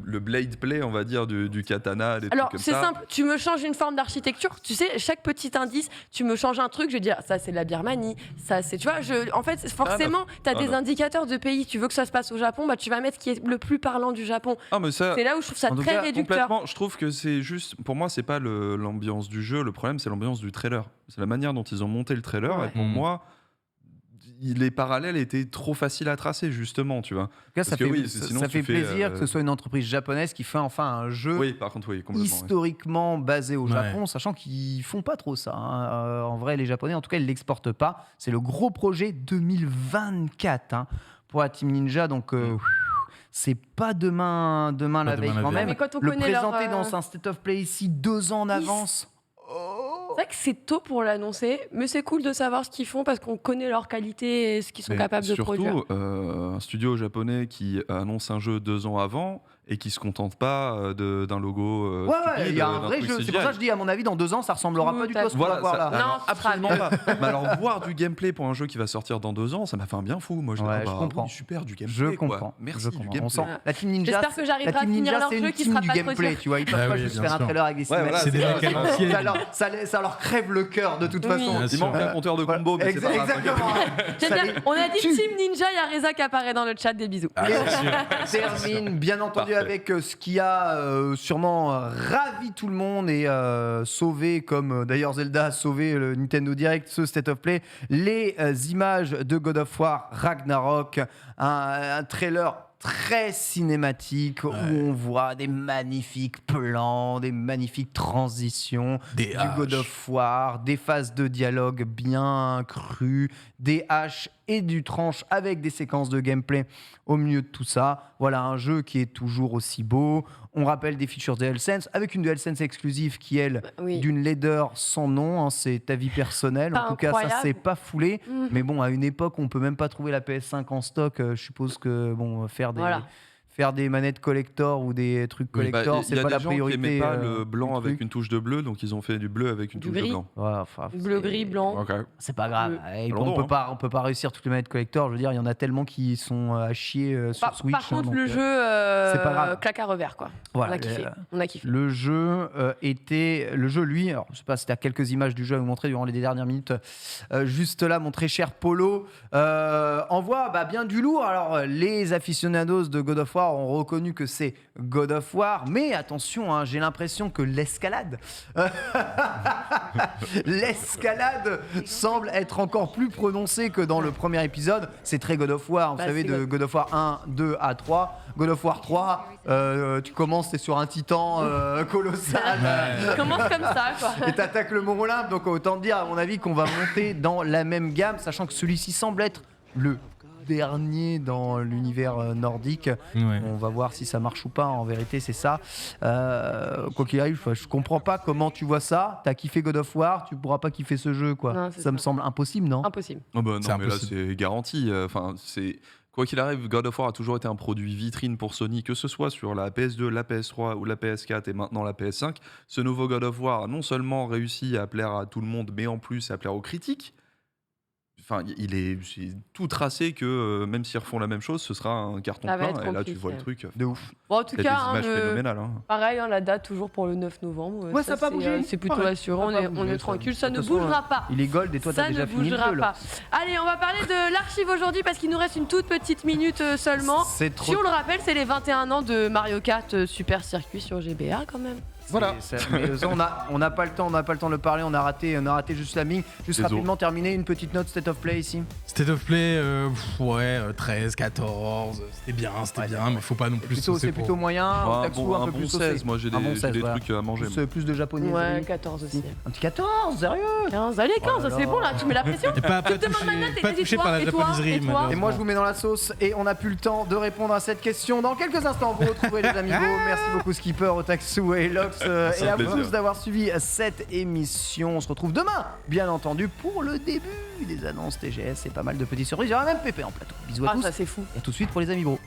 Le blade play, on va dire, du katana, des alors trucs comme ça. c'est simple, tu me changes une forme d'architecture, tu sais, chaque petit indice, tu me changes un truc, je vais dire ça c'est la Birmanie, ça c'est, tu vois, en fait forcément t'as des indicateurs de pays, tu veux que ça se passe au Japon, bah tu vas mettre ce qui est le plus parlant du Japon. Mais ça, c'est là où je trouve ça très réducteur. Je trouve que c'est juste, pour moi c'est pas l'ambiance du jeu, le problème c'est l'ambiance du trailer, c'est la manière dont ils ont monté le trailer, et pour moi les parallèles étaient trop faciles à tracer, justement, tu vois. Ça fait plaisir que ce soit une entreprise japonaise qui fait enfin un jeu historiquement basé au Japon, sachant qu'ils font pas trop ça. En vrai, les Japonais, en tout cas, ils l'exportent pas. C'est le gros projet 2024 pour la Team Ninja, donc c'est pas demain la veille quand même. Mais quand on le connaît présenter dans un State of Play ici 2 ans en avance. C'est vrai que c'est tôt pour l'annoncer, mais c'est cool de savoir ce qu'ils font parce qu'on connaît leur qualité et ce qu'ils sont capables de produire. Surtout, un studio japonais qui annonce un jeu 2 ans avant et qui se contente pas d'un logo. Il y a un vrai jeu. C'est pour ça que je dis, à mon avis, dans 2 ans, ça ressemblera pas du tout à ce qu'on va voir là. Non, absolument pas. Mais alors, voir du gameplay pour un jeu qui va sortir dans 2 ans, ça m'a fait un bien fou. Moi, je comprends. Oui, super, du gameplay. Je comprends. Merci du gameplay. On sent la Team Ninja. J'espère que j'arriverai à finir leur jeu qui sera du pas gameplay, tu vois. Ils peuvent pas juste faire un trailer avec des cinématiques. C'est des mecs à l'ancienne. Ça leur crève le cœur de toute façon. Il manque un compteur de combo, mais c'est pas grave. Exactement. On a dit Team Ninja, il y a Reza qui apparaît dans le chat, des bisous. Termine bien entendu avec ce qui a sûrement ravi tout le monde et sauvé, comme d'ailleurs Zelda a sauvé le Nintendo Direct, ce State of Play, les images de God of War Ragnarok, un trailer très cinématique où on voit des magnifiques plans, des magnifiques transitions, du God of War, des phases de dialogue bien crues, des haches et du tranche avec des séquences de gameplay au milieu de tout ça. Voilà un jeu qui est toujours aussi beau. On rappelle des features DualSense avec une DualSense exclusive qui, elle, d'une laideur sans nom. Hein, c'est ta vie personnelle. En tout cas, ça s'est pas foulé. Mais bon, à une époque, on peut même pas trouver la PS5 en stock. Je suppose que faire des manettes collector ou des trucs collector, c'est pas la priorité. Il y a des gens qui n'aimaient pas le blanc avec une touche de bleu, donc ils ont fait du bleu avec une touche de blanc. Ouais, bleu, gris, blanc. Okay. C'est pas grave. On peut pas réussir toutes les manettes collector. Je veux dire, il y en a tellement qui sont à chier sur Switch. Par contre, le jeu c'est pas grave. Claque à revers, quoi. Voilà, on a kiffé. Le jeu lui, alors je sais pas, c'était à quelques images du jeu à vous montrer durant les dernières minutes. Juste là, mon très cher Polo envoie bien du lourd. Alors les aficionados de God of War ont reconnu que c'est God of War, mais attention, hein, j'ai l'impression que l'escalade semble être encore plus prononcée que dans le premier épisode. C'est très God of War, vous savez, de God of War 1, 2 à 3. God of War 3, tu commences, t'es sur un titan colossal. Tu commences comme ça, quoi. Et t'attaques le Mont Olympe, donc autant te dire, à mon avis, qu'on va monter dans la même gamme, sachant que celui-ci semble être le dernier dans l'univers nordique. On va voir si ça marche ou pas. En vérité, c'est ça. Quoi qu'il arrive, je comprends pas comment tu vois ça. T'as kiffé God of War, tu pourras pas kiffer ce jeu, quoi. Non, ça me semble impossible, non ? Impossible. Oh bah non, mais là c'est garanti. Enfin, quoi qu'il arrive, God of War a toujours été un produit vitrine pour Sony, que ce soit sur la PS2, la PS3 ou la PS4 et maintenant la PS5. Ce nouveau God of War a non seulement réussi à plaire à tout le monde, mais en plus à plaire aux critiques. Enfin, c'est tout tracé que même s'ils refont la même chose, ce sera un carton plein. Et là, tu vois le truc. De ouf. Bon, en tout cas, des images phénoménales. Pareil, la date toujours pour le 9 novembre. Ouais, ça n'a pas bougé. C'est plutôt assurant. On est tranquille. Ça ne bougera pas. Il est gold et toi, t'as déjà fini le jeu. Pas. Allez, on va parler de l'archive aujourd'hui parce qu'il nous reste une toute petite minute seulement. Si on le rappelle, c'est les 21 ans de Mario Kart Super Circuit sur GBA quand même. Voilà. On n'a pas le temps de le parler. On a raté juste la mine. Juste rapidement terminer une petite note State of Play ici. State of Play, 13, 14. C'était bien, mais faut pas non plus. C'est plutôt moyen. Un bon 16. Moi, j'ai des trucs à manger. Plus de japonais. Ouais, 14 aussi. Un petit 14, sérieux 15. Allez, 15, c'est bon là. Tu mets la pression. Pas touché par la japoniserie. Et moi, je vous mets dans la sauce. Et on n'a plus le temps de répondre à cette question. Dans quelques instants, vous retrouverez les amigos. Merci beaucoup Skipper, Otaksu et Lox. Et à vous tous d'avoir suivi cette émission. On se retrouve demain, bien entendu, pour le début des annonces TGS et pas mal de petites surprises. Il y aura même Pépé en plateau. Bisous à tous. Ça c'est fou. Et à tout de suite pour les Amibros.